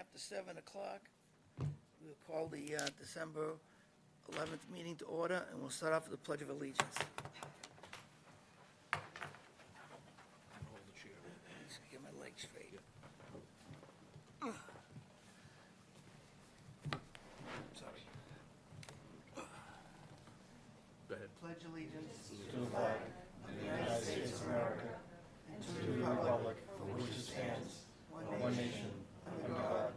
after 7 o'clock. We'll call the December 11th meeting to order, and we'll start off with the Pledge of Allegiance. Just get my legs straight. Sorry. Go ahead. Pledge allegiance To the flag of the United States of America and to the republic for which it stands, one nation, under God,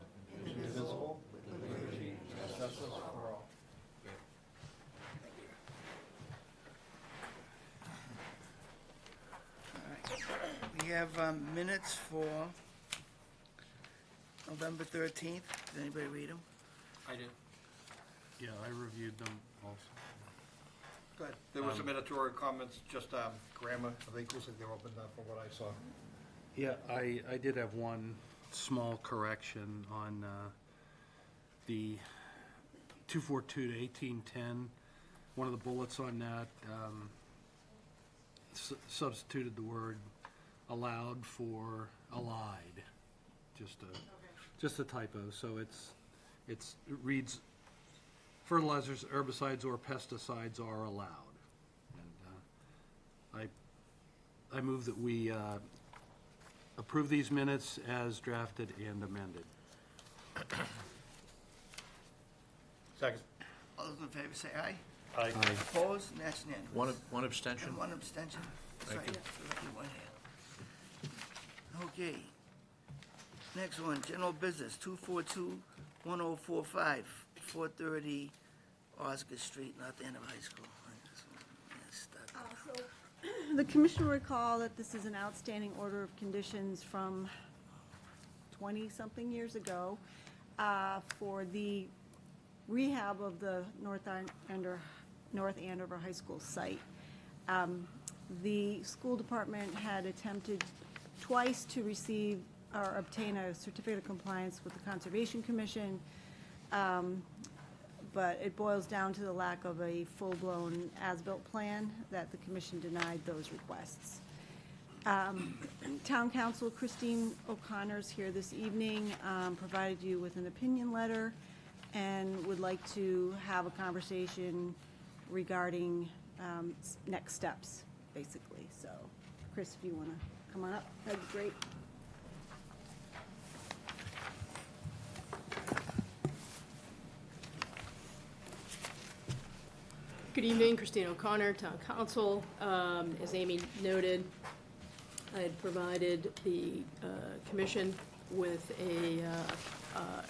indivisible, with liberty and justice for all. We have minutes for November 13th. Did anybody read them? I did. Yeah, I reviewed them also. Go ahead. There were some editorial comments, just grammar of equals, they're open from what I saw. Yeah, I did have one small correction on the 242 to 1810. One of the bullets on that substituted the word allowed for allied. Just a typo. So it reads fertilizers, herbicides, or pesticides are allowed. And I move that we approve these minutes as drafted and amended. Second. All those in favor say aye. Aye. Opposed? And that's unanimous. One abstention? And one abstention. Thank Sorry, you. lucky one here. Okay. Next one, general business, 242-1045, 430 Osgood Street, North Andover High School. The commission will recall that this is an outstanding order of conditions from 20-something years ago for the rehab of the North Andover High School site. The school department had attempted twice to receive or obtain a certificate of compliance with the Conservation Commission, but it boils down to the lack of a full-blown as-built plan that the commission denied those requests. Town Council Christine O'Connor's here this evening, provided you with an opinion letter and would like to have a conversation regarding next steps, basically. So, Chris, if you want to come on up, that'd be great. Good evening, Christine O'Connor, Town Council. As Amy noted, I had provided the commission with a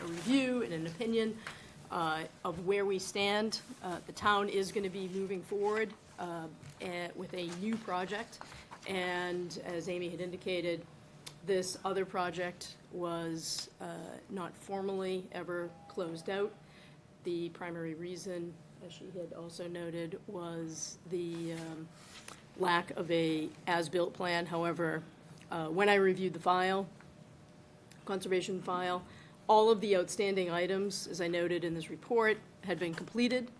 review and an opinion of where we stand. The town is going to be moving forward with a new project, and as Amy had indicated, this other project was not formally ever closed out. The primary reason, as she had also noted, was the lack of a as-built plan. However, when I reviewed the file, conservation file, all of the outstanding items, as I noted in this report, had been completed,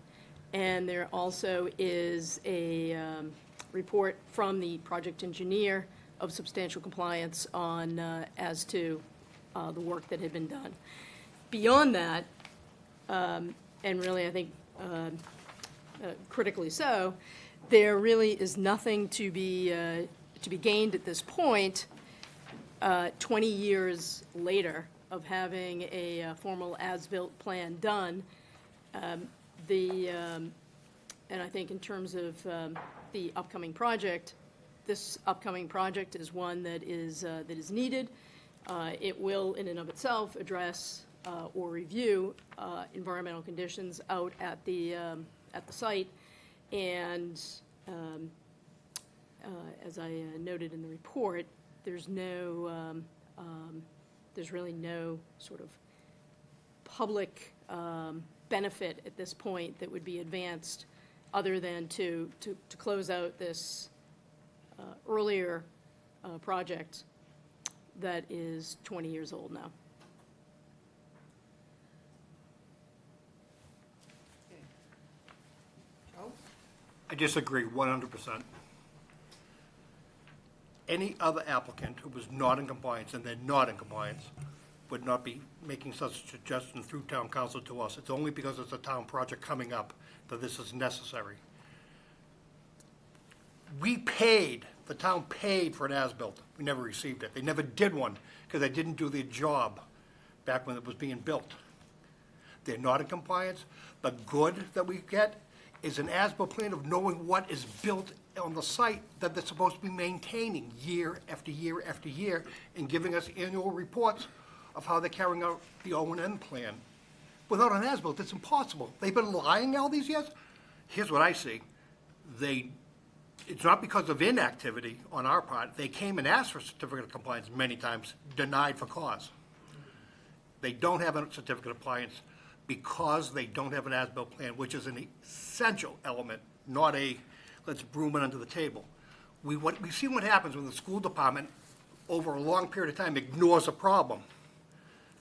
and there also is a report from the project engineer of substantial compliance on as to the work that had been done. Beyond that, and really I think critically so, there really is nothing to be gained at this point, 20 years later of having a formal as-built plan done. And I think in terms of the upcoming project, this upcoming project is one that is needed. It will, in and of itself, address or review environmental conditions out at the site, and as I noted in the report, there's really no sort of public benefit at this point that would be advanced, other than to close out this earlier project that is 20 years old now. I disagree 100%. Any other applicant who was not in compliance, and they're not in compliance, would not be making such a suggestion through town council to us. It's only because it's a town project coming up that this is necessary. The town paid for an as-built. We never received it. They never did one because they didn't do their job back when it was being built. They're not in compliance. The good that we get is an as-built plan of knowing what is built on the site that they're supposed to be maintaining year after year after year and giving us annual reports of how they're carrying out the O&M plan. Without an as-built, it's impossible. They've been lying all these years. Here's what I see. It's not because of inactivity on our part. They came and asked for a certificate of compliance many times, denied for cause. They don't have a certificate of compliance because they don't have an as-built plan, which is an essential element, not a let's broom it under the table. We see what happens when the school department, over a long period of time, ignores a problem.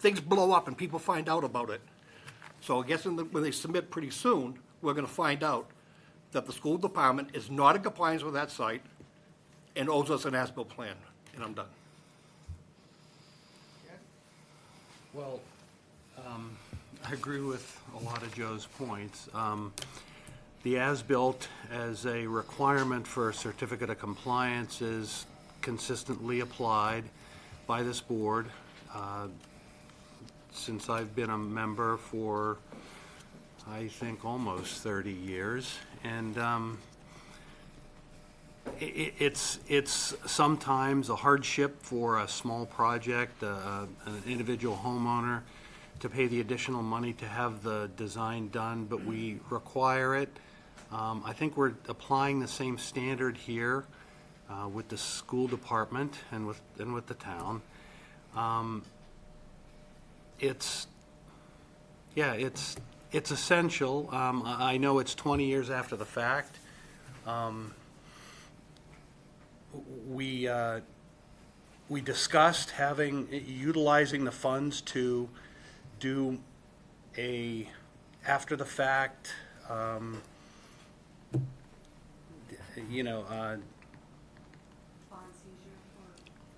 Things blow up and people find out about it. So I guess when they submit pretty soon, we're going to find out that the school department is not in compliance with that site and owes us an as-built plan, and I'm done. Well, I agree with a lot of Joe's points. The as-built as a requirement for a certificate of compliance is consistently applied by this board since I've been a member for, I think, almost 30 years. And it's sometimes a hardship for a small project, an individual homeowner, to pay the additional money to have the design done, but we require it. I think we're applying the same standard here with the school department and with the town. It's essential. I know it's 20 years after the fact. We discussed utilizing the funds to do a after the fact,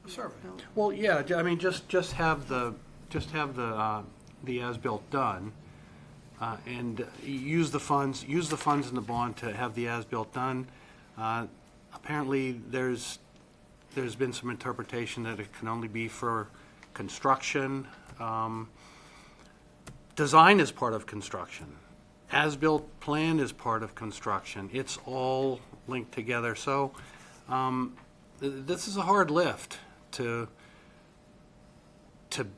Survey. well, yeah, I mean, just have the as-built done, and use the funds in the bond to have the as-built done. Apparently, there's been some interpretation that it can only be for construction. Design is part of construction. As-built plan is part of construction. It's all linked together. So this is a hard lift to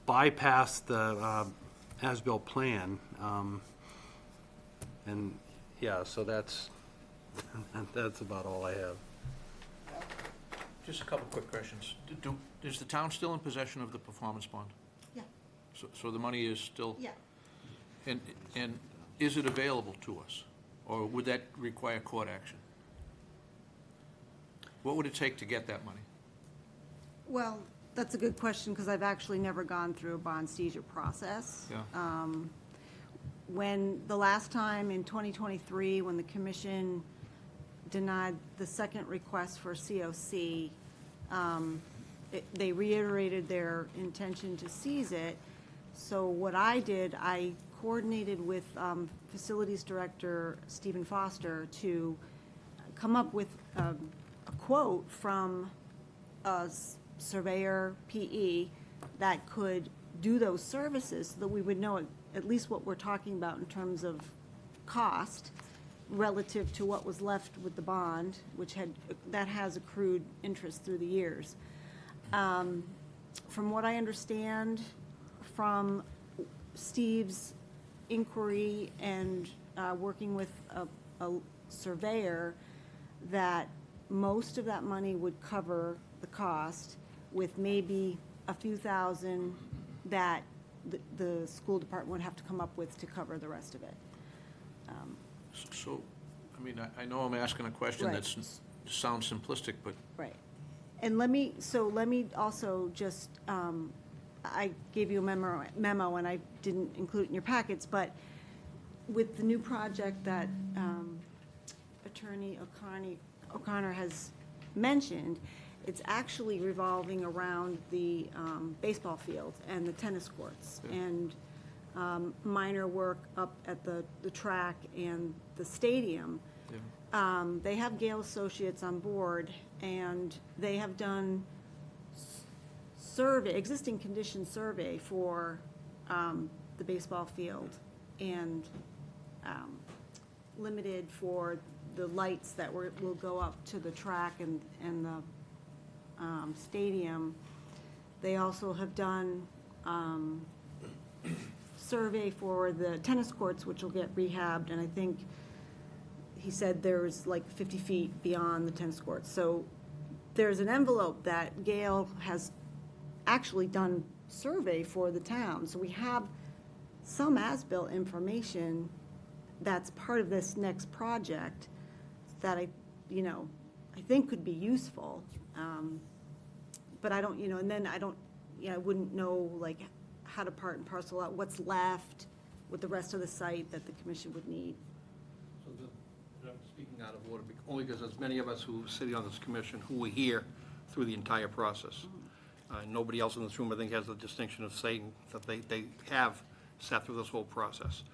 bypass the as-built plan. And yeah, so that's about all I have. Just a couple quick questions. Is the town still in possession of the performance bond? Yeah, So the money is still? yeah. And is it available to us? Or would that require court action? What would it take to get that money? Well, that's a good question, because I've actually never gone through a bond seizure process. Yeah. When the last time in 2023, when the commission denied the second request for COC, they reiterated their intention to seize it. So what I did, I coordinated with Facilities Director Stephen Foster to come up with a quote from a surveyor PE that could do those services so that we would know at least what we're talking about in terms of cost relative to what was left with the bond, which has accrued interest through the years. From what I understand from Steve's inquiry and working with a surveyor, that most of that money would cover the cost, with maybe a few thousand that the school department would have to come up with to cover the rest of it. So, I mean, I know I'm asking a question Right. that sounds simplistic, but Right. And let me also just, I gave you a memo and I didn't include it in your packets, but with the new project that Attorney O'Connor has mentioned, It's actually revolving around the baseball field and the tennis courts, and minor work up at the track and the stadium. They have Gale Associates on board, and they have done existing condition survey for the baseball field, and limited for the lights that will go up to the track and the stadium. They also have done survey for the tennis courts, which will get rehabbed, and I think he said there's like 50 feet beyond the tennis courts. So there's an envelope that Gail has actually done survey for the town. So we have some as-built information that's part of this next project that I think could be useful. But I don't, and then I wouldn't know like how to part and parcel out what's left with the rest of the site that the commission would need. So I'm speaking out of order, only because there's many of us who are sitting on this commission who were here through the entire process. Nobody else in this room, I think, has the distinction of saying that they have sat through this whole process.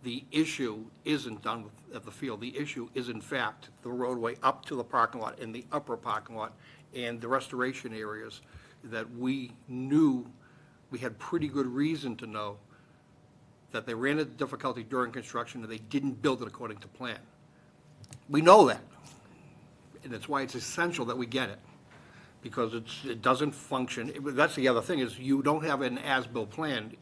The issue isn't done at the field. The issue is, in fact, the roadway up to the parking lot and the upper parking lot and the restoration areas that we knew, we had pretty good reason to know that they ran into difficulty during construction and they didn't build it according to plan. We know that, and that's why it's essential that we get it, because it doesn't function. That's the other thing, is you don't have an as-built plan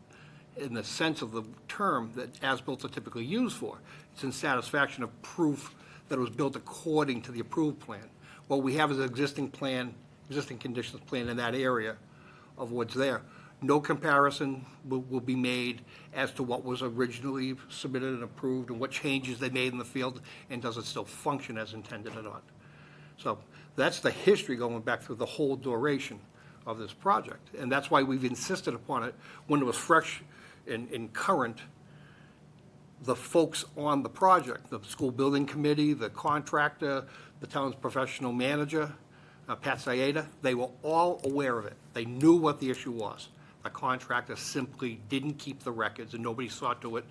in the sense of the term that as-built are typically used for. It's in satisfaction of proof that it was built according to the approved plan. What we have is an existing plan, existing conditions plan in that area of what's there. No comparison will be made as to what was originally submitted and approved and what changes they made in the field, and does it still function as intended or not. So that's the history going back through the whole duration of this project. And that's why we've insisted upon it when it was fresh and current. The folks on the project, the school building committee, the contractor, the town's professional manager, Pat Sayeda, they were all aware of it. They knew what the issue was. The contractor simply didn't keep the records, and nobody saw to it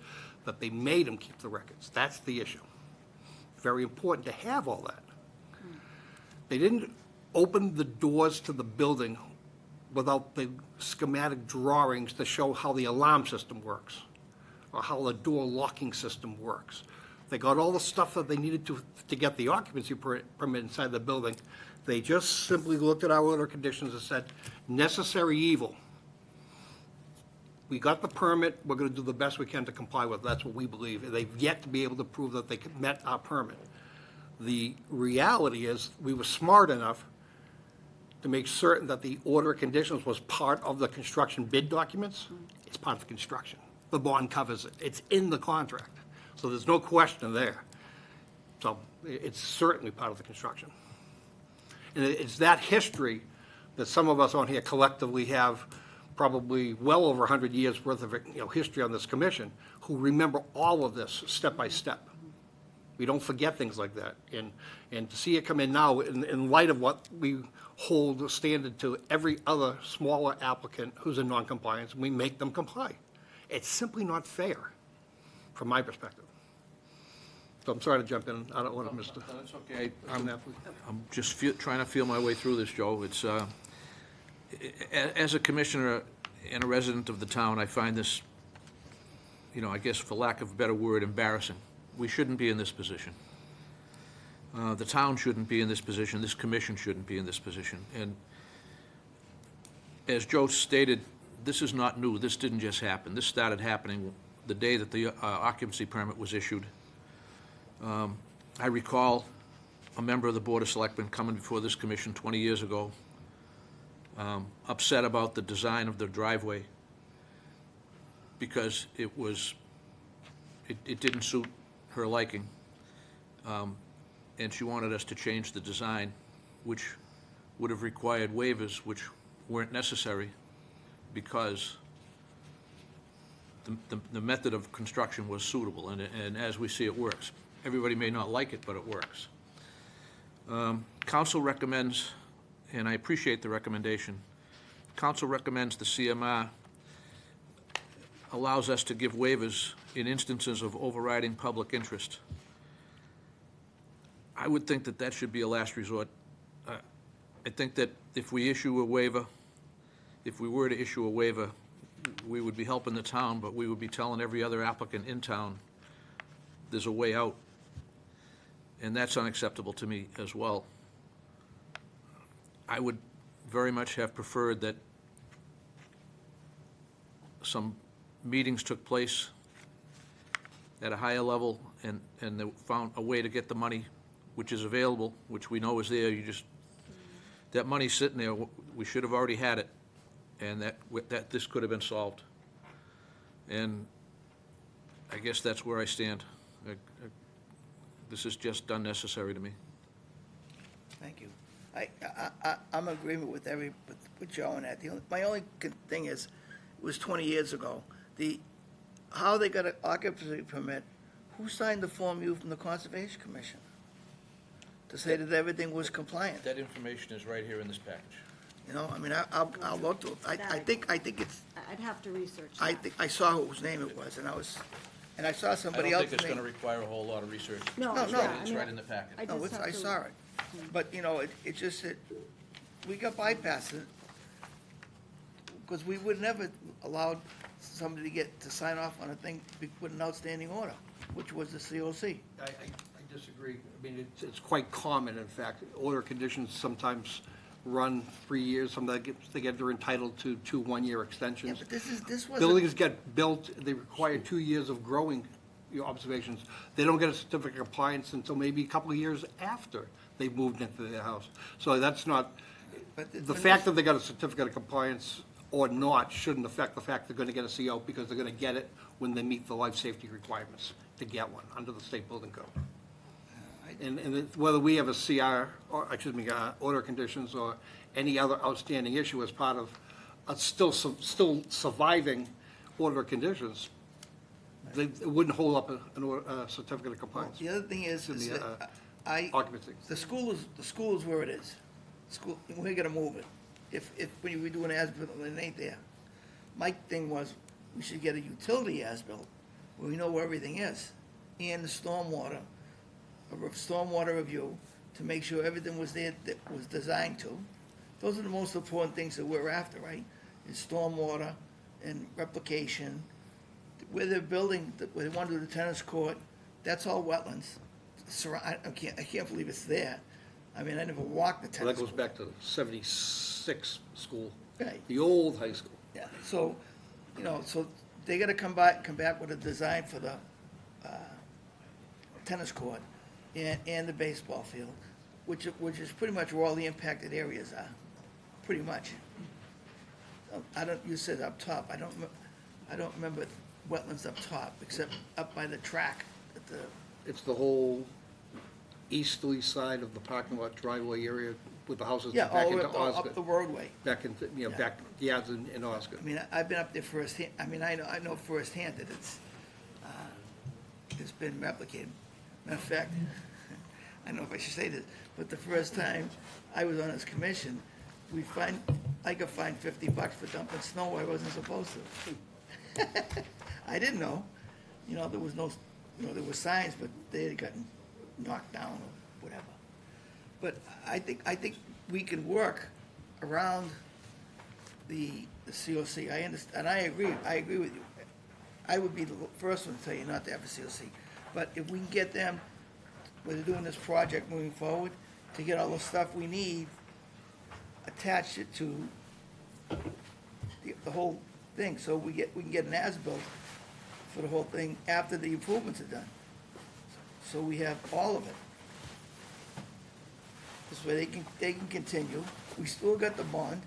that they made him keep the records. That's the issue. Very important to have all that. They didn't open the doors to the building without the schematic drawings to show how the alarm system works or how the door locking system works. They got all the stuff that they needed to get the occupancy permit inside the building. They just simply looked at our order conditions and said, necessary evil. We got the permit, we're gonna do the best we can to comply with it. That's what we believe. They've yet to be able to prove that they met our permit. The reality is, we were smart enough to make certain that the order of conditions was part of the construction bid documents. It's part of the construction. The bond covers it. It's in the contract. So there's no question there. So it's certainly part of the construction. And it's that history that some of us on here collectively have probably well over 100 years worth of history on this commission, who remember all of this step by step. We don't forget things like that. And to see it come in now in light of what we hold a standard to every other smaller applicant who's in noncompliance, we make them comply. It's simply not fair, from my perspective. So I'm sorry to jump in. I don't want to miss the... No, that's okay. I'm just trying to feel my way through this, Joe. It's, as a commissioner and a resident of the town, I find this, I guess for lack of a better word, embarrassing. We shouldn't be in this position. The town shouldn't be in this position. This commission shouldn't be in this position. And as Joe stated, this is not new. This didn't just happen. This started happening the day that the occupancy permit was issued. I recall a member of the Board of Selectmen coming before this commission 20 years ago, upset about the design of the driveway because it didn't suit her liking. And she wanted us to change the design, which would have required waivers which weren't necessary because the method of construction was suitable, and as we see, it works. Everybody may not like it, but it works. Council recommends and I appreciate the recommendation. Council recommends the CMR allows us to give waivers in instances of overriding public interest. I would think that that should be a last resort. I think that if we issue a waiver, if we were to issue a waiver, we would be helping the town, but we would be telling every other applicant in town there's a way out. And that's unacceptable to me as well. I would very much have preferred that some meetings took place at a higher level and they found a way to get the money which is available, which we know is there. That money's sitting there. We should have already had it, and that this could have been solved. And I guess that's where I stand. This is just unnecessary to me. Thank you. I'm in agreement with with Joe on that. My only thing is, it was 20 years ago. How they got an occupancy permit, who signed the form you from the Conservation Commission to say that everything was compliant? That information is right here in this package. You know, I mean, I'll look to it. I think it's, I'd have to research I that. think, I saw whose name it was, and I saw I somebody don't else's think it's name. going to require a whole lot of research. No, No, yeah, no. I It's mean, right in the packet. I No, just have I to- saw it. But, you know, it just, we got bypassed it, because we would never allowed somebody to sign off on a thing with an outstanding order, which was the COC. I disagree. I mean, it's quite common, in fact. Order conditions sometimes run 3 years, sometimes they're entitled to 2 one-year Yeah, extensions. but this wasn't. Buildings get built, they require 2 years of growing your observations. They don't get a certificate of compliance until maybe a couple of years after they've moved into their house. So that's not, But the fact that they got a certificate of compliance or not shouldn't affect the fact they're gonna get a CO, because they're gonna get it when they meet the life safety requirements to get one under the state building code. And whether we have a CR, or, order conditions or any other outstanding issue as part of a still surviving order of conditions, it wouldn't hold up a certificate of compliance. The other thing is Should be, that occupancy. the school is where it is. School, we're gonna move it. If when we do an as-built and it ain't there. My thing was, we should get a utility as-built, where we know where everything is, and the stormwater review, to make sure everything was there that was designed to. Those are the most important things that we're after, right? Is stormwater and replication. Where they're building, where they want to do the tennis court, that's all wetlands. I can't believe it's there. I mean, I never walked the Well, that tennis goes court. back to the 76 school, Right. the old high school. Yeah, so, you know, so they gotta come back with a design for the tennis court and the baseball field, which is pretty much where all the impacted areas are, pretty much. You said up top, I don't remember wetlands up top, except up by the track at the, It's the whole easterly side of the parking lot driveway area with the houses yeah, back all the into way up the Osgood. roadway. Back into, Yeah. backyards in Osgood. I mean, I've been up there firsthand, I mean, I know firsthand that it's been replicated. Matter of fact, I don't know if I should say this, but the first time I was on this commission, I got fined $50 for dumping snow where I wasn't supposed to. I didn't know, you know, there was no, you know, there were signs, but they had gotten knocked down or whatever. But I think we can work around the COC. I understand, and I agree with you. I would be the first one to tell you not to have a COC. But if we can get them, when they're doing this project moving forward, to get all the stuff we need, attach it to the whole thing, so we can get an as-built for the whole thing after the improvements are done. So we have all of it. This way they can continue. We still got the bond,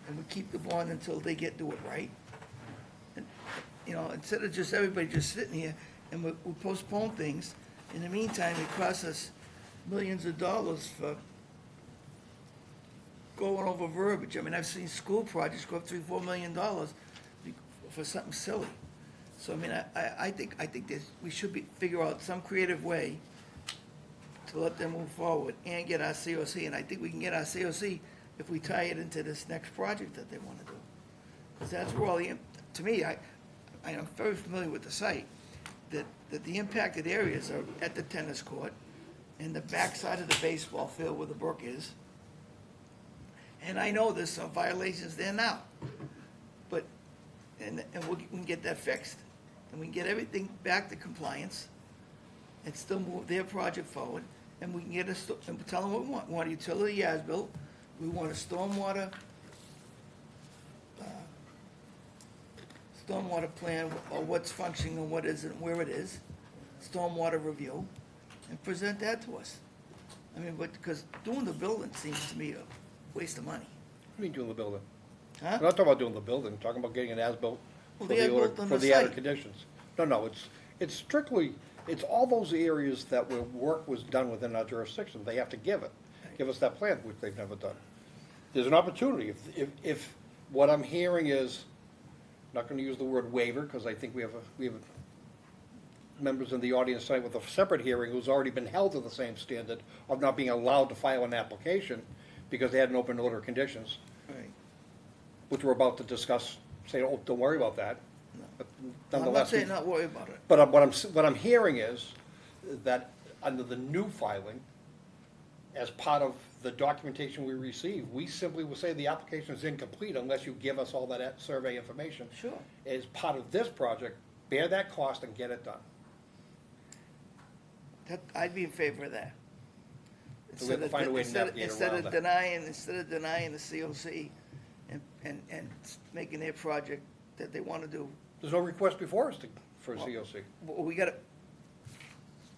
and we keep the bond until they do it right. And, you know, instead of just everybody just sitting here and we postpone things, in the meantime, it costs us millions of dollars for going over verbiage. I mean, I've seen school projects go up $3-4 million for something silly. So, I mean, I think we should figure out some creative way to let them move forward and get our COC, and I think we can get our COC if we tie it into this next project that they want to do. Because that's where all the, to me, I am very familiar with the site, that the impacted areas are at the tennis court and the backside of the baseball field where the brook is. And I know there's some violations there now, but, and we can get that fixed. And we can get everything back to compliance and still move their project forward. And we can get and tell them what we want. We want a utility as-built, we want a stormwater plan, or what's functioning and what isn't, where it is, stormwater review, and present that to us. I mean, but, because doing the building seems to me a waste of money. What do you mean doing the building? Huh? I'm not talking about doing the building, I'm talking about getting an as-built Well, for the the as-built order, on for the the added site. conditions. No, it's strictly, it's all those areas that where work was done within our jurisdiction, they have to give us that plan, which they've never done. There's an opportunity, if what I'm hearing is, not gonna use the word waiver, because I think we have members in the audience tonight with a separate hearing who's already been held to the same standard of not being allowed to file an application because they had an open order of conditions, Right. which we're about to discuss, say, oh, don't worry about that. But I'm not nonetheless, saying not worry about it. but what I'm hearing is that under the new filing, as part of the documentation we receive, we simply will say the application is incomplete unless you give us all that survey information. Sure. As part of this project, bear that cost and get it done. I'd be in favor of that. So we have to find a way to navigate around that. Instead of denying the COC and making their project that they want to do, There's no request before us for a COC. well, we gotta,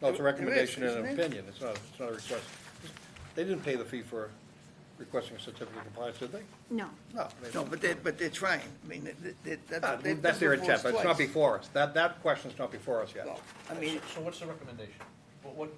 No, it's a there is, recommendation and isn't an it? opinion, it's not a request. They didn't pay the fee for requesting a certificate of compliance, did they? No. No. they no, didn't. but they're trying. I mean, Ah, they've That's done their before us intent, but it's not twice. before us. That question's not before us yet. Well, I mean, So what's the recommendation?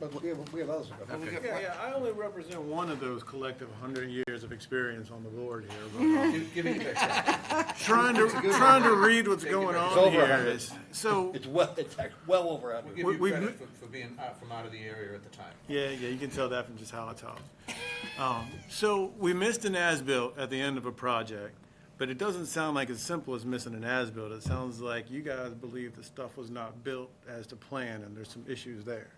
But we have others. to go. we got- Yeah, I only represent one of those collective 100 years of experience on the board here. Give me your background. Trying to read what's going It's on over here 100. is, so, It's well over We'll 100. give you We- credit for being from out of the area at the time. yeah, you can tell that from just how I talk. So we missed an as-built at the end of a project, but it doesn't sound like as simple as missing an as-built. It sounds like you guys believe the stuff was not built as to plan and there's some issues there.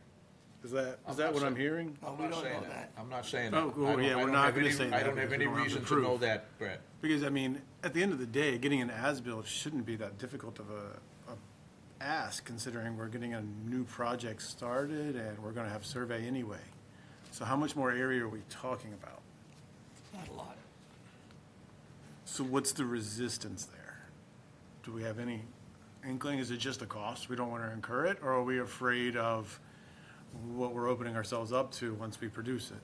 Is that what I'm hearing? Oh, I'm we not don't saying know that. that. I'm not saying that. Oh, well, I don't- yeah, I we're don't not have gonna any- say I that don't have because any we don't have reason the to know proof. that, Brett. Because, I mean, at the end of the day, getting an as-built shouldn't be that difficult of a ask, considering we're getting a new project started and we're gonna have survey anyway. So how much more area are we talking about? Not a lot. So what's the resistance there? Do we have any inkling? Is it just the cost? We don't want to incur it? Or are we afraid of what we're opening ourselves up to once we produce it?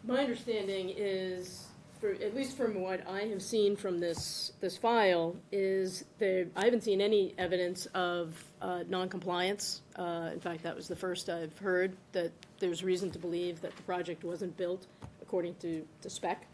My understanding is, at least from what I have seen from this file, is I haven't seen any evidence of noncompliance. In fact, that was the first I've heard, that there's reason to believe that the project wasn't built according to spec.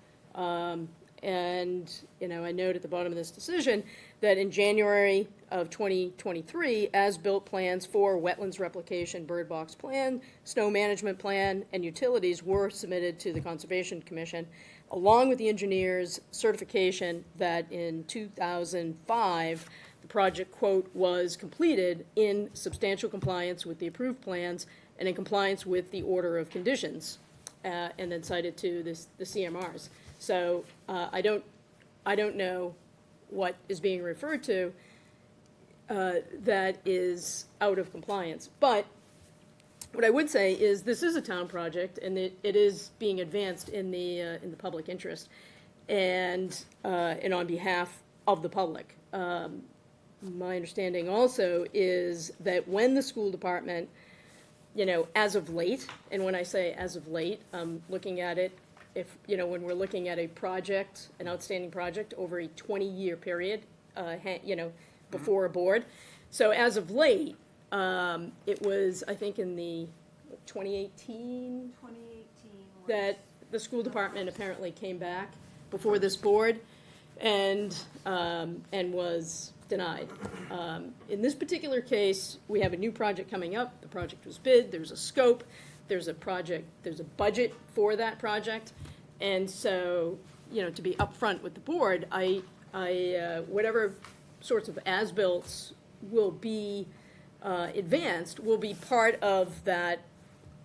And, I note at the bottom of this decision that in January of 2023, as-built plans for wetlands replication, bird box plan, snow management plan, and utilities were submitted to the Conservation Commission, along with the engineer's certification that in 2005, the project, quote, was completed in substantial compliance with the approved plans and in compliance with the order of conditions, and then cited to the CMRs. So I don't know what is being referred to that is out of compliance. But what I would say is this is a town project, and it is being advanced in the public interest, and on behalf of the public. My understanding also is that when the school department, as of late, and when I say as of late, I'm looking at it, when we're looking at a project, an outstanding project over a 20-year period, before a board. So as of late, it was, I think, in the 2018 2018 was. that the school department apparently came back before this board and was denied. In this particular case, we have a new project coming up. The project was bid. There's a scope. There's a budget for that project. And so, to be upfront with the board, whatever sorts of as-bills will be advanced will be part of that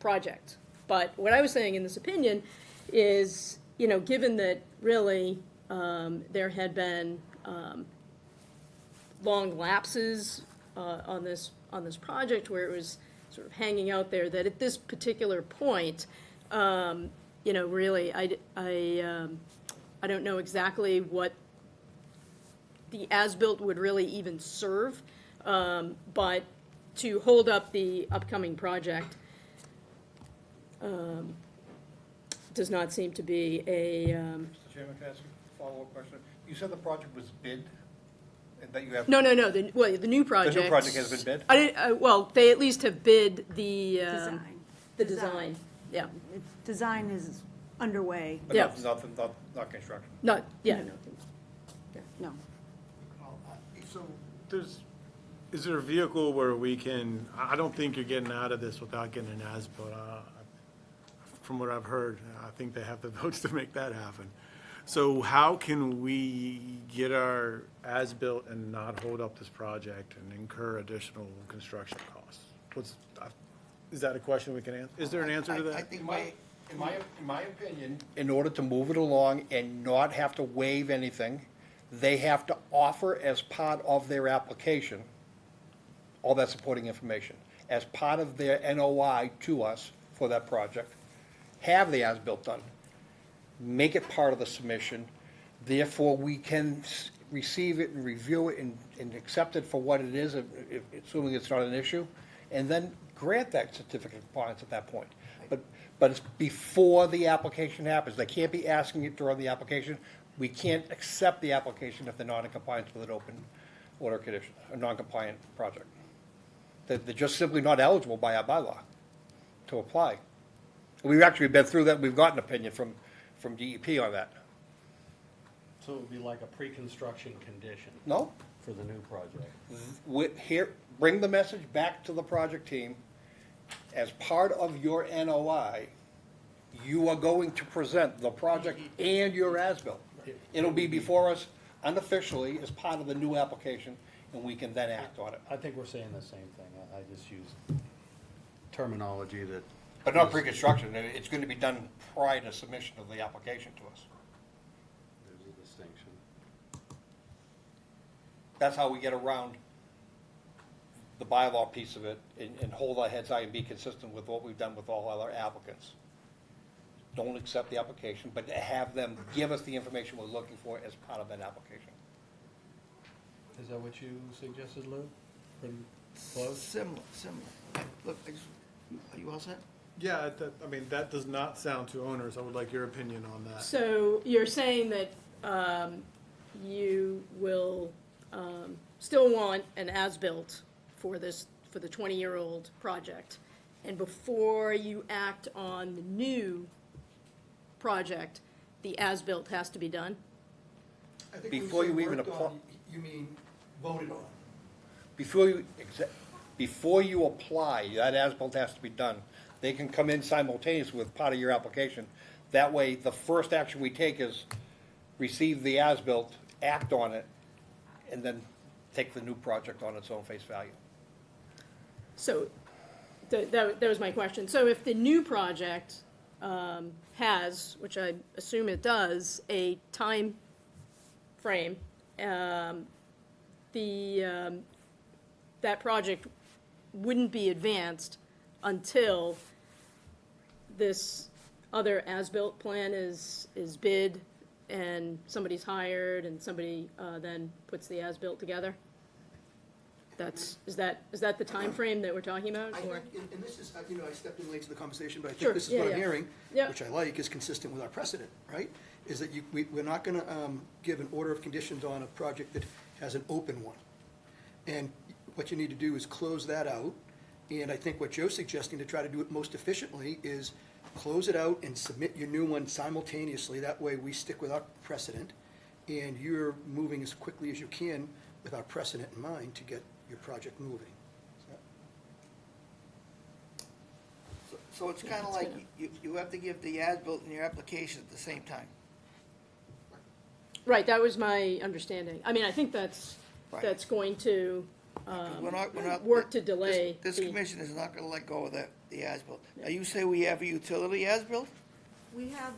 project. But what I was saying in this opinion is, given that really there had been long lapses on this project where it was sort of hanging out there, that at this particular point, really, I don't know exactly what the as-built would really even serve, but to hold up the upcoming project does not seem to be a, Mr. Chairman, can I ask a follow-up question? You said the project was bid, and that you have... no, the new project. The new project has been bid? Well, they at least have bid the. Design. The design, yeah. Design is underway. But Yeah. not construction? Not, yeah, No. So is there a vehicle where we can, I don't think you're getting out of this without getting an as-built. From what I've heard, I think they have the votes to make that happen. So how can we get our as-built and not hold up this project and incur additional construction costs? Is that a question we can answer? Is there an answer to that? I think In my opinion, in order to move it along and not have to waive anything, they have to offer as part of their application all that supporting information, as part of their NOI to us for that project, have the as-built done, make it part of the submission, therefore we can receive it and review it and accept it for what it is, assuming it's not an issue, and then grant that certificate of compliance at that point. But it's before the application happens. They can't be asking it during the application. We can't accept the application if they're not in compliance with an open order condition, a non-compliant project. They're just simply not eligible by our bylaw to apply. We've actually been through that. We've got an opinion from DEP on that. So it would be like a pre-construction condition No? for the new project? Bring the message back to the project team. As part of your NOI, you are going to present the project and your as-built. It'll be before us unofficially as part of the new application, and we can then act on it. I think we're saying the same thing. I just use terminology that. But not pre-construction. It's going to be done prior to submission of the application to us. There's a distinction. That's how we get around the bylaw piece of it and hold our heads high and be consistent with what we've done with all other applicants. Don't accept the application, but have them give us the information we're looking for as part of that application. Is that what you suggested, Lou? From close? Similar. Look, are you all set? Yeah, that does not sound too onerous. I would like your opinion on that. So you're saying that you will still want an as-built for the 20-year-old project, and before you act on the new project, the as-built has to be done? I think Before when you say even worked apply- on, you mean voted on. Before you apply, that as-built has to be done. They can come in simultaneously with part of your application. That way, the first action we take is receive the as-built, act on it, and then take the new project on its own face value. So that was my question. So if the new project has, which I assume it does, a time frame, that project wouldn't be advanced until this other as-built plan is bid and somebody's hired and somebody then puts the as-built together? Is that the time frame that we're talking about? I or- think, and this is, I stepped in late to the conversation, but I Sure, think this is yeah, what yeah. I'm hearing, Yeah. which I like, is consistent with our precedent, right? Is that we're not gonna give an order of conditions on a project that has an open one. And what you need to do is close that out, and I think what Joe's suggesting to try to do it most efficiently is close it out and submit your new one simultaneously. That way we stick with our precedent, and you're moving as quickly as you can with our precedent in mind to get your project moving. So it's kind of like you have to give the as-built and your application at the same time. Right, that was my understanding. I mean, I think that's Right. going to We're not. work to delay This the- commission is not gonna let go of the as-built. Now, you say we have a utility as-built? We have,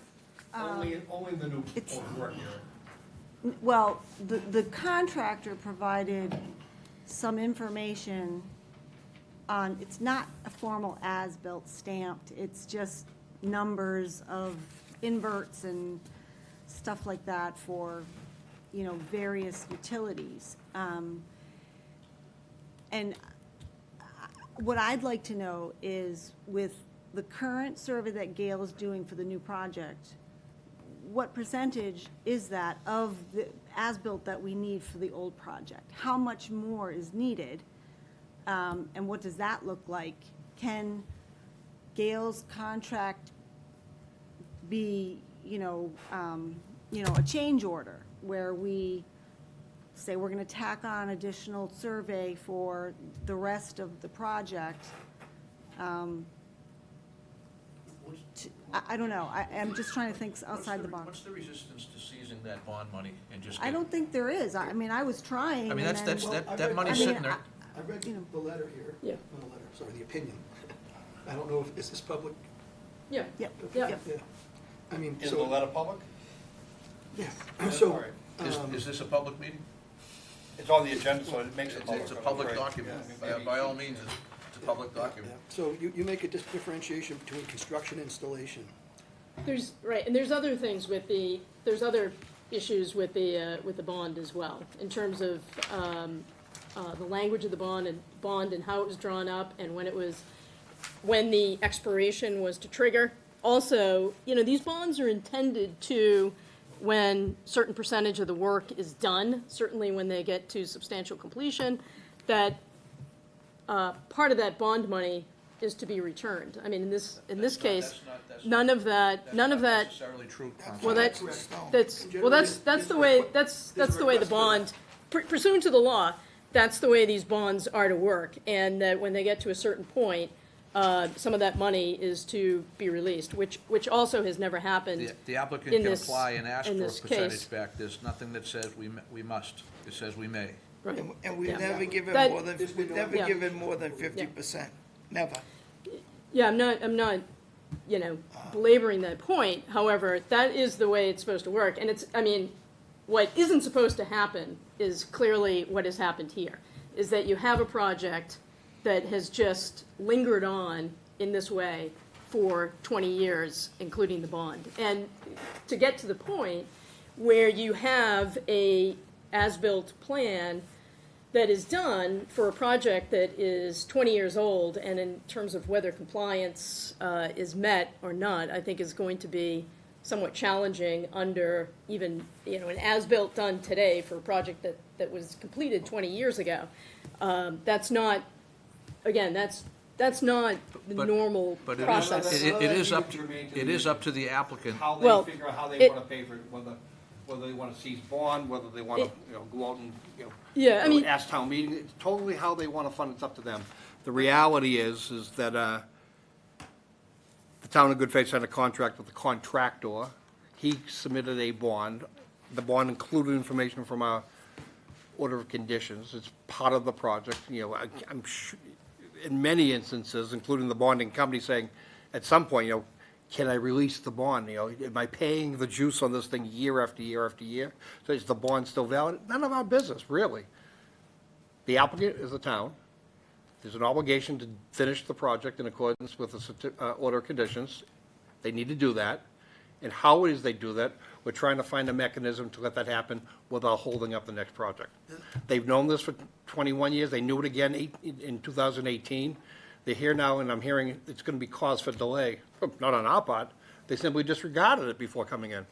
Only the new it's- proposed work area. well, the contractor provided some information on, it's not a formal as-built stamped, it's just numbers of inverts and stuff like that for, various utilities. And what I'd like to know is, with the current survey that Gail is doing for the new project, what percentage is that of the as-built that we need for the old project? How much more is needed? And what does that look like? Can Gail's contract be, a change order where we say we're gonna tack on additional survey for the rest of the project? I don't know. I'm just trying to think outside the box. What's the resistance to seizing that bond money and just I don't think there is. I mean, I was trying. I mean, and that's, then- that money's sitting there. I read the letter here. Yeah. Not the letter, sorry, the opinion. I don't know if, is this public? Yeah, Yep, Yeah. yep. Yeah. I mean, Is the so, letter public? yeah, All so, right. Is this a public meeting? It's on the agenda, so it makes it public. It's a public Right. document. Yeah. By all means, it's a public yeah. document. So you make a differentiation between construction and installation. right, and there's other things there's other issues with the bond as well, in terms of, the language of the bond and how it was drawn up and when the expiration was to trigger. Also, these bonds are intended to, when certain percentage of the work is done, certainly when they get to substantial completion, that part of that bond money is to be returned. I mean, in this case, that's none of that. Not necessarily true, Counsel. Well, that's Generally, the way that's the way the bond, pursuant to the law, that's the way these bonds are to work, and that when they get to a certain point, some of that money is to be released, which also has never happened. The applicant in can this- apply and ask in for a this case. percentage back. There's nothing that says we must. It says we may. Right. And we've Yeah. never given That- more than, This we we've know. never Yeah. given more than 50%, never. Yeah, I'm not, belaboring that point. However, that is the way it's supposed to work. And what isn't supposed to happen is clearly what has happened here, is that you have a project that has just lingered on in this way for 20 years, including the bond. And to get to the point where you have a as-built plan that is done for a project that is 20 years old, and in terms of whether compliance is met or not, I think is going to be somewhat challenging under even, an as-built done today for a project that was completed 20 years ago. That's not, again, that's not the But- normal But it process. is, it is up, it is up to the applicant. How Well, they figure out how they it- wanna pay for it, whether they wanna seize bond, whether they wanna, go out and, Yeah, I mean- ask town meeting, it's totally how they wanna fund, it's up to them. The reality is that, the town of Good Faith signed a contract with the contractor. He submitted a bond. The bond included information from our order of conditions. It's part of the project, I'm sure, in many instances, including the bonding company saying, at some point, can I release the bond? Am I paying the juice on this thing year after year after year? So is the bond still valid? None of our business, really. The applicant is the town. There's an obligation to finish the project in accordance with the order of conditions. They need to do that. And how it is they do that, we're trying to find a mechanism to let that happen without holding up the next project. They've known this for 21 years. They knew it again in 2018. They're here now, and I'm hearing it's going to be cause for delay. Not on our part. They simply disregarded it before coming in.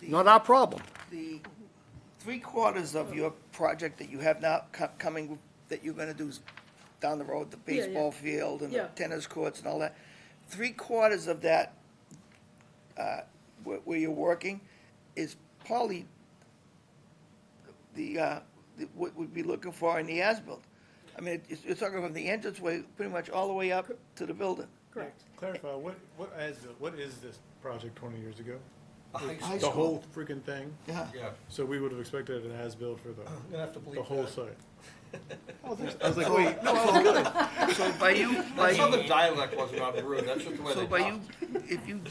Not our problem. The 3/4 of your project that you have now coming, that you're gonna do down the road, the Yeah, yeah. baseball field and the Yeah. tennis courts and all that, 3/4 of that, where you're working, is probably what we'd be looking for in the as-built. I mean, you're talking from the entranceway, pretty much all the way up to the building. Correct. Clarify, what is this project 20 years ago? High The school. whole freaking thing? Yeah. So we would have expected an as-built for I'm gonna have to believe the whole that. site. I was like, wait, no, I was good. So by you, That's how the dialect wasn't on the road, that's just the way so they by talk. you, if you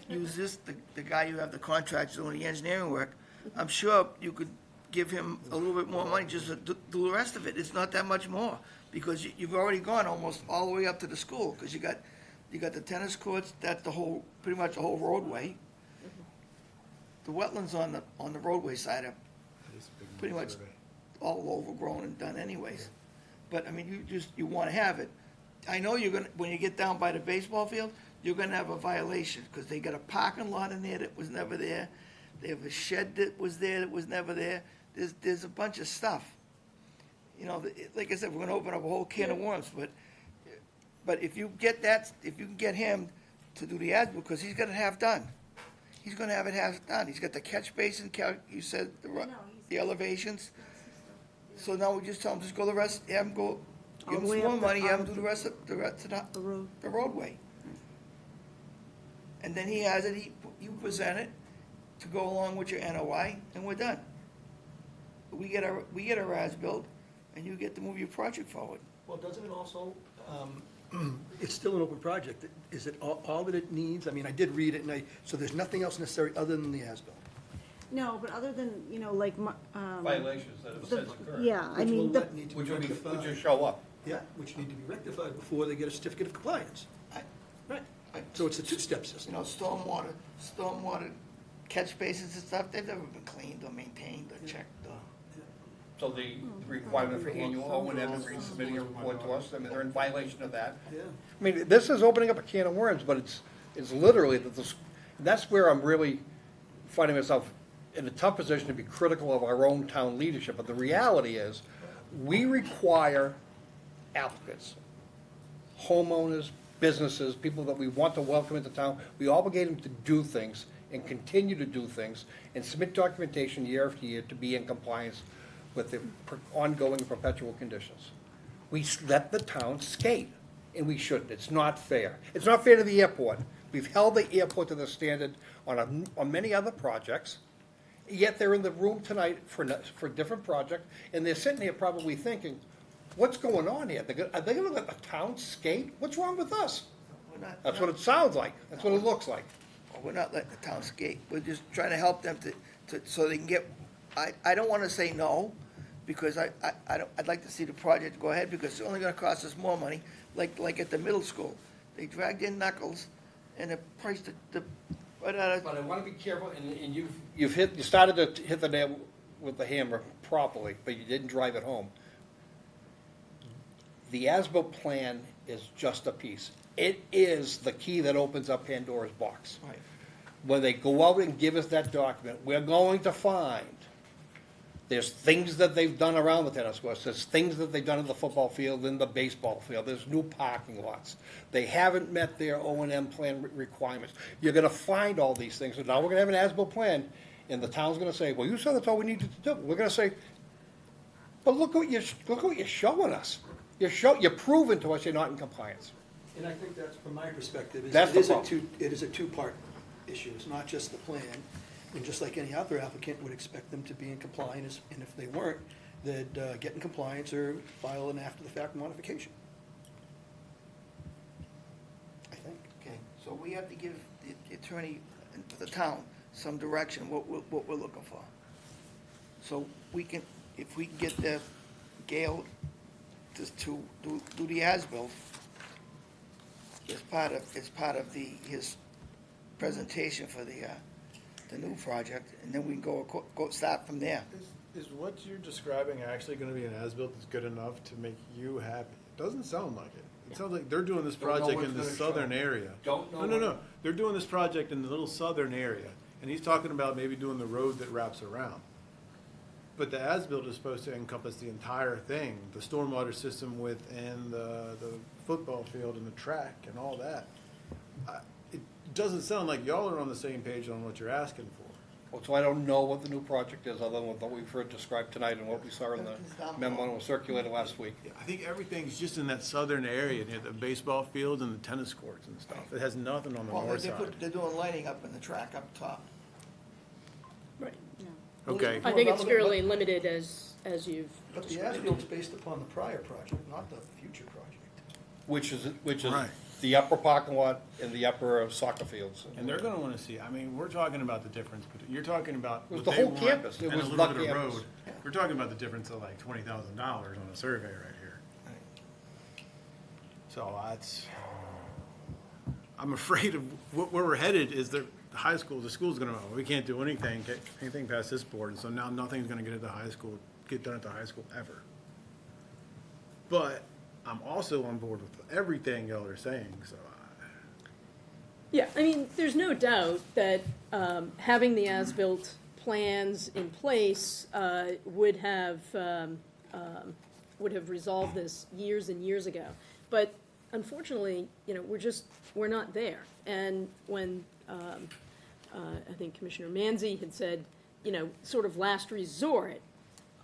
use this, the guy you have the contract doing the engineering work, I'm sure you could give him a little bit more money just to do the rest of it. It's not that much more, because you've already gone almost all the way up to the school, because you got the tennis courts, that's pretty much the whole roadway. The wetlands on the roadway side are pretty much all overgrown and done anyways. But, I mean, you wanna have it. I know when you get down by the baseball field, you're gonna have a violation, because they got a parking lot in there that was never there. They have a shed that was there that was never there. There's a bunch of stuff. You know, like I said, we're gonna open up a whole can of worms, but if you can get him to do the as-built, because he's got it half done. He's gonna have it half done. He's got the catch basin, you said, the elevations. So now we just tell him, just go the rest, have him go, All give the him way some more up the- money, have him do the rest of The road. the roadway. And then he has it, you present it to go along with your NOI, and we're done. We get our as-built, and you get to move your project forward. Well, doesn't it also, it's still an open project. Is it all that it needs? I mean, I did read it, so there's nothing else necessary other than the as-built? No, but other than, like, Violations that have since occurred. yeah, I Which will mean, the, not need to be Which would rectified. just show up. Yeah, which need to be rectified before they get a certificate of compliance. Right. So it's a two-step system. You know, stormwater catch basins and stuff, they've never been cleaned or maintained or checked. So the requirement for annual O and M and resubmitting a report to us, I mean, they're in violation of that. Yeah. I mean, this is opening up a can of worms, but it's literally, that's where I'm really finding myself in a tough position to be critical of our own town leadership. But the reality is, we require applicants, homeowners, businesses, people that we want to welcome into town, we obligate them to do things and continue to do things and submit documentation year after year to be in compliance with the ongoing perpetual conditions. We let the town skate, and we shouldn't. It's not fair. It's not fair to the airport. We've held the airport to the standard on many other projects, yet they're in the room tonight for a different project, and they're sitting here probably thinking, what's going on here? Are they gonna let the town skate? What's wrong with us? We're not- That's what it sounds like. That's what it looks like. We're not letting the town skate. We're just trying to help them so they can get, I don't want to say no, because I'd like to see the project go ahead, because it's only going to cost us more money, like at the middle school. They dragged in Knuckles, and the price, right out of, But I want to be careful, and you started to hit the nail with the hammer properly, but you didn't drive it home. The as-built plan is just a piece. It is the key that opens up Pandora's box. right. When they go out and give us that document, we're going to find there's things that they've done around the tennis courts, there's things that they've done in the football field, in the baseball field, there's new parking lots. They haven't met their O and M plan requirements. You're gonna find all these things, so now we're gonna have an as-built plan, and the town's gonna say, well, you said that's all we needed to do. We're gonna say, but look what you're showing us. You're proving to us you're not in compliance. And I think that's, from my perspective, That's the it is a two-part issue. It's not just the plan. And just like any other applicant would expect them to be in compliance, and if they weren't, they'd get in compliance or file an after-the-fact modification. I think. Okay, so we have to give the attorney, the town, some direction, what we're looking for. So if we can get the Gail to do the as-built, as part of his presentation for the new project, and then we can go start from there. Is what you're describing actually gonna be an as-built that's good enough to make you happy? It doesn't sound like it. It sounds like they're doing this Don't know project what's in the gonna southern show. area. Don't know No. what- They're doing this project in the little southern area, and he's talking about maybe doing the road that wraps around. But the as-built is supposed to encompass the entire thing, the stormwater system within the football field and the track and all that. It doesn't sound like y'all are on the same page on what you're asking for. Well, so I don't know what the new project is, other than what we've heard described tonight and what we saw in the memo that was circulated last week. Yeah, I think everything's just in that southern area near the baseball fields and the tennis courts and stuff. It has nothing on the Well, north they side. they're doing lighting up in the track up top. Right. Okay, I think it's fairly limited as you've But the described. as-bilt's based upon the prior project, not the future project. Which is Right. the upper parking lot and the upper soccer fields. and they're gonna wanna see, I mean, we're talking about the difference, but you're talking about. It was what the they whole want campus. It and a was little the bit of campus. road. We're talking about the difference of like $20,000 on a survey right here. So that's, I'm afraid of where we're headed is the high school, the school's gonna, we can't do anything past this board, and so now nothing's gonna get done at the high school ever. But I'm also on board with everything y'all are saying, so. Yeah, I mean, there's no doubt that having the as-built plans in place would have resolved this years and years ago. But unfortunately, we're not there. And when I think Commissioner Manzi had said, sort of last resort,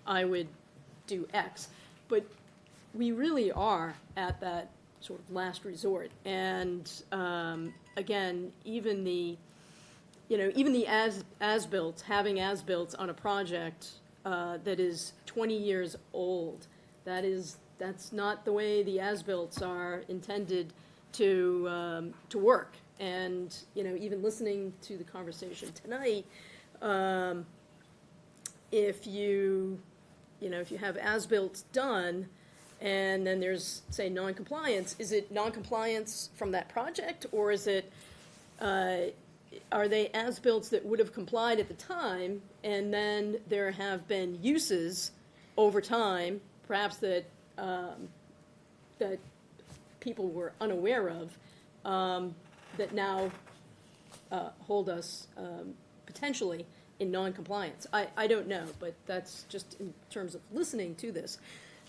I would do X. But we really are at that sort of last resort. And again, even the as-built, having as-built on a project that is 20 years old, that's not the way the as-built are intended to work. And, even listening to the conversation tonight, if you have as-built done, and then there's, say, non-compliance, is it non-compliance from that project, or is it, are they as-built that would have complied at the time, and then there have been uses over time, perhaps that people were unaware of, that now hold us potentially in non-compliance. I don't know, but that's just in terms of listening to this.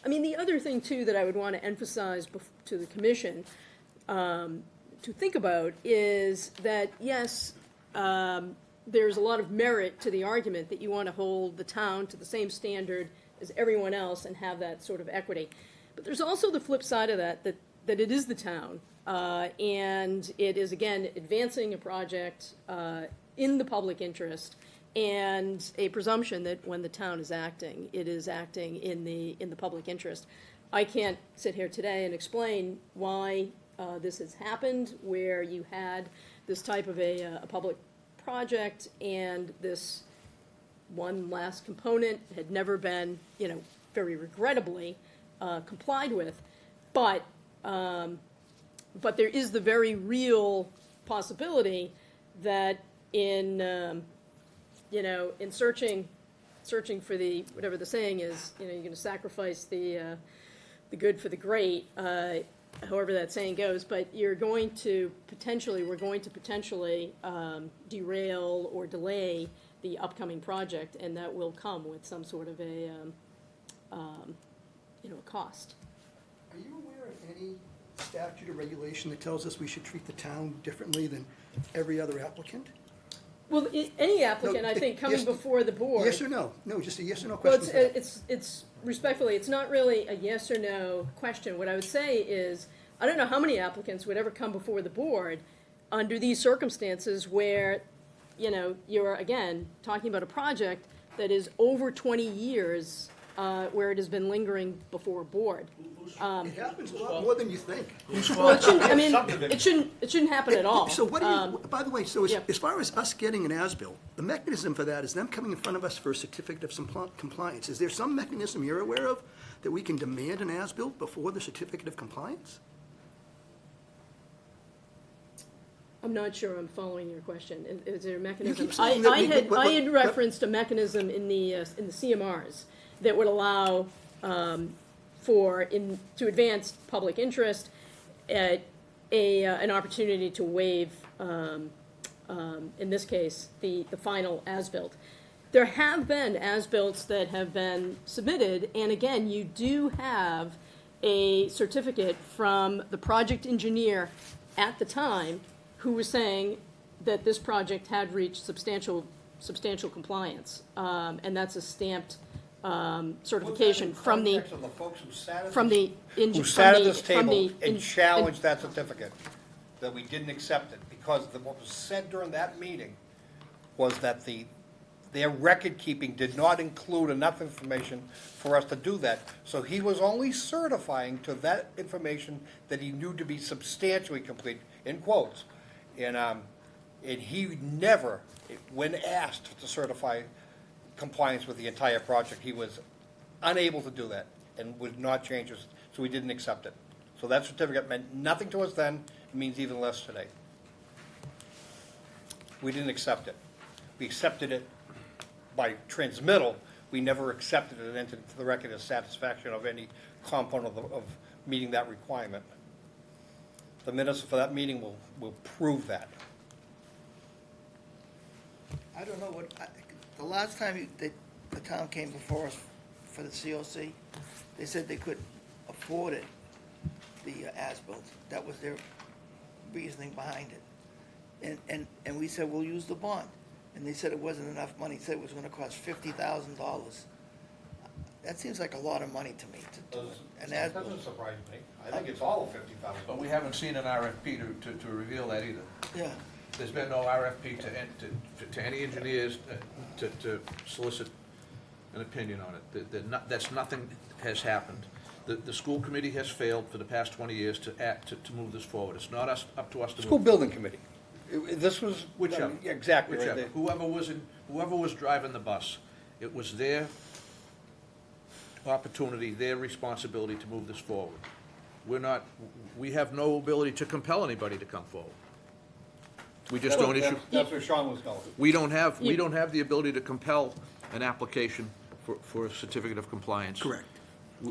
I mean, the other thing, too, that I would want to emphasize to the commission to think about is that, yes, there's a lot of merit to the argument that you want to hold the town to the same standard as everyone else and have that sort of equity. But there's also the flip side of that it is the town, and it is, again, advancing a project in the public interest, and a presumption that when the town is acting, it is acting in the public interest. I can't sit here today and explain why this has happened, where you had this type of a public project, and this one last component had never been, very regrettably, complied with. But there is the very real possibility that in searching for the, whatever the saying is, you're going to sacrifice the good for the great, however that saying goes, but we're going to potentially derail or delay the upcoming project, and that will come with some sort of a cost. Are you aware of any statute or regulation that tells us we should treat the town differently than every other applicant? Well, any applicant, No, I think, coming yes- before the board. Yes or no? No, just a yes or no Well, question. for that. it's respectfully, it's not really a yes or no question. What I would say is, I don't know how many applicants would ever come before the board under these circumstances where, you're, again, talking about a project that is over 20 years, where it has been lingering before a board. It happens a lot more than you think. Well, it shouldn't, I mean, it shouldn't happen at all. So what do you, by the way, so yeah. as far as us getting an as-built, the mechanism for that is them coming in front of us for a certificate of compliance. Is there some mechanism you're aware of that we can demand an as-built before the certificate of compliance? I'm not sure I'm following your question. Is there a mechanism? keep saying that we- but- I had but- referenced a mechanism in the CMRs that would allow to advance public interest, an opportunity to waive, in this case, the final as-built. There have been as-bills that have been submitted, and again, you do have a certificate from the project engineer at the time who was saying that this project had reached substantial substantial compliance. And that's a stamped certification from the, Context of the folks who sat at from the. who sat at this table and challenged that certificate, that we didn't accept it, because what was said during that meeting was that their record-keeping did not include enough information for us to do that. So he was only certifying to that information that he knew to be substantially complete, in quotes. And he never, when asked to certify compliance with the entire project, he was unable to do that and would not change it, so we didn't accept it. So that certificate meant nothing to us then, it means even less today. We didn't accept it. We accepted it by transmittal. We never accepted it and entered into the record as satisfaction of any component of meeting that requirement. The minutes for that meeting will prove that. I don't know the last time the town came before us for the COC, they said they couldn't afford it, the as-built. That was their reasoning behind it. And we said, we'll use the bond. And they said it wasn't enough money, said it was gonna cost $50,000. That seems like a lot of money to me to do an That as-built. doesn't surprise me. I think it's all of $50,000. But we haven't seen an RFP to reveal that either. Yeah, There's been no RFP to any engineers to solicit an opinion on it. That's nothing has happened. The school committee has failed for the past 20 years to move this forward. It's not up to us to move. School building committee. This was. Whichever. Exactly. right Whichever. there. Whoever was driving the bus, it was their opportunity, their responsibility to move this forward. We have no ability to compel anybody to come forward. We just don't issue. That's where Sean was going. We don't have the ability to compel an application for a certificate of compliance. Correct.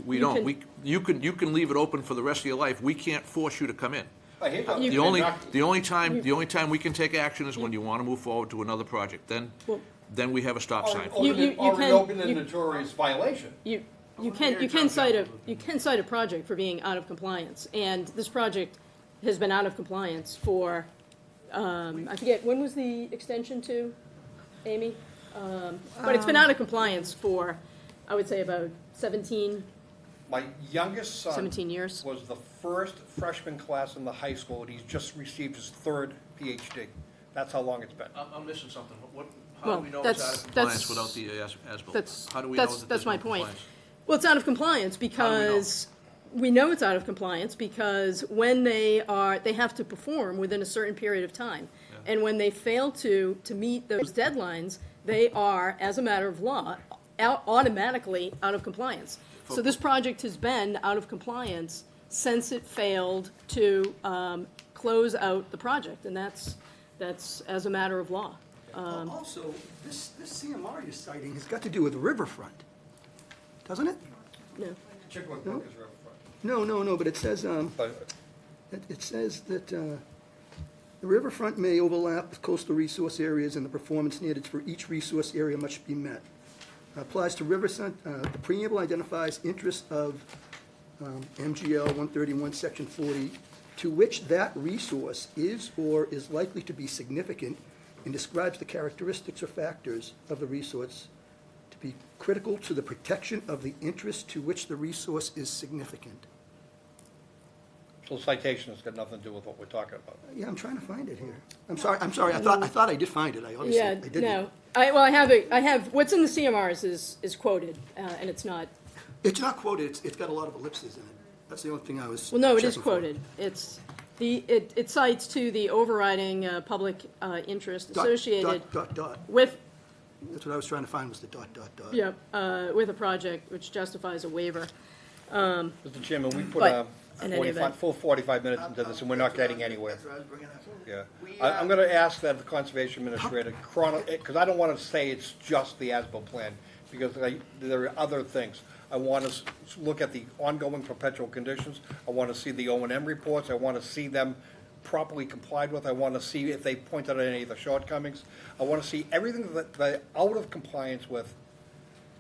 We don't. You can leave it open for the rest of your life. We can't force you to come in. The only time we can take action is when you want to move forward to another project. Then we have a stop sign. Or reopen a notorious violation. You can cite a project for being out of compliance, and this project has been out of compliance for, I forget, when was the extension to, Amy? But it's been out of compliance for, I would say, about 17 My youngest son 17 years. was the first freshman class in the high school, and he's just received his third PhD. That's how long it's been. I'm missing something. How Well, do we know it's out of compliance that's- without the as-built? That's, How do we know that's, that that's there's my no point. compliance? Well, it's out of compliance because, we know it's out of compliance because when they have to perform within a certain period of time. And when they fail to meet those deadlines, they are, as a matter of law, automatically out of compliance. So this project has been out of compliance since it failed to close out the project, and that's as a matter of law. Also, this CMR you're citing has got to do with the riverfront, doesn't it? No. Chickasaw Brook is riverfront. No, but it says, But it says that the riverfront may overlap with coastal resource areas, and the performance standards for each resource area must be met. Applies to riverfront, the preamble identifies interests of MGL 131, Section 40, to which that resource is or is likely to be significant, and describes the characteristics or factors of the resource to be critical to the protection of the interest to which the resource is significant. so citation has got nothing to do with what we're talking about. Yeah, I'm trying to find it here. I'm sorry, I thought I did find it, I obviously, I Yeah, didn't. no. I have, what's in the CMRs is quoted, and it's not, It's not quoted, it's got a lot of ellipses in it. That's the only thing I was well, no, it is checking for. quoted. It cites to the overriding public interest Dot, associated dot. with, That's what I was trying to find, was the dot. with a project which justifies a waiver. Mr. Chairman, we put But, in any event. full 45 minutes into this, and we're not getting anywhere. That's what I was bringing up. Yeah. We, I'm going to ask that the Conservation Administrator because I don't want to say it's just the as-built plan, because there are other things. I want to look at the ongoing perpetual conditions. I want to see the O&M reports. I want to see them properly complied with. I want to see if they pointed out any of the shortcomings. I want to see everything that they're out of compliance with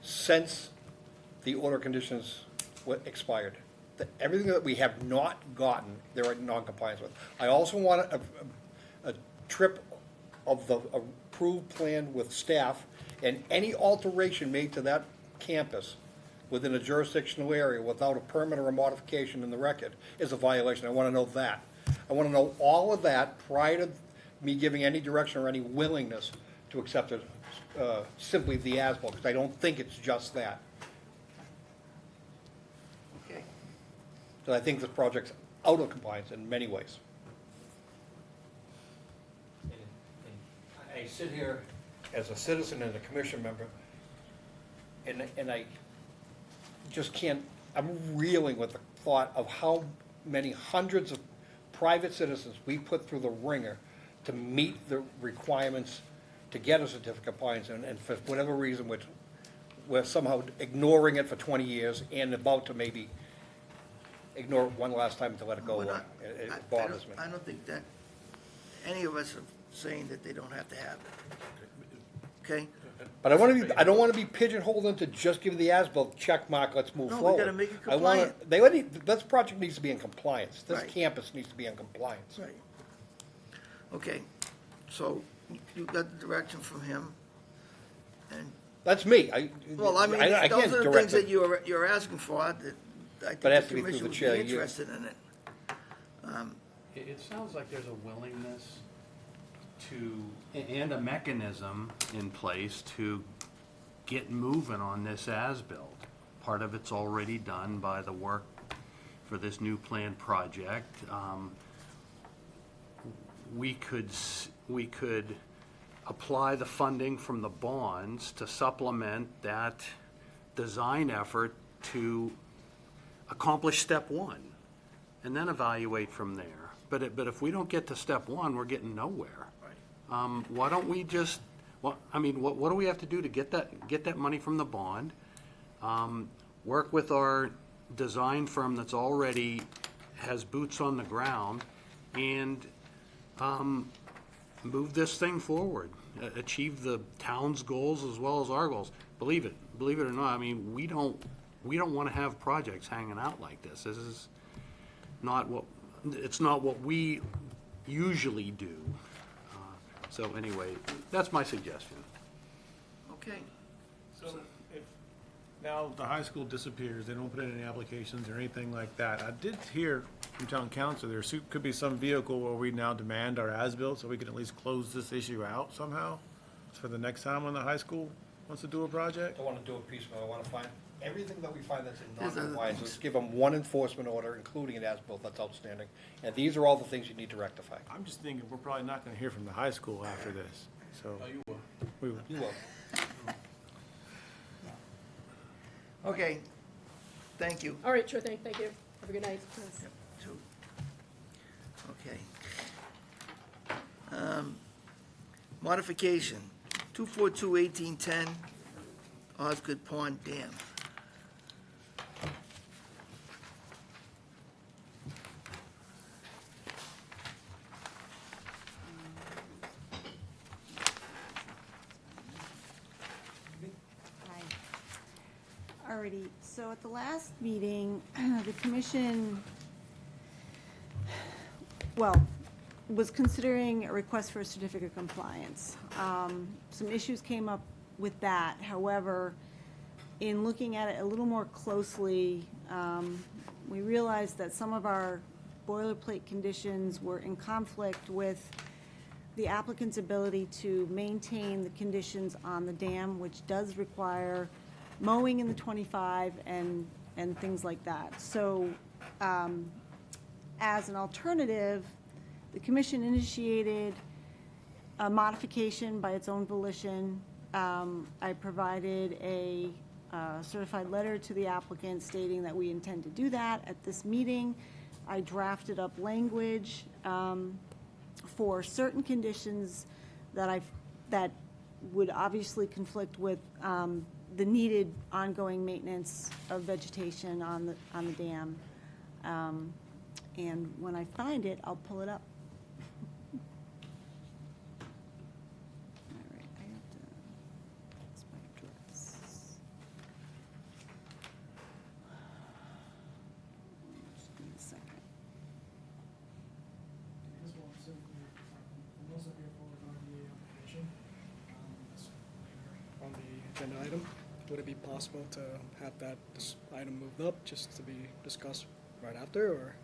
since the order conditions were expired. Everything that we have not gotten, they're in non-compliance with. I also want a trip of the approved plan with staff, and any alteration made to that campus within a jurisdictional area without a permit or a modification in the record is a violation. I want to know that. I want to know all of that prior to me giving any direction or any willingness to accept it, simply the as-built, because I don't think it's just that. Okay. So I think this project's out of compliance in many ways. I sit here as a citizen and a commission member, and I just can't, I'm reeling with the thought of how many hundreds of private citizens we put through the ringer to meet the requirements to get a certificate of compliance, and for whatever reason, we're somehow ignoring it for 20 years and about to maybe ignore it one last time to let it go. We're not- It I bothers me. don't think that any of us are saying that they don't have to have it. Okay? But I don't want to be pigeonholed into just give the as-built check mark, let's move No, we forward. gotta make it I wanna- compliant. This project needs to be in compliance. This Right. campus needs to be in compliance. Right. Okay, so you got the direction from him, and, That's me. well, I mean, I those can't are the direct things that it. you're asking for, that I think But it has the to be through commission the would be chair. interested in it. It sounds like there's a willingness to, and a mechanism in place to get moving on this as-built. Part of it's already done by the work for this new planned project. We could apply the funding from the bonds to supplement that design effort to accomplish step one, and then evaluate from there. But if we don't get to step one, we're getting nowhere. Why don't we just, what do we have to do to get that money from the bond? Work with our design firm that's already has boots on the ground, and move this thing forward, achieve the town's goals as well as our goals. Believe it or not, I mean, we don't want to have projects hanging out like this. This is not what we usually do. So anyway, that's my suggestion. Okay, So if now the high school disappears, they don't put in any applications or anything like that. I did hear from town council, there could be some vehicle where we now demand our as-built so we can at least close this issue out somehow for the next time when the high school wants to do a I project. don't want to do it piecemeal. I want to find everything that we find that's in There's other non-compliance. things. Let's give them one enforcement order, including an as-built. That's outstanding. And these are all the things you need to rectify. I'm just thinking, we're probably not gonna hear from the high school after this, so. you will. We will. You will. okay, thank you. All right, sure thing, thank you. Have a good night. Yep, two. Okay. Modification, 242-1810, Osgood Pond Dam. Alrighty, so at the last meeting, the commission, was considering a request for a certificate of compliance. Some issues came up with that. However, in looking at it a little more closely, we realized that some of our boilerplate conditions were in conflict with the applicant's ability to maintain the conditions on the dam, which does require mowing in the 25 and things like that. So, as an alternative, the commission initiated a modification by its own volition. I provided a certified letter to the applicant stating that we intend to do that at this meeting. I drafted up language for certain conditions that would obviously conflict with the needed ongoing maintenance of vegetation on the dam. And when I find it, I'll pull it up. All right, I have to, it's my address. Just give me a second. This one simply, most of your forward RDA application. agenda item. Would it be possible to have this item moved up just to be discussed right after, or?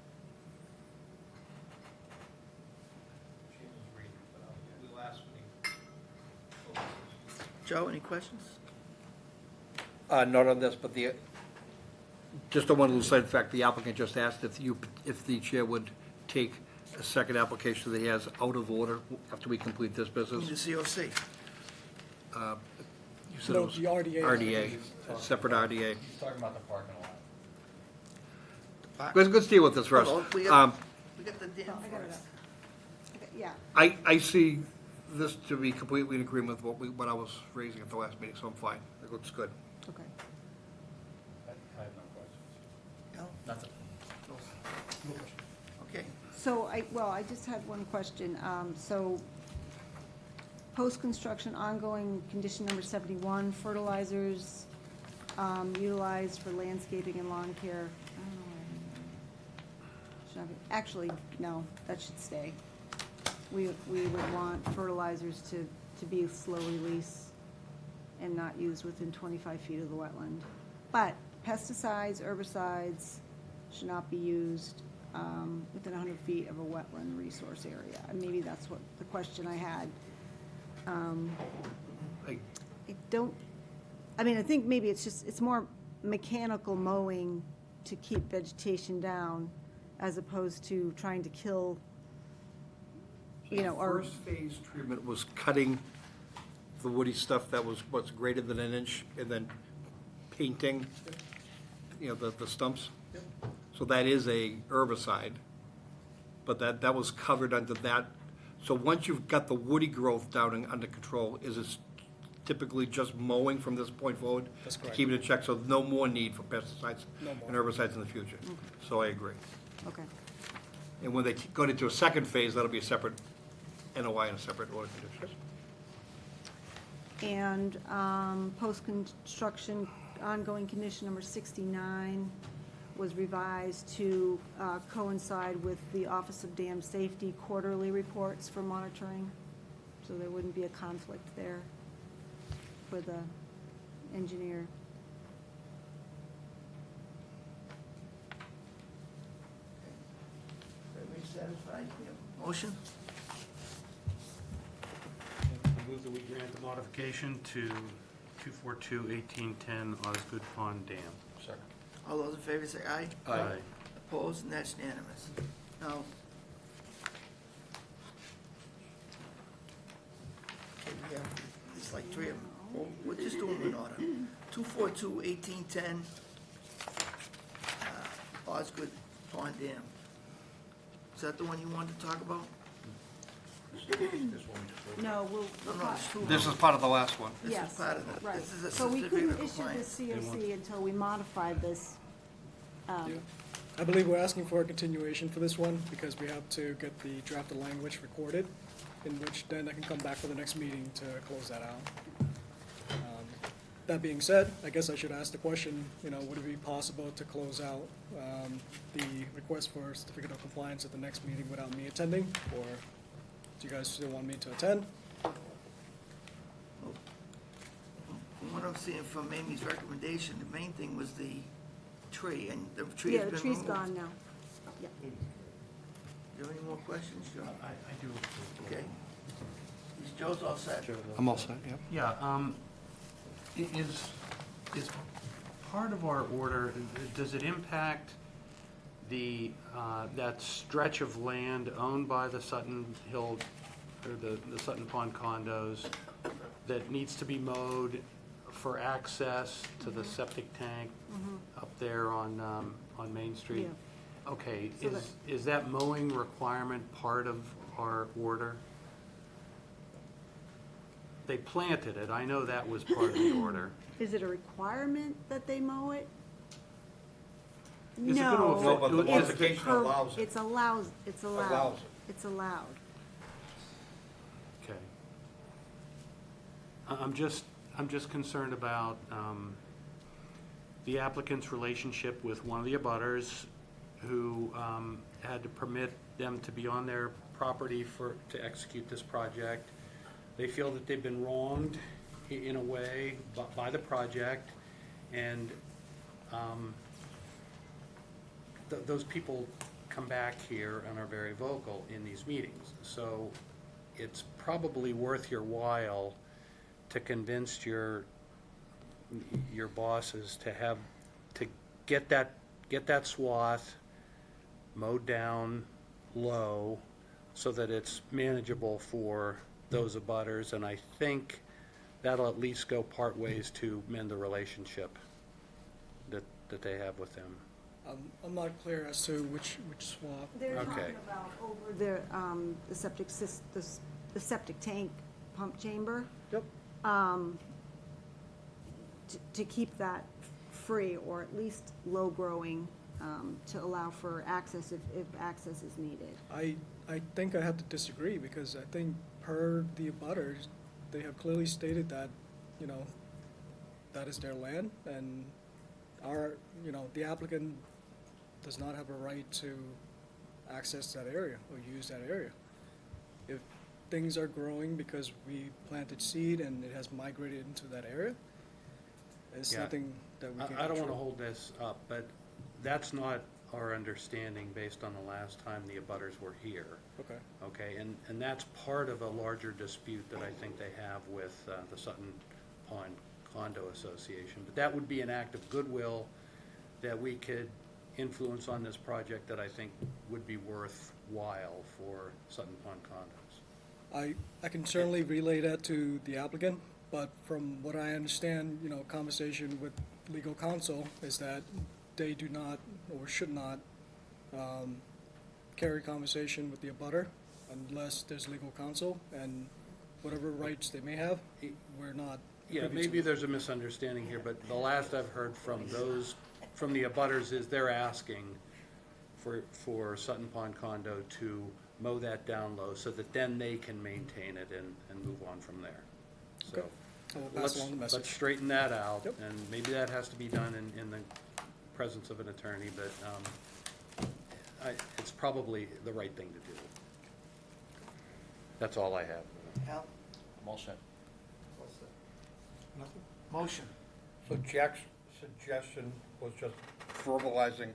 Joe, any questions? Not on this, but just on one little side fact, the applicant just asked if the chair would take a second application that he has out of order after we complete this business. The COC. You said No, it was the RDA. RDA, a separate RDA. He's talking about the parking lot. Let's deal with this first. Hold on, we got the dam Oh, I got it first. up. Okay, yeah, I see this to be completely in agreement with what I was raising at the last meeting, so I'm fine. It looks good. okay. I have no questions. No? Nothing. Okay. So I just had one question. So, post-construction ongoing condition number 71, fertilizers utilized for landscaping and lawn care. I don't know why I didn't- Actually, no, that should stay. We would want fertilizers to be slow release and not used within 25 feet of the wetland. But pesticides, herbicides should not be used within 100 feet of a wetland resource area. And maybe that's what the question I had. I think maybe it's more mechanical mowing to keep vegetation down as opposed to trying to kill, or. First phase treatment was cutting the woody stuff that was what's greater than an inch, and then painting, the stumps. So that is a herbicide, but that was covered under that. So once you've got the woody growth down and under control, is it typically just mowing from this point forward? That's correct. To keep it in check, so no more need for pesticides No more. and herbicides in the future. So I agree. Okay. And when they go into a second phase, that'll be a separate NOI and a separate order of conditions. And post-construction ongoing condition number 69 was revised to coincide with the Office of Dam Safety quarterly reports for monitoring, so there wouldn't be a conflict there for the engineer. Everybody satisfied? Motion? I move that we grant the modification to 242-1810 Osgood Pond Dam. Second. All those in favor say aye. Aye. Opposed, and that's unanimous. Now, okay, we have, there's like three of them. Well, we'll just do them in order. 242-1810 Osgood Pond Dam. Is that the one you wanted to talk about? No, we'll. No, it's two. This is part of the last one. This is Yes, part of it. right. This is a So we certificate couldn't of issue compliance. the COC until we modified this. Yeah. I believe we're asking for a continuation for this one because we have to get the drafted language recorded, in which then I can come back for the next meeting to close that out. That being said, I guess I should ask the question, would it be possible to close out the request for certificate of compliance at the next meeting without me attending? Or do you guys still want me to attend? From what I'm seeing from Amy's recommendation, the main thing was the tree, and the tree Yeah, has the been tree's removed. gone now. Yeah. Do you have any more questions, Joe? I do. Okay. Joe's all set. I'm all set, yeah. Yeah, is part of our order, does it impact that stretch of land owned by the Sutton Hill, or the Sutton Pond condos, that needs to be mowed for access to the septic tank up there on Main Street? Yeah. Okay, So is that mowing requirement part of our order? They planted it, I know that was part of the order. Is it a requirement that they mow it? Is it gonna No. affect- No, but the is it- modification allows it. It's allowed. Allows it. It's allowed. Okay. I'm just concerned about the applicant's relationship with one of the abutters who had to permit them to be on their property to execute this project. They feel that they've been wronged in a way by the project, and those people come back here and are very vocal in these meetings. So it's probably worth your while to convince your bosses to get that swath mowed down low so that it's manageable for those abutters, and I think that'll at least go part ways to mend the relationship that they have with them. I'm not clear as to which swap. They're Okay. talking about over the the septic tank pump chamber, Yep. to keep that free, or at least low-growing, to allow for access if access is needed. I think I have to disagree, because I think per the abutters, they have clearly stated that, that is their land, and the applicant does not have a right to access that area or use that area. If things are growing because we planted seed and it has migrated into that area, it's Yeah. nothing that we can I don't want to control. hold this up, but that's not our understanding based on the last time the abutters were here. Okay. Okay, and that's part of a larger dispute that I think they have with the Sutton Pond Condo Association. But that would be an act of goodwill that we could influence on this project that I think would be worthwhile for Sutton Pond Condos. I can certainly relay that to the applicant, but from what I understand, conversation with legal counsel is that they do not or should not carry conversation with the abutter unless there's legal counsel, and whatever rights they may have, we're not Yeah, privy maybe to. there's a misunderstanding here, but the last I've heard from the abutters is they're asking for Sutton Pond Condo to mow that down low so that then they can maintain it and move on from there. So Okay. I will pass let's along the let's message. straighten that out, Yep. and maybe that has to be done in the presence of an attorney, but it's probably the right thing to do. That's all I have. Al, I'm all set. motion. So Jack's suggestion was just verbalizing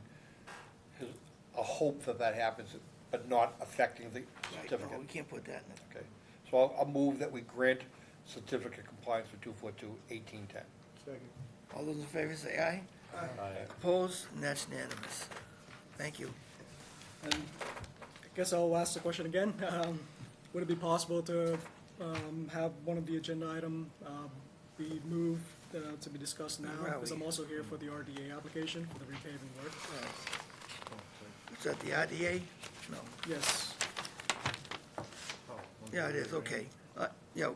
a hope that happens, but not affecting the Right, certificate. no, we can't put that in it. Okay, so I'll move that we grant certificate compliance for 242-1810. All those in favor say aye. Opposed, and that's unanimous. Thank you. And I guess I'll ask the question again. Would it be possible to have one of the agenda item be moved to be discussed now? Where are Because we? I'm also here for the RDA application for the repaving work. Is that the RDA? No. Yes. Yeah, it is, okay. Geez,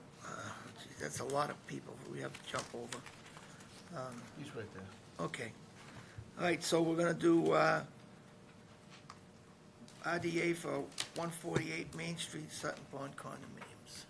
that's a lot of people we have to jump over. He's right there. Okay. All right, so we're gonna do RDA for 148 Main Street, Sutton Pond condominiums.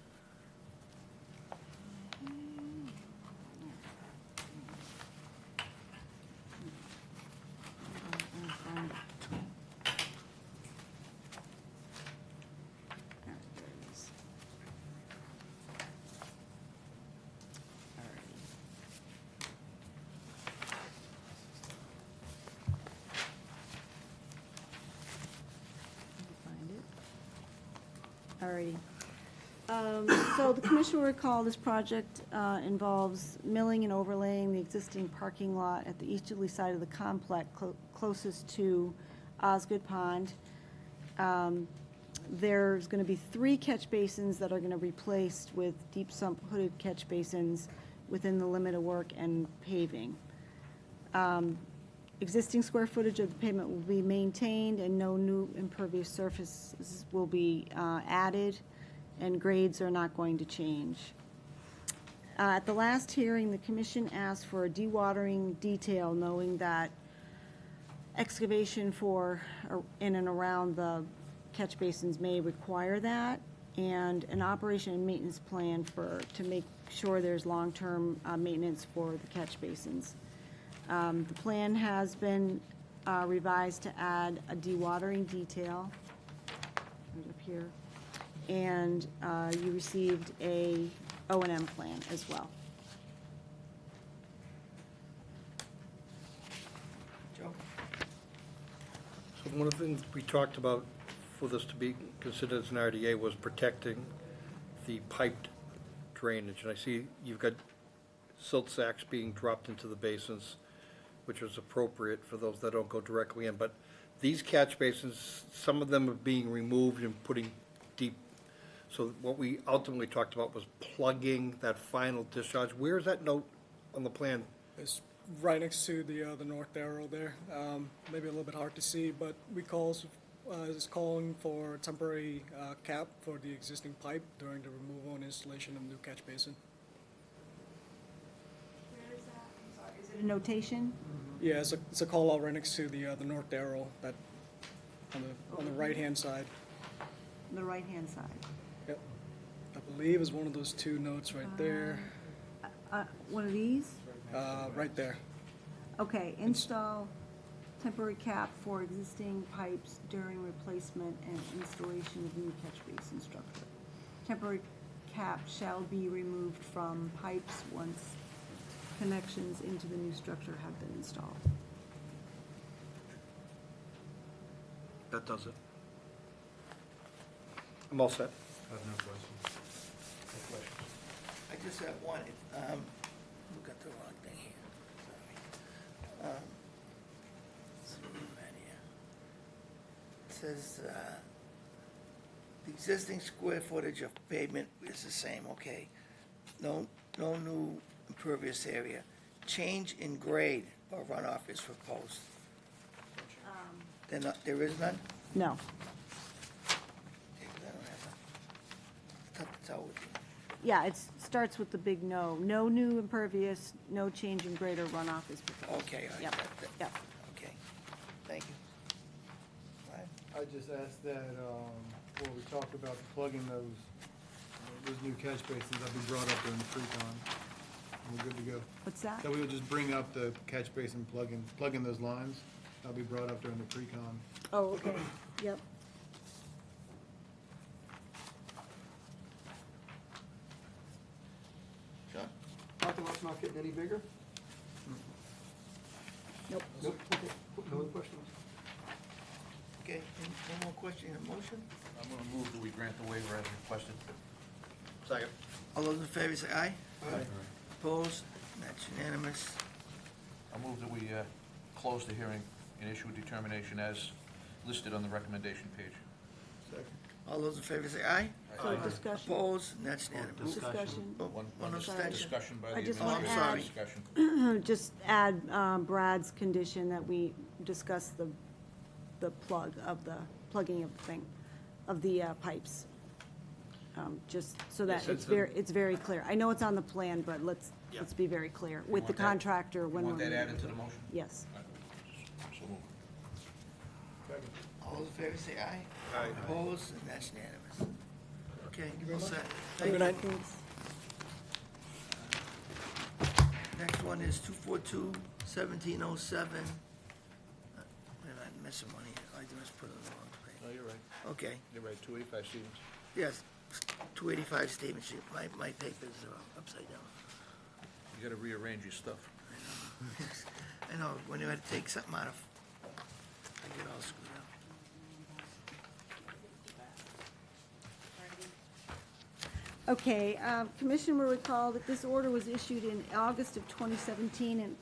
Alrighty. So the commission will recall this project involves milling and overlaying the existing parking lot at the easterly side of the complex closest to Osgood Pond. There's going to be 3 catch basins that are going to be replaced with deep sump hooded catch basins within the limit of work and paving. Existing square footage of the pavement will be maintained and no new impervious surfaces will be added, and grades are not going to change. At the last hearing, the commission asked for a dewatering detail, knowing that excavation for in and around the catch basins may require that, and an operation and maintenance plan to make sure there's long-term maintenance for the catch basins. The plan has been revised to add a dewatering detail, right up here, and you received a O&M plan as well. One of the things we talked about for this to be considered as an RDA was protecting the piped drainage. And I see you've got silt sacks being dropped into the basins, which is appropriate for those that don't go directly in. But these catch basins, some of them are being removed and putting deep. So what we ultimately talked about was plugging that final discharge. Where is that note on the plan? It's right next to the north arrow there. Maybe a little bit hard to see, but is calling for temporary cap for the existing pipe during the removal and installation of new catch basin. Where is that? I'm sorry, is it a notation? Yeah, it's a call out right next to the north arrow that on the right-hand side. The right-hand side. Yep. I believe is one of those two notes right there. One of these? Right there. Okay, install temporary cap for existing pipes during replacement and installation of new catch basin structure. Temporary cap shall be removed from pipes once connections into the new structure have been installed. That does it. I'm all set. I have no questions. I just have one, look at the wrong thing here, sorry. Let's see what I'm at here. It says, the existing square footage of pavement is the same, okay. No new impervious area. Change in grade or runoff is proposed. There is none? No. Okay, 'cause I don't have that. It's tough to tell with you. Yeah, it starts with the big no. No new impervious, no change in grade or runoff is proposed. Okay, all right, Yep, yep. okay, thank you. All right. I just asked that, when we talked about plugging those new catch basins, that'd be brought up during the pre-con. And we're good to go. What's that? That we would just bring up the catch basin plugging those lines. That'll be brought up during the pre-con. Oh, okay, yep. Sean? Parking lot's not getting any bigger? Nope. Nope, okay, no other questions? Okay, any more question, a motion? I'm going to move that we grant the waiver as requested. Second. All those in favor say aye. Aye. Opposed? That's unanimous. I'll move that we close the hearing and issue a determination as listed on the recommendation page. Second. All those in favor say aye. So discussion, Opposed? And that's unanimous. discussion. Oh, One one abstention. discussion by I the just wanna administrator. add- Discussion. Just add Brad's condition that we discuss the plugging of the thing, of the pipes. Just so that Yes, it's very clear. I know it's on the plan, but let's be very clear with the want that- contractor when we're. Want that added moving to the it. motion? Yes. So moved. Second. All those in favor say aye. Aye. Opposed? And that's unanimous. Okay, all set. Have a Thank good you. night. Thanks. Next one is 242-1707. Wait, I'm missing one here. I just put it on the wrong page. No, you're right. Okay, You're right, 285 Stevens. yes, 285 Stevens Street. My papers are upside down. You got to rearrange your stuff. I know, when you had to take something out of, I get all screwed up. Okay, Commission will recall that this order was issued in August of 2017 and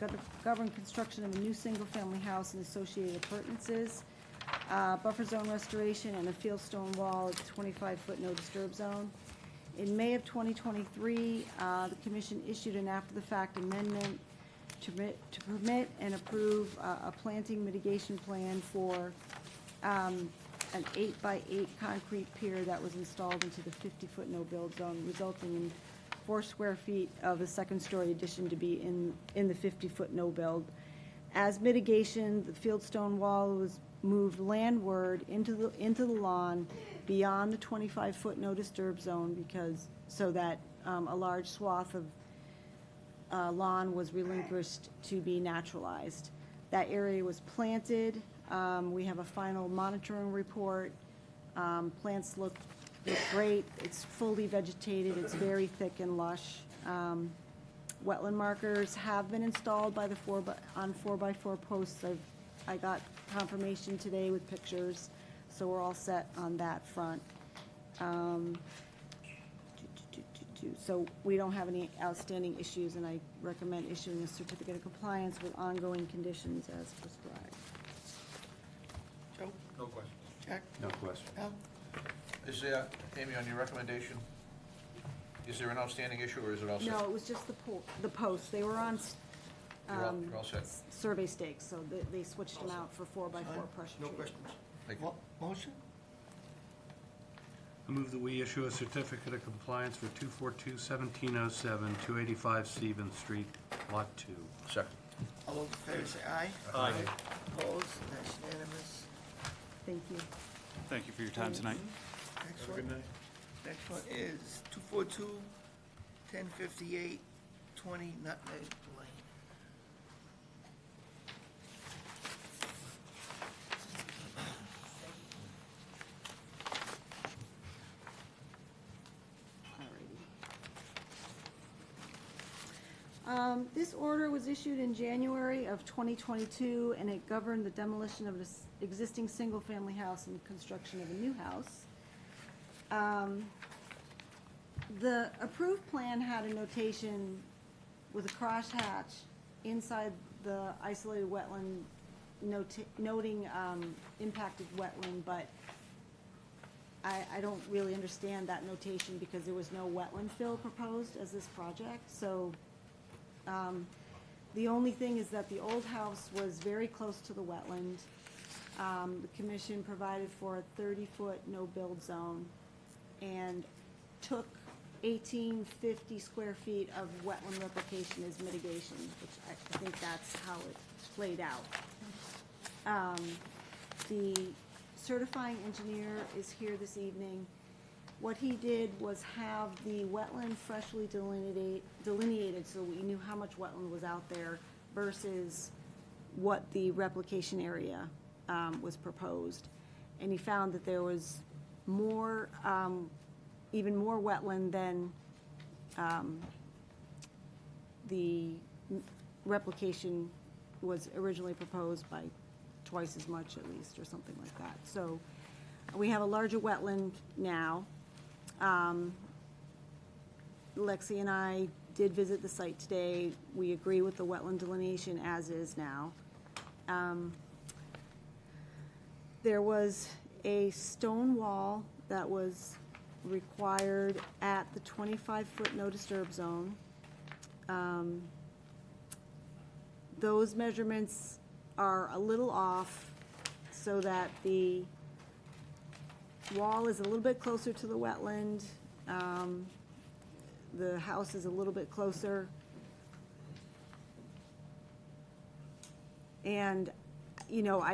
governed construction of a new single-family house and associated appurtenances, buffer zone restoration, and a fieldstone wall at the 25-foot no disturb zone. In May of 2023, the Commission issued an after-the-fact amendment to permit and approve a planting mitigation plan for an 8-by-8 concrete pier that was installed into the 50-foot no-build zone, resulting in 4 square feet of a second-story addition to be in the 50-foot no-build. As mitigation, the fieldstone wall was moved landward into the lawn beyond the 25-foot no-disturb zone so that a large swath of lawn was relinquished to be naturalized. That area was planted. We have a final monitoring report. Plants look great. It's fully vegetated. It's very thick and lush. Wetland markers have been installed by on 4x4 posts. I got confirmation today with pictures, so we're all set on that front. So we don't have any outstanding issues, and I recommend issuing a certificate of compliance with ongoing conditions as prescribed. Joe? No question. Jack? No question. Al? Is there, Amy, on your recommendation, is there an outstanding issue, or is it all set? No, it was just the posts. They were on You're all set. survey stakes, so they switched them out for 4x4 pressure No treated. questions. Thank you. Motion? I move that we issue a certificate of compliance for 242-1707, 285 Stevens Street, Lot 2. Second. All those in favor say aye. Aye. Opposed? That's unanimous. Thank you. Thank you for your time tonight. Next one. Next one is 242-1058, 20 Nutmeg Lane. This order was issued in January of 2022, and it governed the demolition of this existing single-family house and construction of a new house. The approved plan had a notation with a crosshatch inside the isolated wetland, noting impacted wetland, but I don't really understand that notation because there was no wetland fill proposed as this project, so the only thing is that the old house was very close to the wetland. The commission provided for a 30-foot no-build zone and took 1,850 square feet of wetland replication as mitigation, which I think that's how it played out. The certifying engineer is here this evening. What he did was have the wetland freshly delineated so we knew how much wetland was out there versus what the replication area was proposed. And he found that there was more, even more wetland than the replication was originally proposed by twice as much at least, or something like that. So we have a larger wetland now. Lexi and I did visit the site today. We agree with the wetland delineation as is now. There was a stone wall that was required at the 25-foot no disturb zone. Those measurements are a little off so that the wall is a little bit closer to the wetland. The house is a little bit closer. And, you know,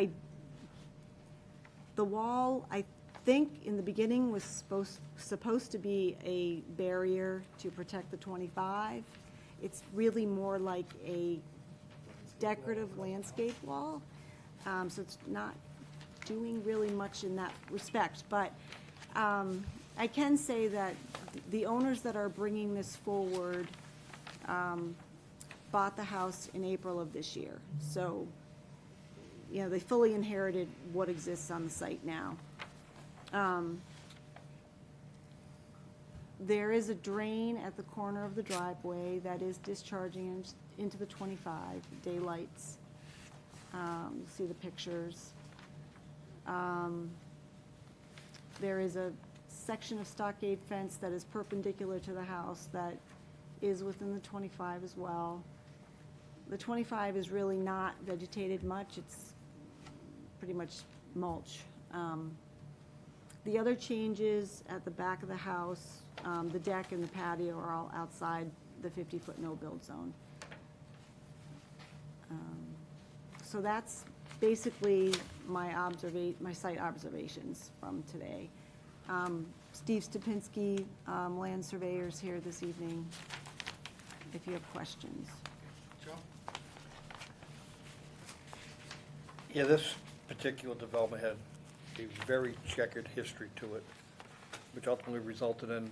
the wall, I think in the beginning was supposed to be a barrier to protect the 25. It's really more like a decorative landscape wall. So it's not doing really much in that respect. But I can say that the owners that are bringing this forward bought the house in April of this year. So, you know, they fully inherited what exists on the site now. There is a drain at the corner of the driveway that is discharging into the 25, daylights. You see the pictures. There is a section of stockade fence that is perpendicular to the house that is within the 25 as well. The 25 is really not vegetated much. It's pretty much mulch. The other changes at the back of the house, the deck and the patio are all outside the 50-foot no-build zone. So that's basically my site observations from today. Steve Stupinski, land surveyor's here this evening, if you have questions. Joe? Yeah, this particular development had a very checkered history to it, which ultimately resulted in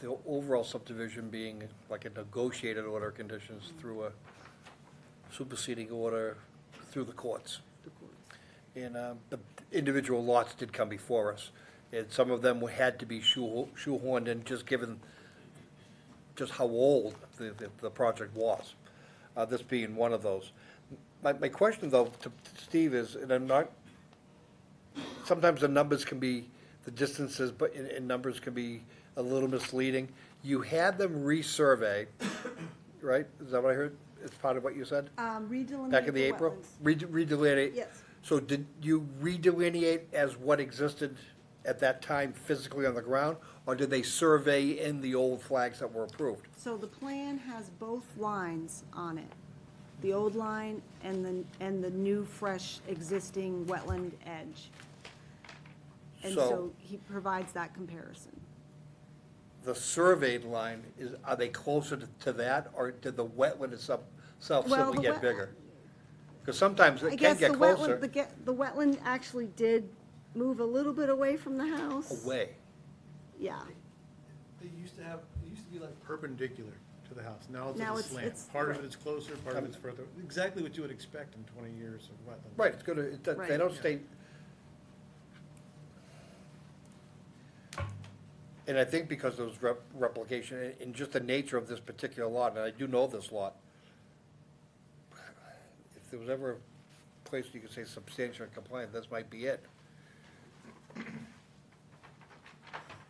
the overall subdivision being like a negotiated order of conditions through a superseding order through the courts. the courts. And the individual lots did come before us, and some of them had to be shoehorned in, just given just how old the project was, this being one of those. My question, though, to Steve is, and I'm not, sometimes the numbers can be, the distances, but in numbers can be a little misleading. You had them resurvey, right? Is that what I heard? It's part of what you said? Redelineate Back in the the April? wetlands. Redelineate? Yes. So did you redelineate as what existed at that time physically on the ground? Or did they survey in the old flags that were approved? So the plan has both lines on it, the old line and the new, fresh, existing wetland edge. And So- so he provides that comparison. The surveyed line, are they closer to that, or did the wetland itself Well, simply the get wet- bigger? Because sometimes I it can guess get the closer. wetland, the wetland actually did move a little bit away from the house. Away. Yeah. They used to be like perpendicular to the house. Now Now it's a it's- slant. Part of right. it is closer, part of it's further. Exactly what you would expect in 20 years of wetlands. Right, it's gonna, they Right. don't stay. And I think because of those replication, and just the nature of this particular lot, and I do know this lot, if there was ever a place you could say substantial and compliant, this might be it.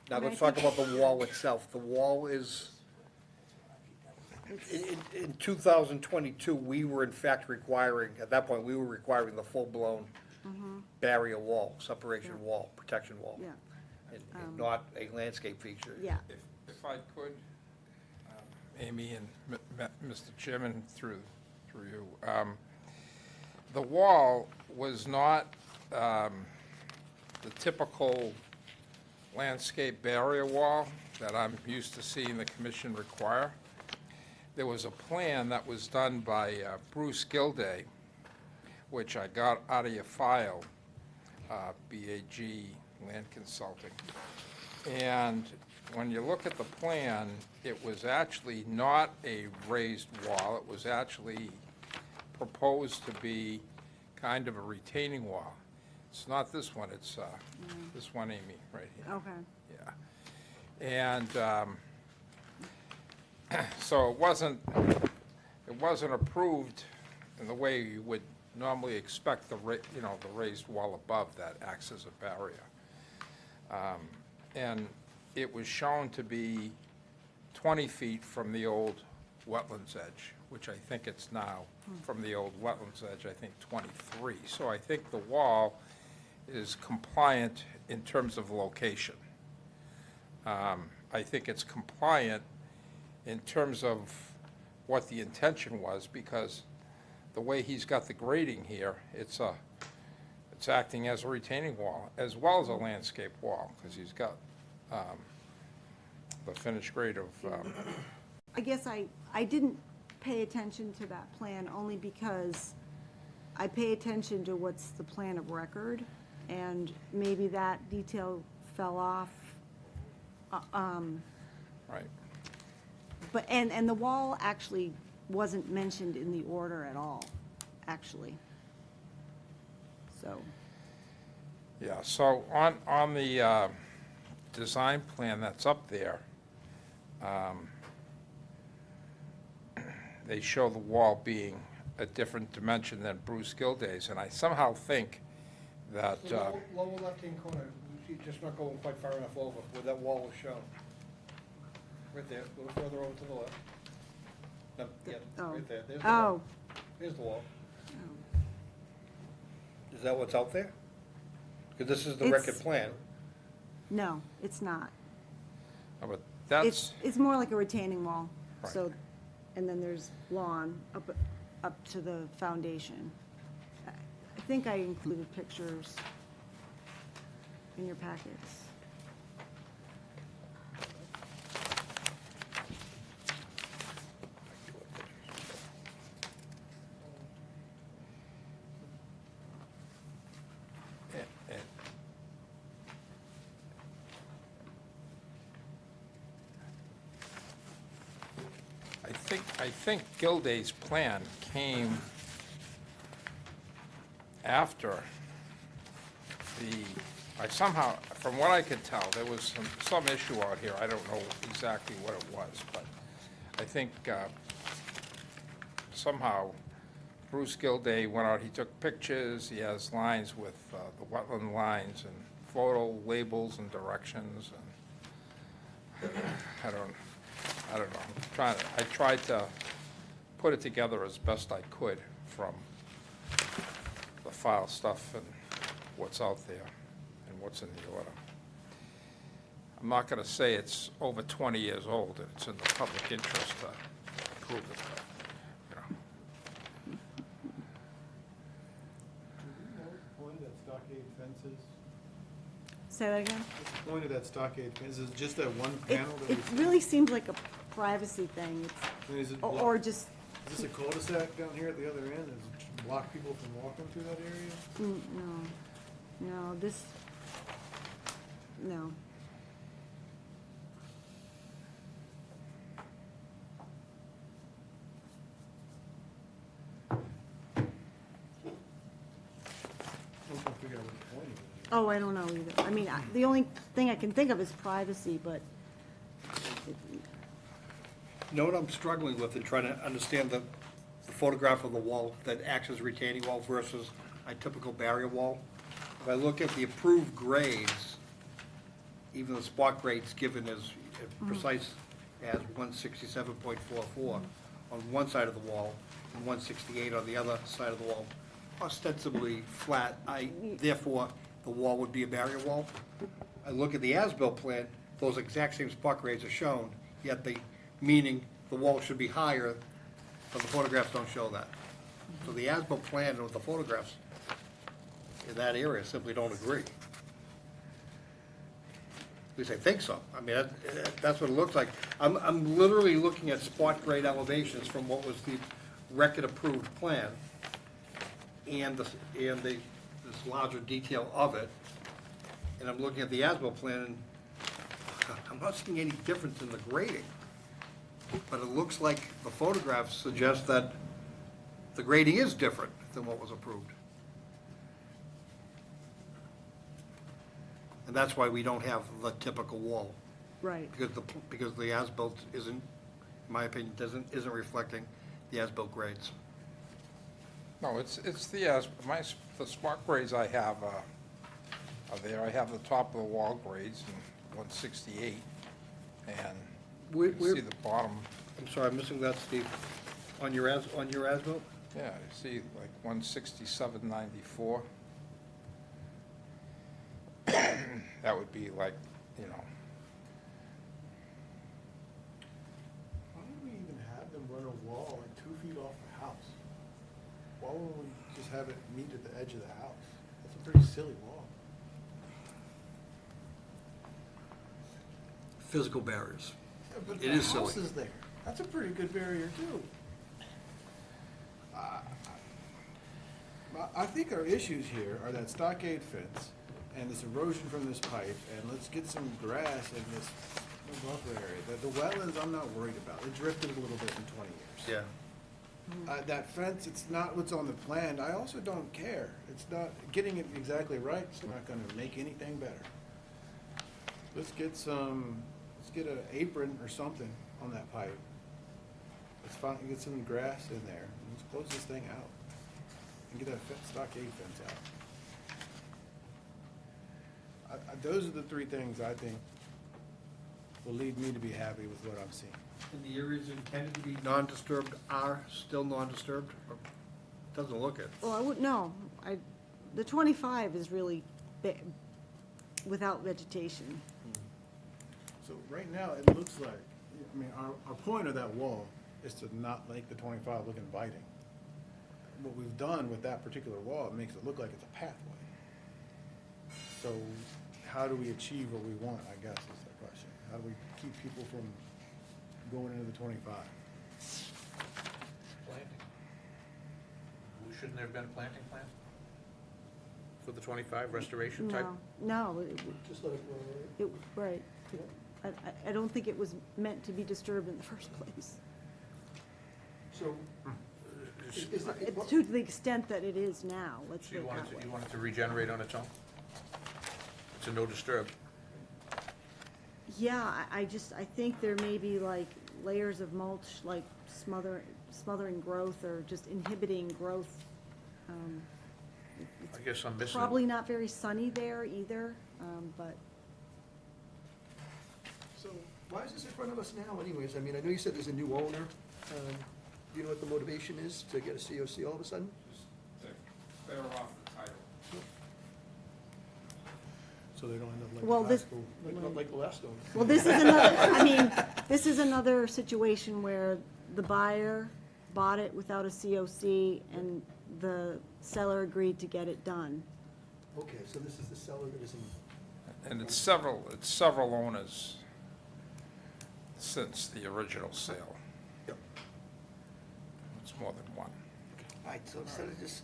Now, And let's I talk about the wall itself. The wall is, It's- in 2022, we were in fact requiring, at that point, we were requiring the full-blown barrier wall, separation Yeah. wall, protection wall. Yeah, And not a landscape feature. yeah. If I could, Amy and Mr. Chairman, through you, the wall was not the typical landscape barrier wall that I'm used to seeing the commission require. There was a plan that was done by Bruce Gilday, which I got out of your file, BAG Land Consulting. And when you look at the plan, it was actually not a raised wall. It was actually proposed to be kind of a retaining wall. It's not this one, it's this one, Amy, right here. Okay. Yeah. And so it wasn't approved in the way you would normally expect the raised wall above that acts as a barrier. And it was shown to be 20 feet from the old wetlands edge, which I think it's now, from the old wetlands edge, I think 23. So I think the wall is compliant in terms of location. I think it's compliant in terms of what the intention was, because the way he's got the grading here, it's acting as a retaining wall, as well as a landscape wall, because he's got the finished grade of, I guess I didn't pay attention to that plan only because I pay attention to what's the plan of record, and maybe that detail fell off. right. But, and the wall actually wasn't mentioned in the order at all, actually. So, Yeah, so on the design plan that's up there, they show the wall being a different dimension than Bruce Gilday's, and I somehow think that, The lower left-hand corner, you're just not going quite far enough over where that wall is shown. Right there, a little further over to the left. No, yeah, oh. right there, there's the wall. Oh, There's the wall. Is that what's out there? Because this is the It's- record plan. no, it's not. but that's, It's more like a retaining wall, Right. so, and then there's lawn up to the foundation. I think I included pictures in your packets. I think Gilday's plan came after I somehow, from what I could tell, there was some issue out here. I don't know exactly what it was, but I think somehow Bruce Gilday went out, he took pictures, he has lines with the wetland lines and photo labels and directions, and I don't know. I tried to put it together as best I could from the file stuff and what's out there and what's in the order. I'm not gonna say it's over 20 years old, and it's in the public interest to prove it, but, you know. Point of that stockade fences, Say that again? what's the point of that stockade fence? Is it just that one It, panel that it we? really seems like a privacy thing. It's, I mean, is it or just, Is this a cul-de-sac down here at the other end? Does it block people from walking through that area? no, this, no. I'm trying to figure out what the point of it is. Oh, I don't know either. I mean, the only thing I can think of is privacy, but You know what I'm struggling with in trying to understand the photograph of the wall that acts as retaining wall versus a typical barrier wall? If I look at the approved grades, even the spot grades given as precise as 167.44 on one side of the wall and 168 on the other side of the wall, ostensibly flat, therefore, the wall would be a barrier wall. I look at the as-built plan, those exact same spot grades are shown, yet meaning the wall should be higher, but the photographs don't show that. So the as-built plan with the photographs in that area simply don't agree. At least I think so. I mean, that's what it looks like. I'm literally looking at spot grade elevations from what was the record-approved plan and this larger detail of it. And I'm looking at the as-built plan, and I'm not seeing any difference in the grading. But it looks like the photographs suggest that the grading is different than what was approved. And that's why we don't have the typical wall, right. because the as-built isn't, in my opinion, isn't reflecting the as-built grades. No, it's the spot grades I have are there. I have the top of the wall grades in 168, and you can see the bottom. I'm sorry, I'm missing that, Steve. On your as-built? Yeah, you see like 167.94. That would be like, you know, Why do we even have them run a wall like 2 feet off the house? Why wouldn't we just have it meet at the edge of the house? That's a pretty silly wall. Physical barriers. Yeah, but It the is house silly. is there. That's a pretty good barrier too. I think our issues here are that stockade fence and this erosion from this pipe, and let's get some grass in this buffer area. The wetlands, I'm not worried about. It drifted a little bit in 20 years. Yeah. That fence, it's not what's on the plan. I also don't care. It's not, getting it exactly right, it's not gonna make anything better. Let's get an apron or something on that pipe. Let's get some grass in there. Let's close this thing out and get that stockade fence out. Those are the three things I think will lead me to be happy with what I'm seeing. And the areas intended to be non-disturbed are still non-disturbed? Or doesn't look it. Well, I wouldn't know. The 25 is really without vegetation. So right now, it looks like, I mean, our point of that wall is to not make the 25 look inviting. What we've done with that particular wall, it makes it look like it's a pathway. So how do we achieve what we want, I guess, is the question. How do we keep people from going into the 25? Planting. Shouldn't there have been a planting plan for the 25 restoration type? No, Just let it grow, right? right. I don't think it was meant to be disturbed in the first place. So, to the extent that it is now, let's So put it that way. you want it to regenerate on its own? It's a no disturb. Yeah, I think there may be like layers of mulch, like smothering growth or just inhibiting growth. I guess I'm missing. Probably not very sunny there either, but So why is this in front of us now anyways? I mean, I know you said there's a new owner. Do you know what the motivation is to get a COC all of a sudden? To clear off the title. So they don't end up like Well, the this- high school. Like the last owner. well, this is another, I mean, this is another situation where the buyer bought it without a COC and the seller agreed to get it done. Okay, so this is the seller that is in, And it's several owners since the original sale. Yep. It's more than one. All right, so instead of just,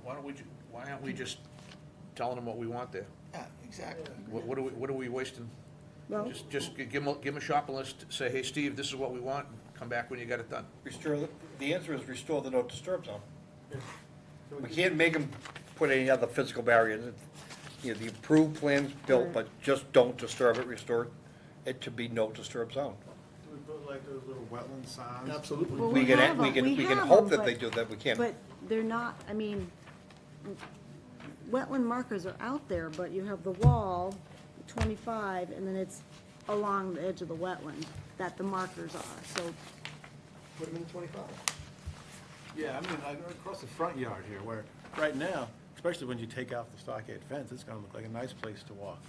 Why aren't we just telling them what we want there? yeah, exactly. What are we wasting? Well, Just give them a shopping list, say, hey, Steve, this is what we want, and come back when you got it done. The answer is restore the no disturb zone. We can't make them put any other physical barriers. You know, the approved plan's built, but just don't disturb it, restore it to be no disturb zone. Do we put like those little wetland signs? absolutely. Well, We can, have we 'em. can, We we can have hope 'em, that they but- do that, we can't. but they're not, I mean, wetland markers are out there, but you have the wall, 25, and then it's along the edge of the wetland that the markers are, so, Put them in 25. Yeah, I mean, like across the front yard here, where, right now, especially when you take out the stockade fence, it's gonna look like a nice place to walk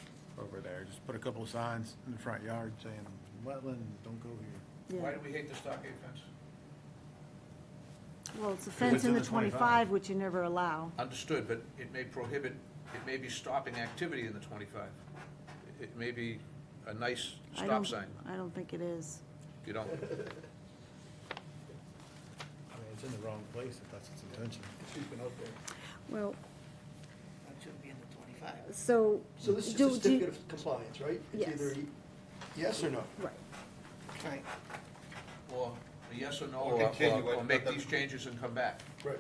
over there. Just put a couple of signs in the front yard saying, wetland, don't go here. Why yeah. do we hate the stockade fence? Well, it's a fence in the 25, which you never allow. Understood, but it may prohibit, it may be stopping activity in the 25. It may be a nice I stop don't- sign, I don't think it is. you know? I mean, it's in the wrong place if that's its intention. She's been out there. Well, That shouldn't be in the 25. so. So this is do- a do- certificate of compliance, right? Yes. It's either yes or no. Right. Right. Or a yes or no, Or or continue it, or make but the- these changes and come back. Right.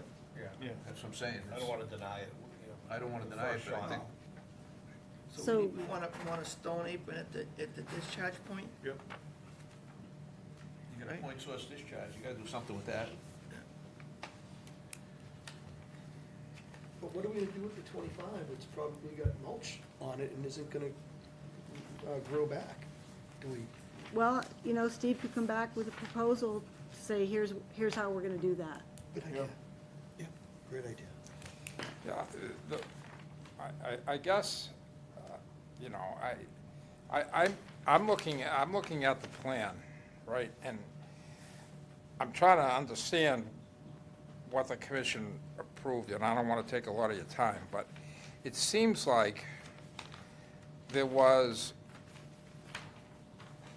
Yeah. That's what I'm saying. I don't wanna deny it, you know. I don't wanna deny it, but I think, So So- we want a stone apron at the discharge point? Yep. you got a point source discharge, you gotta do something with that. But what are we gonna do with the 25? It's probably got mulch on it and isn't gonna grow back. Do we? Well, you know, Steve could come back with a proposal, to say, here's how we're gonna do that. Good idea. Yeah, great idea. Yeah, I guess, you know, I'm looking at the plan, right? And I'm trying to understand what the commission approved, and I don't want to take a lot of your time, but it seems like there was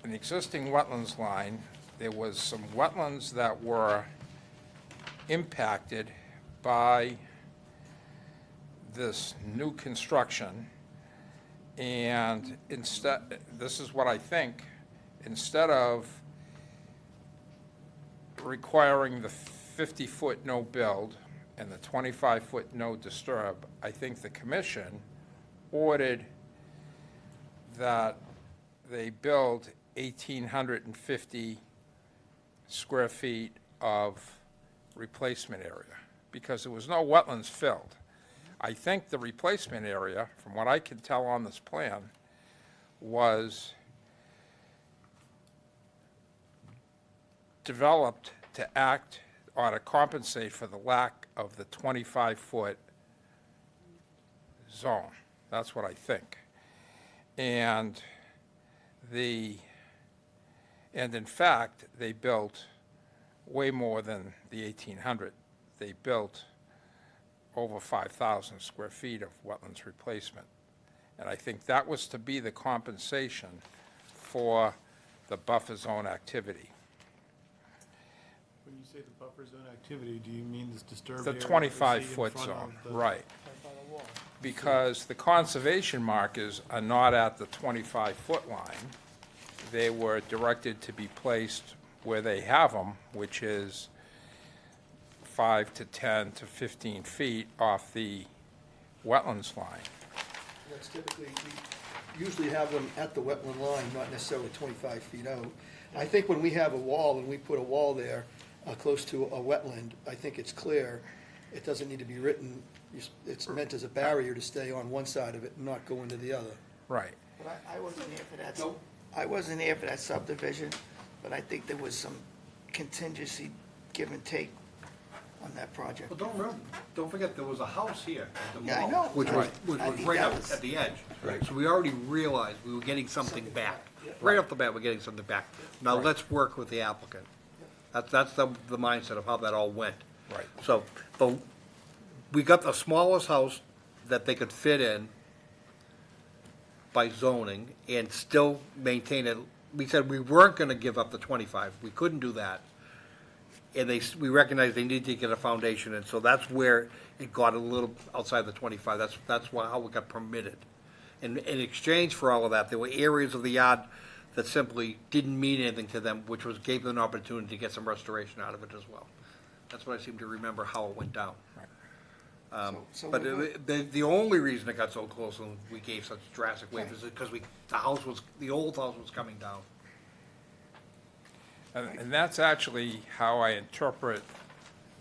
an existing wetlands line, there was some wetlands that were impacted by this new construction, and instead, this is what I think, instead of requiring the 50-foot no build and the 25-foot no disturb, I think the commission ordered that they build 1,850 square feet of replacement area, because there was no wetlands filled. I think the replacement area, from what I can tell on this plan, was developed to act or to compensate for the lack of the 25-foot zone. That's what I think. And in fact, they built way more than the 1,800. They built over 5,000 square feet of wetlands replacement. And I think that was to be the compensation for the buffer zone activity. When you say the buffer zone activity, do you mean this disturbed The area that we see in 25-foot front zone, of the- right. Because the conservation markers are not at the 25-foot line. They were directed to be placed where they have them, which is 5 to 10 to 15 feet off the wetlands line. That's typically, we usually have them at the wetland line, not necessarily 25 feet out. I think when we have a wall, and we put a wall there close to a wetland, I think it's clear. It doesn't need to be written. It's meant as a barrier to stay on one side of it and not go into the other. Right. But I wasn't here for that. Nope. I wasn't here for that subdivision, but I think there was some contingency give and take on that project. Well, don't forget, there was a house here at the Yeah, I mall, know. which was, Right. which I was think right that up was- at the edge. Right. So we already realized we were getting something back. Right off the bat, we're getting something back. Now, let's work with the applicant. That's the mindset of how that all went. Right. So, we got the smallest house that they could fit in by zoning and still maintain it. We said we weren't gonna give up the 25, we couldn't do that. And we recognized they needed to get a foundation, and so that's where it got a little outside the 25, that's how it got permitted. And in exchange for all of that, there were areas of the yard that simply didn't mean anything to them, which gave them an opportunity to get some restoration out of it as well. That's what I seem to remember how it went down. So But we're the only reason it got so close and we gave such drastic waivers is because the old house was coming down. And that's actually how I interpret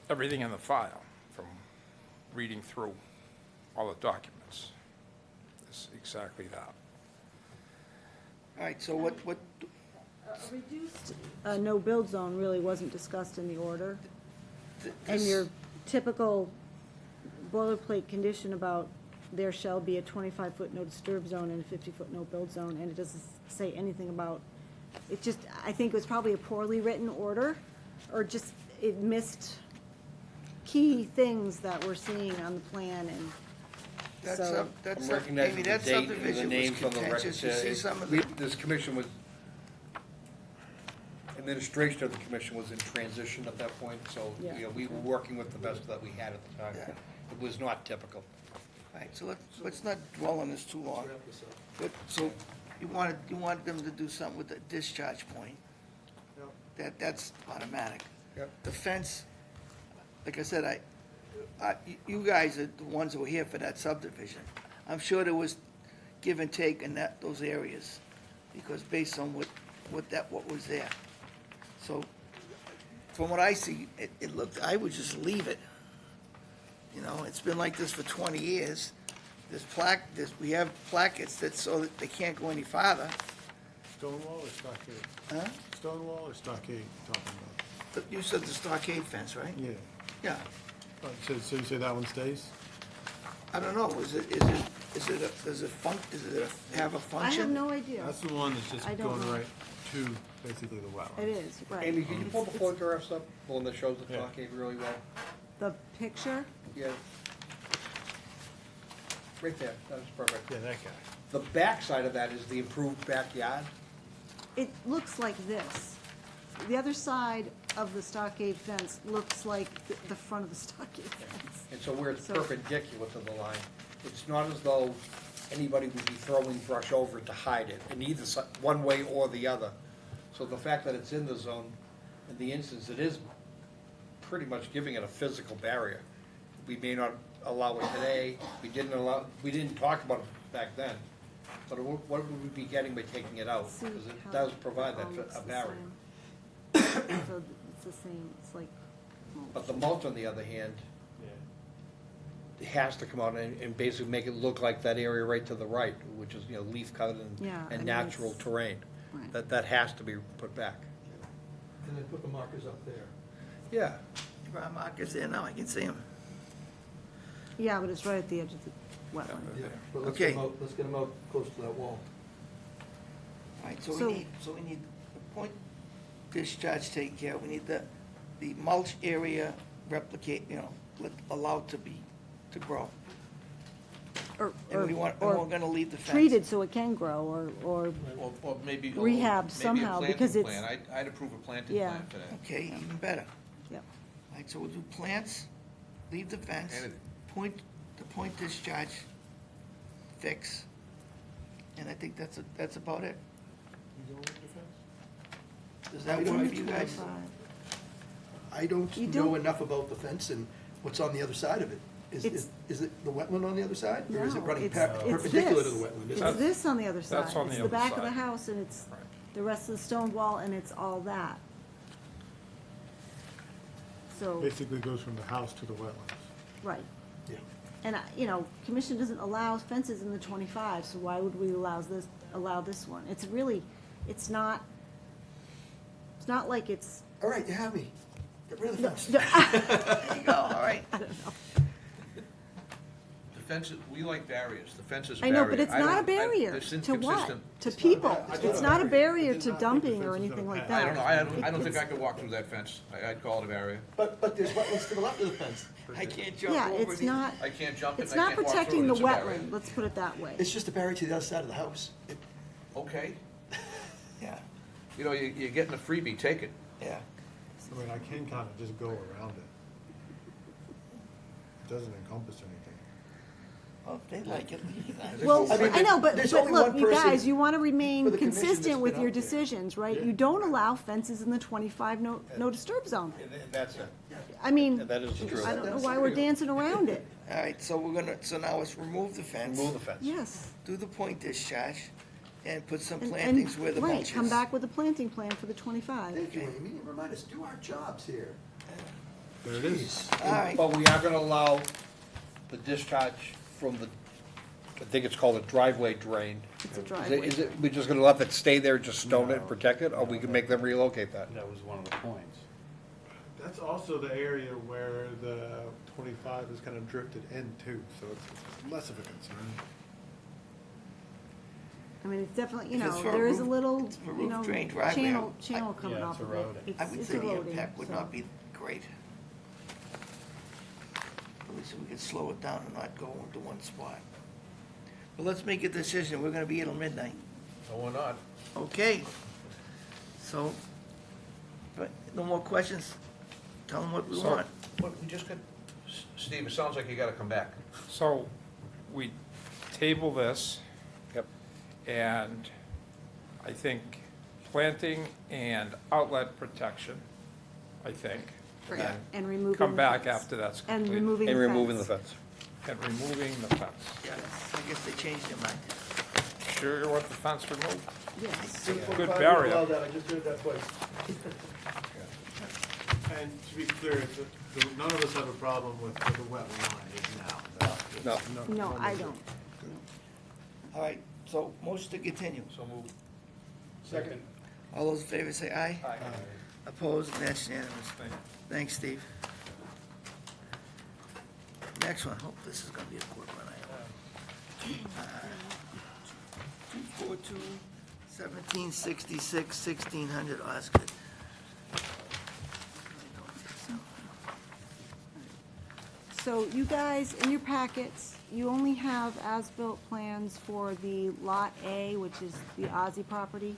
everything in the file, from reading through all the documents. It's exactly that. All right, so what, A reduced no-build zone really wasn't discussed in the order. And this- your typical boilerplate condition about there shall be a 25-foot no disturb zone and a 50-foot no-build zone, and it doesn't say anything about, it just, I think it was probably a poorly written order, or just, it missed key things that we're seeing on the plan, and that's, so. that's, I'm recognizing Amy, the that date and the subdivision was names on the record. contentious. You see some of the, This commission was, administration of the commission was in transition at that point, so, Yeah. we were working with the best that we had at the time. Yeah. It was not typical. all right, so let's not dwell on this too long. But, so, you wanted them to do something with the discharge point. That's automatic. Yep. The fence, like I said, you guys are the ones who were here for that subdivision. I'm sure there was give and take in those areas, because based on what was there. So, from what I see, it looked, I would just leave it. You know, it's been like this for 20 years. We have plackets that, so that they can't go any farther. Stone wall or stockade? Huh? Stone wall or stockade talking about? But you said the stockade fence, right? Yeah. Yeah. Oh, so you say that one stays? I don't know, does it have a I function? have no idea. That's the one that's just I don't going know. right to basically the wetlands. It is, right. Amy, can you pull the It's- photographs up, the one that shows the Yeah. stockade really well? The picture, Yeah. Right there, that was perfect. Yeah, that guy. The backside of that is the improved backyard. it looks like this. The other side of the stockade fence looks like the front of the stockade fence. And so where it's So- perpendicular to the line, it's not as though anybody would be throwing brush over it to hide it, in either one way or the other. So the fact that it's in the zone, in the instance, it is pretty much giving it a physical barrier. We may not allow it today, we didn't talk about it back then, but what would we be getting by taking it out? See Because it how does provide it all that, looks a the barrier. same. So it's the same, it's like, But the mulch, on the other hand, it has to come out and basically make it look like that area right to the right, which is, leaf covered Yeah, I and mean, natural it's- terrain. right. That has to be put back. And then put the markers up there. Yeah. Ground markers there now, I can see them. Yeah, but it's right at the edge of the wetland. Yeah, but let's Okay. get them out close to that wall. All right, so So- we need the point discharge taken care of, we need the mulch area replicate, allowed to grow. Or And we're gonna leave the fence. treated so it can grow, or, Or maybe. Rehab somehow, because it's- I'd approve a planting Yeah. plan for that. Okay, even better. yeah. All right, so we'll do plants, leave the fence, Anything. the point discharge, fix, and I think that's about it. Does that work for you guys? I don't You know don't- enough about the fence and what's on the other side of it. It's- Is it the wetland on the other side? Or is it No, running it's perpendicular to this. the wetland? It's this on the other side. That's on the It's the other back of the side. house, and it's the rest of the stone wall, and it's all that. So, Basically goes from the house to the wetlands. right. Yeah. And, commission doesn't allow fences in the 25, so why would we allow this one? It's really, it's not like it's, All right, you have me. Get rid of the fence. There you go, all right. The fences, we like barriers, the fence is a I barrier. know, but it's not a barrier. It's To what? inconsistent. To people. not It's a not a barrier. barrier It to did not think the dumping or fence was anything gonna like pass. that. I don't know, I don't think It's- I could walk through that fence. I'd call it a barrier. But there's wetlands to the left of the fence. I can't jump Yeah, over it. it's not, I can't jump it, it's and I not can't walk through protecting it. the It's a barrier. wetland, let's put it that way. It's just a barrier to the other side of the house. Okay, Yeah, you know, you're getting a freebie, take it. yeah. I mean, I can kind of just go around it. It doesn't encompass anything. Well, if they like it, you can. Well, I mean, I know, but there's look, only one you person guys, you want to for remain the commission that's consistent with been your out there. decisions, right? You don't allow fences in the 25 no disturb zone. And that's it. I mean, That is true. I don't know why we're dancing around it. All right, so so now let's remove the fence. Remove the fence. Yes. Do the point discharge, and put some And- plantings where the mulch Right, is. come back with a planting plan for the 25. Thank you, Amy. Remind us, do our jobs here. There it is. All right, But we are gonna allow the discharge from the, I think it's called a driveway drain. It's a Is it, driveway. we just gonna let it stay there, just stone it and protect it, or we can make them relocate that? That was one of the points. That's also the area where the 25 is kind of drifted into, so it's less of a concern. I mean, it's definitely, If it's for a there is a roof- little, it's for a roof-drained driveway, channel coming Yeah, off it's of it. eroding. I would It's say the eroding, impact would so- not be great. At least we could slow it down and not go into one spot. But let's make a decision, we're gonna be here till midnight. No, we're not. Okay. So, but no more questions? Tell them what we So, want. what, we just got, Steve, it sounds like you gotta come back. So we table this, Yep. and I think planting and outlet protection, I think. Yeah. And removing Come the back fence. after that's And complete. removing And the removing the fence. fence. And removing the fence. Yeah, I guess they changed their mind. Sure you want the fence removed? Yes. Good barrier. Well done, I just heard that twice. And to be clear, none of us have a problem with where the wetland line is now. No. No, I don't. All right, so motion to continue. So move. Second. All those in favor say aye. Aye. Opposed, that's unanimous. Thanks, Steve. Next one, hope this is gonna be a quick one. 242, 1766, 1600 Osgood. So you guys, in your packets, you only have as-built plans for the Lot A, which is the Ozzy property.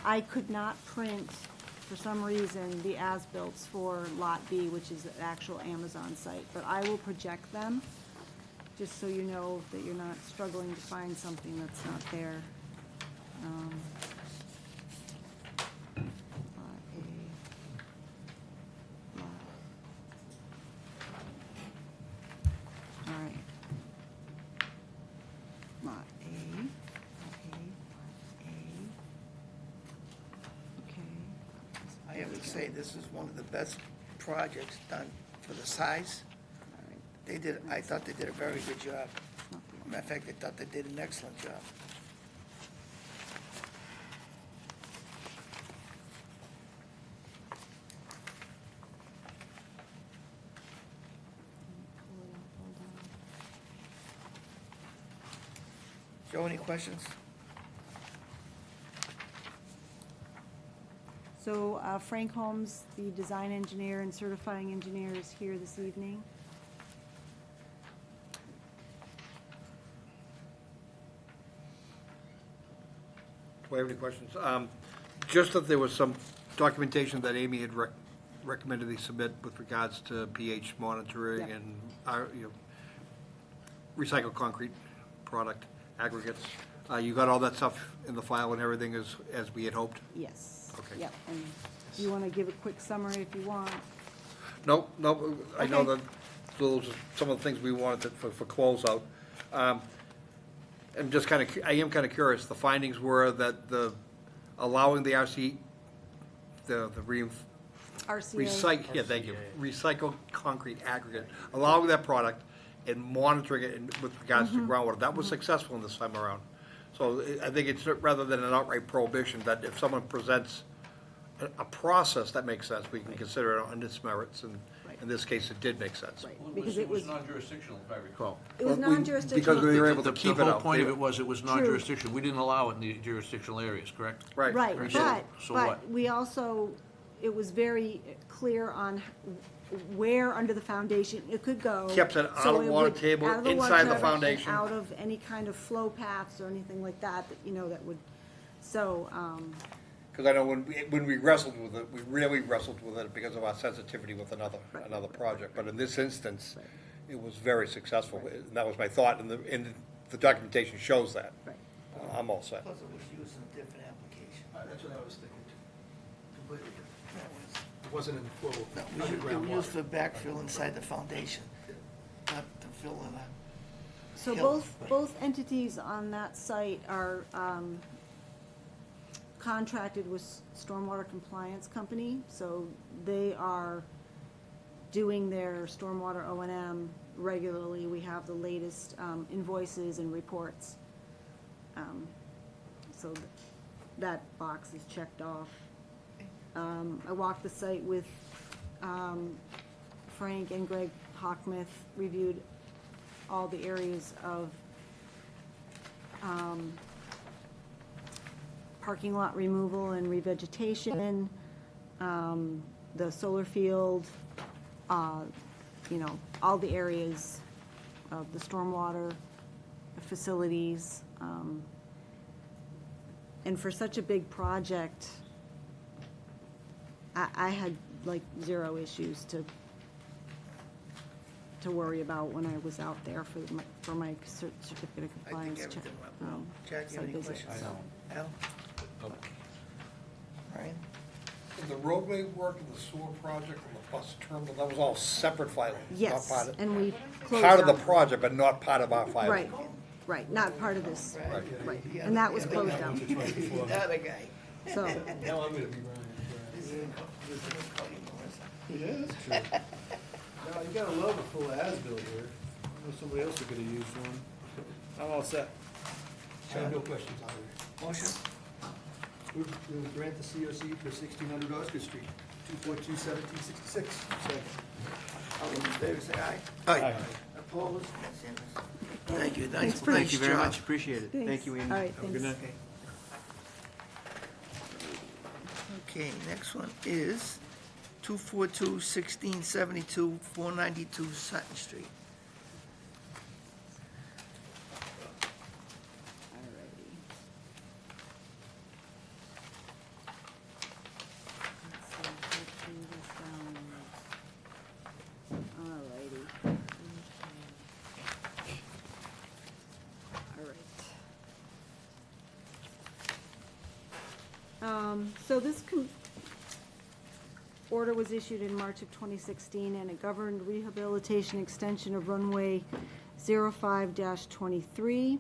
I could not print, for some reason, the as-bills for Lot B, which is the actual Amazon site, but I will project them, just so you know that you're not struggling to find something that's not there. Lot A, Lot. All right. Lot A, okay. I have to say, this is one of the best projects done for the size. They did, I thought they did a very good job. Matter of fact, I thought they did an excellent job. Joe, any questions? So Frank Holmes, the design engineer and certifying engineer, is here this evening. Do I have any questions? Just that there was some documentation that Amy had recommended they submit with regards to pH monitoring Yeah. and, recycled concrete product aggregates. You got all that stuff in the file and everything as we had hoped? Yes. Okay. Yep, and you want to give a quick summary if you want. Nope, I know Okay. that those are some of the things we wanted for closeout. I am kind of curious, the findings were that allowing the RC, the RCA. thank you, recycled concrete aggregate, allowing that product and monitoring it with regards to groundwater, that was successful in this time around. So I think it's, rather than an outright prohibition, that if someone presents a process that makes sense, we can consider it on its merits, and in this case, it did make sense. Right, because it was, non-jurisdictional, if I recall. it was Well, we- non-jurisdictional. because we were able to The keep it whole out. point of it was it was non-jurisdictional. We didn't allow it in the jurisdictional areas, correct? Right. Right, So what? but we also, it was very clear on where under the foundation it could go. Kept it out So of it water would- table, out of the water inside the table, and foundation. out of any kind of flow paths or anything like that, that would, so, Because I know when we wrestled with it, we really wrestled with it because of our sensitivity with another project. But in this instance, it was very successful. And that was my thought, and the documentation shows that. right. I'm all set. Plus it was used in a different application. That's what I was thinking too. Completely different. That was, It wasn't in flow, no, it underground was used water. for backfill inside the foundation, not to fill in a. So Hill. both entities on that site are contracted with Stormwater Compliance Company, so they are doing their stormwater O&M regularly. We have the latest invoices and reports. So that box is checked off. I walked the site with Frank and Greg Hockmith, reviewed all the areas of parking lot removal and revegetation, the solar field, all the areas of the stormwater facilities. And for such a big project, I had like zero issues to worry about when I was out there for my certificate of I think compliance check. everything went well. Jack, you site have any visit, questions? so. Al? Ryan? The roadway work and the sewer project and the bus terminal, that was all separate filing? not Yes, part of- and we closed Part of the out- project, but not part of our filing? Right, not part of this, right, Yeah, and that was yeah, closed out, That a guy. so, Now I'm gonna be Ryan. This is gonna call you Melissa. Yeah, that's true. No, you gotta love a full as-built here. I know somebody else who could've used one. I'm all set. I have no questions either. Motion? We will grant the COC for 1600 Osgood Street, 242-1766. Second. All those in favor say aye. Aye. Opposed? That's unanimous. Thank you, nice, Thanks, Frank. nice Thank you very job. much, appreciate it. thanks. Thank you, Amy. All right, Have a good thanks. night. Okay, next one is 242-1672, 492 Sutton Street. Alrighty. Let's see, hopefully this downloads. Alrighty. Okay. Alright. So this order was issued in March of 2016, and it governed rehabilitation extension of runway 05-23.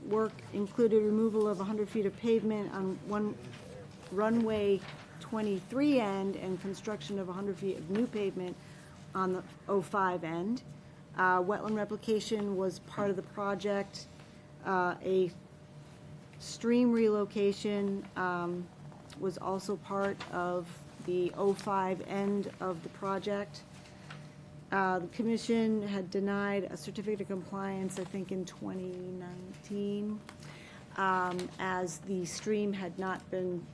Work included removal of 100 feet of pavement on one runway 23 end and construction of 100 feet of new pavement on the 05 end. Wetland replication was part of the project. A stream relocation was also part of the 05 end of the project. The commission had denied a certificate of compliance, I think, in 2019, as the stream had not been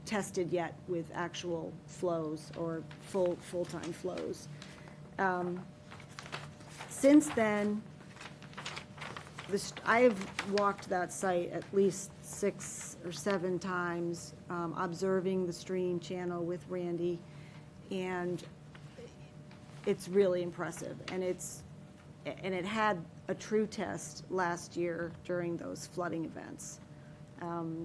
tested yet with actual flows or full-time flows. Since then, I have walked that site at least 6 or 7 times, observing the stream channel with Randy, and it's really impressive. And it had a true test last year during those flooding events.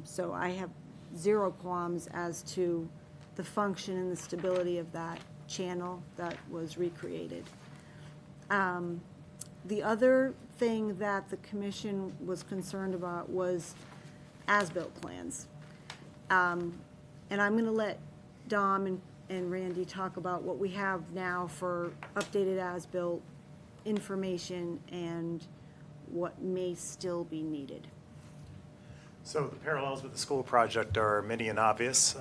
So I have zero qualms as to the function and the stability of that channel that was recreated. The other thing that the commission was concerned about was as-built plans. And I'm going to let Dom and Randy talk about what we have now for updated as-built information and what may still be needed. So the parallels with the school project are many and obvious.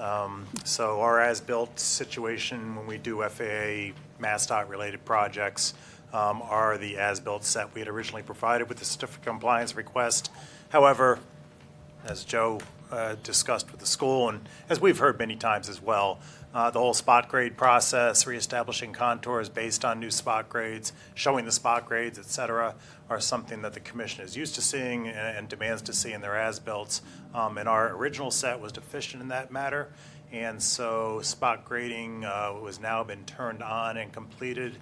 So our as-built situation when we do FAA MassDOT-related projects are the as-built set we had originally provided with the certificate of compliance request. However, as Joe discussed with the school, and as we've heard many times as well, the whole spot grade process, reestablishing contours based on new spot grades, showing the spot grades, et cetera, are something that the commission is used to seeing and demands to see in their as-builts. And our original set was deficient in that matter. And so spot grading was now been turned on and completed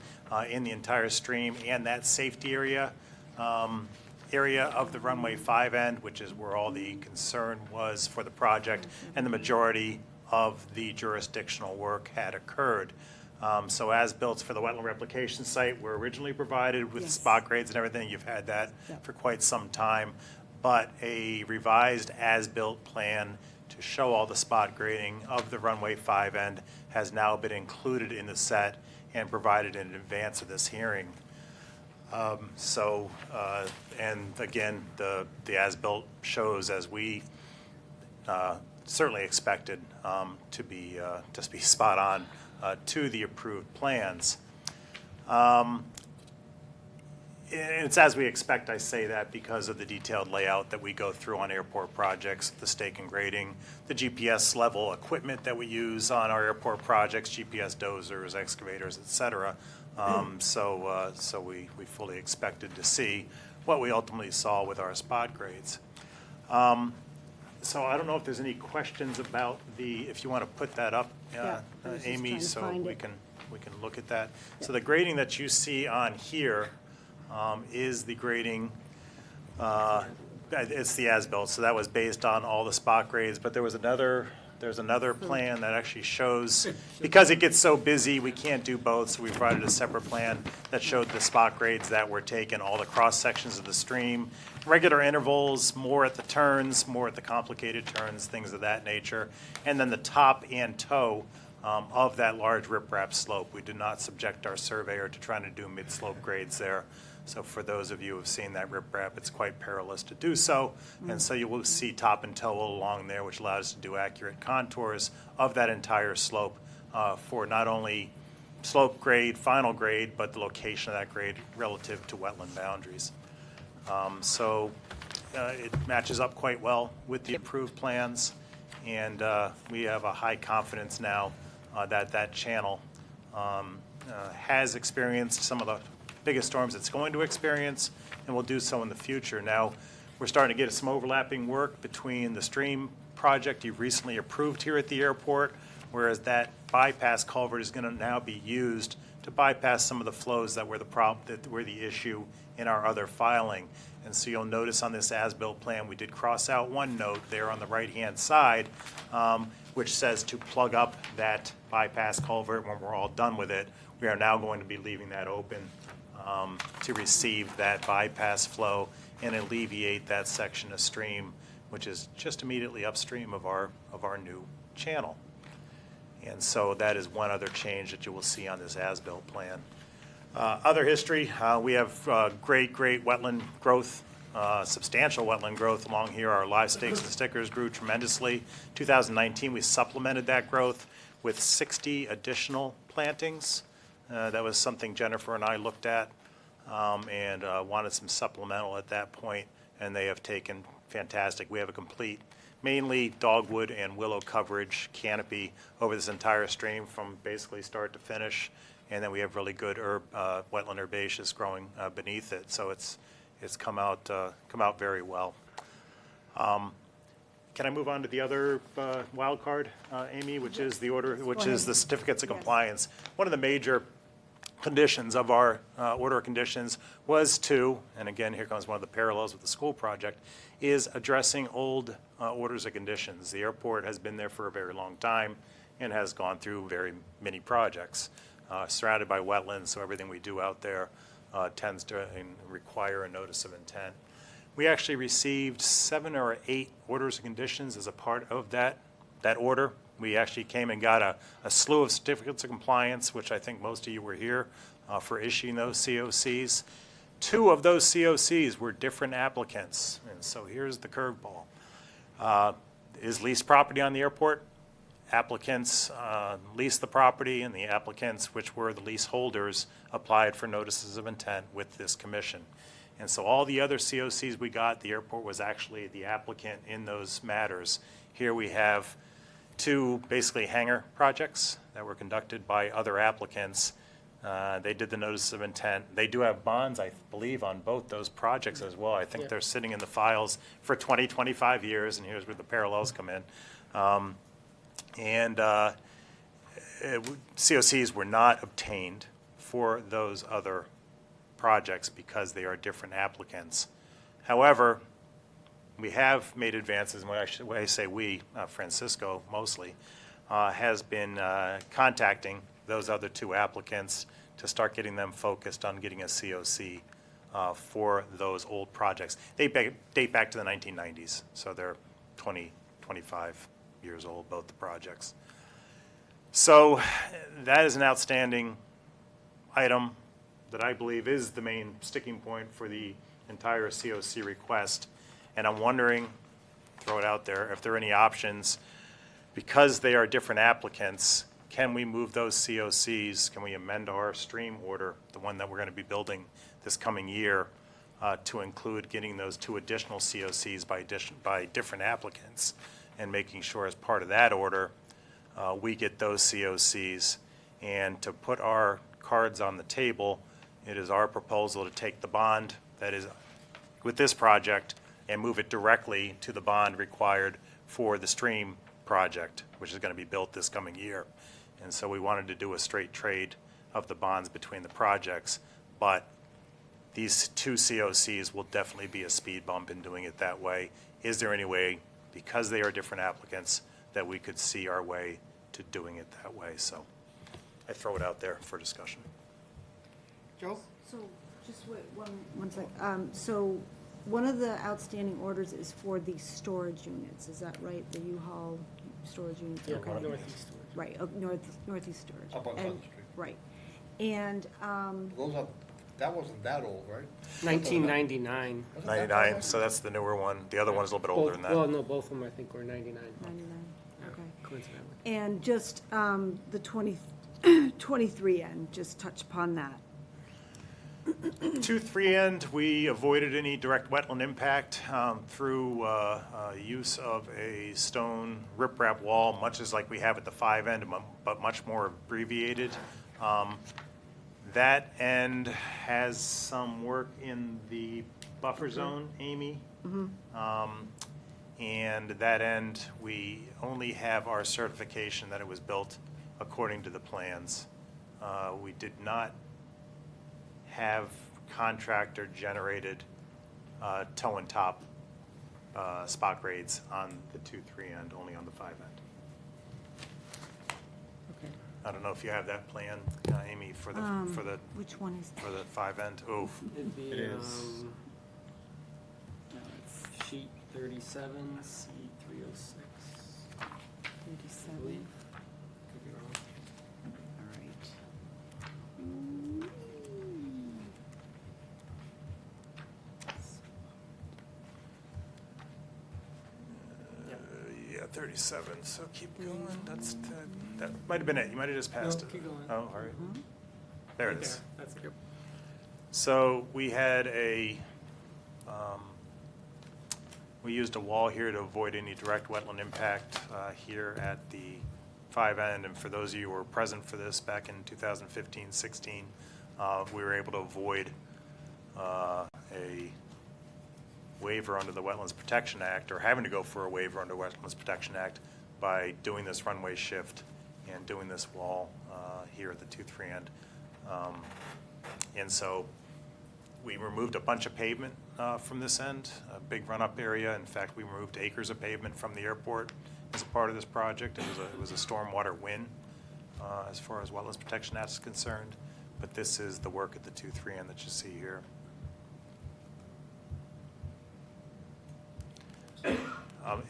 in the entire stream and that safety area of the runway 5 end, which is where all the concern was for the project, and the majority of the jurisdictional work had occurred. So as-built for the wetland replication site were originally provided with spot grades and everything. You've had that for quite some time. But a revised as-built plan to show all the spot grading of the runway 5 end has now been included in the set and provided in advance of this hearing. And again, the as-built shows, as we certainly expected, to be spot on to the approved plans. It's as we expect. I say that because of the detailed layout that we go through on airport projects, the stake and grading, the GPS level equipment that we use on our airport projects, GPS dozers, excavators, et cetera. So we fully expected to see what we ultimately saw with our spot grades. So I don't know if there's any questions about if you want to put that up, Amy, so we can look at that. So the grading that you see on here is the grading, it's the as-built, so that was based on all the spot grades, but there's another plan that actually shows, because it gets so busy, we can't do both, so we provided a separate plan that showed the spot grades that were taken, all the cross sections of the stream, regular intervals, more at the turns, more at the complicated turns, things of that nature, and then the top and toe of that large riprap slope. We did not subject our surveyor to trying to do mid-slope grades there. So for those of you who have seen that riprap, it's quite perilous to do so. And so you will see top and toe along there, which allows us to do accurate contours of that entire slope for not only slope grade, final grade, but the location of that grade relative to wetland boundaries. So it matches up quite well with the approved plans. And we have a high confidence now that that channel has experienced some of the biggest storms it's going to experience, and will do so in the future. Now, we're starting to get some overlapping work between the stream project you've recently approved here at the airport, whereas that bypass culvert is going to now be used to bypass some of the flows that were the issue in our other filing. And so you'll notice on this as-built plan, we did cross out one note there on the right-hand side, which says to plug up that bypass culvert when we're all done with it. We are now going to be leaving that open to receive that bypass flow and alleviate that section of stream, which is just immediately upstream of our new channel. And so that is one other change that you will see on this as-built plan. Other history, we have great wetland growth, substantial wetland growth along here. Our live stakes and stickers grew tremendously. 2019, we supplemented that growth with 60 additional plantings. That was something Jennifer and I looked at and wanted some supplemental at that point, and they have taken fantastic. We have a complete, mainly dogwood and willow coverage canopy over this entire stream from basically start to finish, and then we have really good wetland herbaceous growing beneath it. So it's come out very well. Can I move on to the other wild card, Amy, which is the order, which is the certificates of compliance? One of the major conditions of our order of conditions was to, and again, here comes one of the parallels with the school project, is addressing old orders of conditions. The airport has been there for a very long time. and has gone through very many projects. Surrounded by wetlands, so everything we do out there tends to require a notice of intent. We actually received 7 or 8 orders of conditions as a part of that order. We actually came and got a slew of certificates of compliance, which I think most of you were here for issuing those COCs. 2 of those COCs were different applicants, and so here's the curveball. Is leased property on the airport? Applicants leased the property, and the applicants, which were the leaseholders, applied for notices of intent with this commission. And so all the other COCs we got, the airport was actually the applicant in those matters. Here we have 2 basically hangar projects that were conducted by other applicants. They did the notice of intent. They do have bonds, I believe, on both those projects as well. I think they're sitting in the files for 20, 25 years, and here's where the parallels come in. COCs were not obtained for those other projects because they are different applicants. However, we have made advances, and when I say we, Francisco mostly, has been contacting those other 2 applicants to start getting them focused on getting a COC for those old projects. They date back to the 1990s, so they're 20, 25 years old, both the projects. So that is an outstanding item that I believe is the main sticking point for the entire COC request. And I'm wondering, throw it out there, if there are any options, because they are different applicants, can we move those COCs, can we amend our stream order, the one that we're going to be building this coming year, to include getting those 2 additional COCs by different applicants, and making sure as part of that order, we get those COCs. And to put our cards on the table, it is our proposal to take the bond that is with this project and move it directly to the bond required for the stream project, which is going to be built this coming year. And so we wanted to do a straight trade of the bonds between the projects, but these 2 COCs will definitely be a speed bump in doing it that way. Is there any way, because they are different applicants, that we could see our way to doing it that way? So I throw it out there for discussion. Joe? So, just wait one sec. So, one of the outstanding orders is for the storage units, is that right? The U-Haul storage units? Yeah, Okay. northeast storage. Right, northeast storage. Up on And- Pleasant Street. Right. And, That wasn't that old, right? 1999. 99, so that's the newer one. The other one's a little bit older than that. Well, no, both of them I think were 99. 99, okay. Coincidentally. And just the 23 end, just touch upon that. 2-3 end, we avoided any direct wetland impact through use of a stone riprap wall, much as like we have at the 5 end, but much more abbreviated. That end has some work in the buffer zone, Amy. And that end, we only have our certification that it was built according to the plans. We did not have contractor-generated toe and top spot grades on the 2-3 end, only on the 5 end. Okay. I don't know if you have that plan, Amy, for the Which one is for the 5 end. Oh, It'd be, It is. no, it's sheet 37, C 306. 37? Could be wrong. All right. yeah, 37. So keep going. That might have been it. You might have just passed No, it. keep going. Oh, all right. There it is. That's good. So we had we used a wall here to avoid any direct wetland impact here at the 5 end. And for those of you who were present for this back in 2015-16, we were able to avoid a waiver under the Wetlands Protection Act, or having to go for a waiver under Wetlands Protection Act, by doing this runway shift and doing this wall here at the 2-3 end. And so we removed a bunch of pavement from this end, a big run-up area. In fact, we removed acres of pavement from the airport as a part of this project. It was a stormwater win as far as Wetlands Protection Act is concerned, but this is the work at the 2-3 that you see here.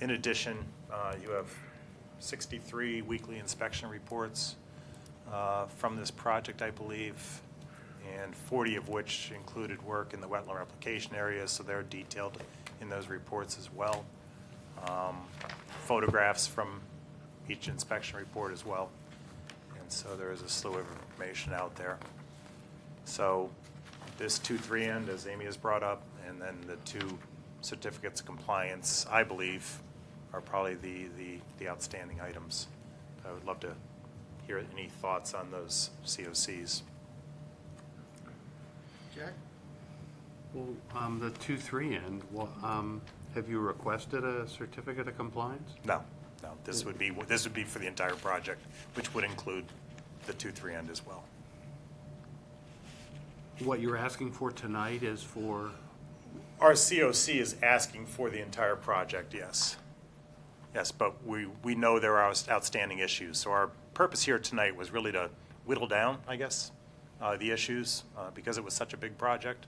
In addition, you have 63 weekly inspection reports from this project, I believe, and 40 of which included work in the wetland replication areas, so they're detailed in those reports as well. Photographs from each inspection report as well, and so there is a slew of information out there. So this 2-3 end, as Amy has brought up, and then the 2 certificates of compliance, I believe, are probably the outstanding items. I would love to hear any thoughts on those COCs. Jack? Well, the 2-3 end, well, have you requested a certificate of compliance? No, this would be for the entire project, which would include the 2-3 end as well. What you're asking for tonight is for? Our COC is asking for the entire project, yes. Yes, but we know there are outstanding issues. So our purpose here tonight was really to whittle down, I guess, the issues, because it was such a big project,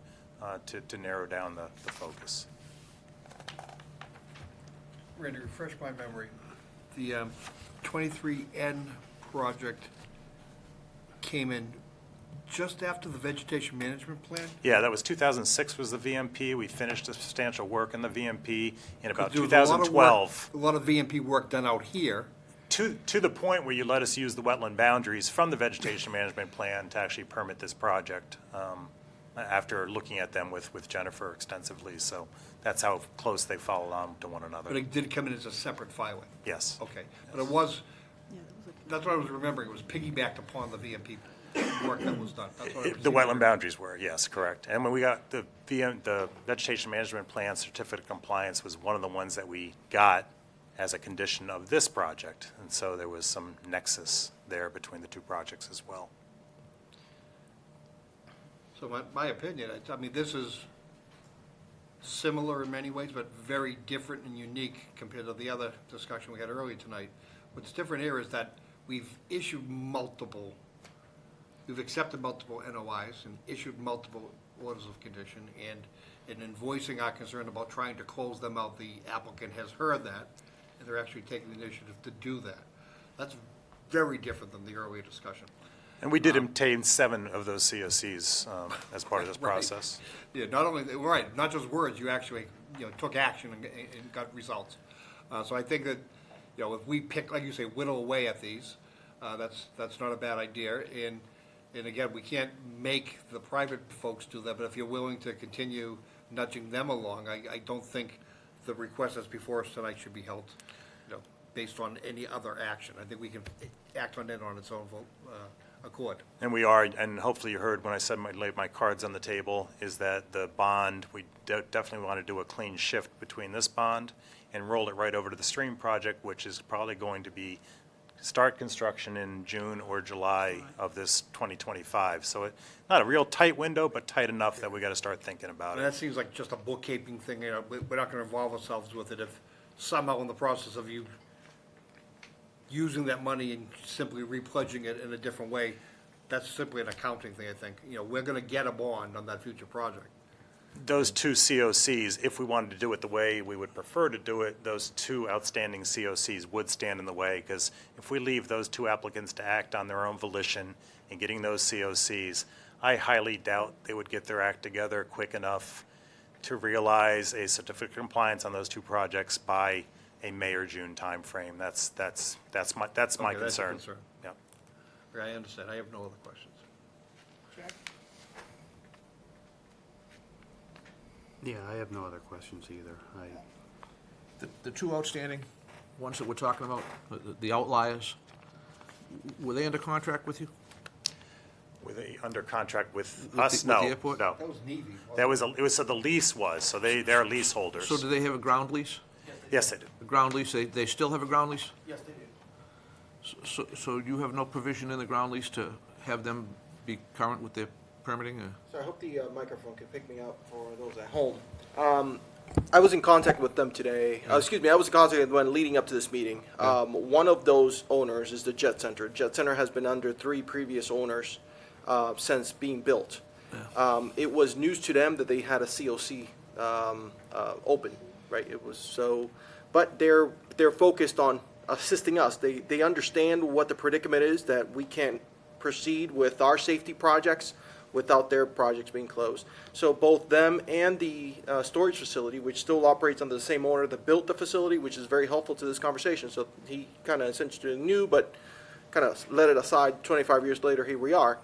to narrow down the focus. Randy, refresh my memory. The 23N project came in just after the vegetation management plan? Yeah, that was 2006 was the VMP. We finished a substantial work in the VMP in about There was a lot of work- 2012. A lot of VMP work done out here. To the point where you let us use the wetland boundaries from the vegetation management plan to actually permit this project, after looking at them with Jennifer extensively. So that's how close they follow on to one another. But it did come in as a separate filing. Yes. Okay, but it was, Yeah, that was a- that's what I was remembering, it was piggybacked upon the VMP work that was done. That's what I was The wetland boundaries were, yes, correct. And when we got the vegetation management plan certificate of compliance was one of the ones that we got as a condition of this project. And so there was some nexus there between the 2 projects as well. So my opinion, I mean, this is similar in many ways, but very different and unique compared to the other discussion we had earlier tonight. What's different here is that we've accepted multiple NOIs and issued multiple orders of condition, and in voicing our concern about trying to close them out, the applicant has heard that, and they're actually taking the initiative to do that. That's very different than the earlier discussion. And we did obtain 7 of those COCs as part of this Right. process. Yeah, not only, right, not just words, you actually, took action and got results. So I think that, if we pick, like you say, whittle away at these, that's not a bad idea. And again, we can't make the private folks do that, but if you're willing to continue nudging them along, I don't think the request that's before us tonight should be held, based on any other action. I think we can act on it on its own accord. And we are, and hopefully you heard when I said laid my cards on the table, is that the bond, we definitely want to do a clean shift between this bond and roll it right over to the stream project, which is probably going to be start construction in June or July of this 2025. So not a real tight window, but tight enough that we got to start thinking about And it. that seems like just a bookkeeping thing, we're not gonna involve ourselves with it if somehow in the process of you using that money and simply repledging it in a different way, that's simply an accounting thing, I think. We're gonna get a bond on that future project. Those 2 COCs, if we wanted to do it the way we would prefer to do it, those 2 outstanding COCs would stand in the way, because if we leave those 2 applicants to act on their own volition in getting those COCs, I highly doubt they would get their act together quick enough to realize a certificate of compliance on those 2 projects by a May or June timeframe. That's my Okay, that's your concern. concern. Yeah. Okay, I understand, I have no other questions. Jack? Yeah, I have no other questions either. The 2 outstanding ones that we're talking about, the outliers, were they under contract with you? Were they under contract with the- us? with No, the airport? no. That was Nevy. So the lease was, so they're leaseholders. So do they have a ground lease? Yes, they do. A ground lease, they still have a ground lease? Yes, they do. So you have no provision in the ground lease to have them be current with their permitting? So I hope the microphone can pick me up for those at home. I was in contact with them today. Excuse me, I was in contact with them leading up to this meeting. One of those owners is the Jet Center. Jet Center has been under 3 previous owners since being built. It was news to them that they had a COC open, right? It was so, but they're focused on assisting us. They understand what the predicament is, that we can't proceed with our safety projects without their projects being closed. So both them and the storage facility, which still operates under the same owner that built the facility, which is very helpful to this conversation. So he kind of essentially knew, but kind of let it aside. 25 years later, here we are.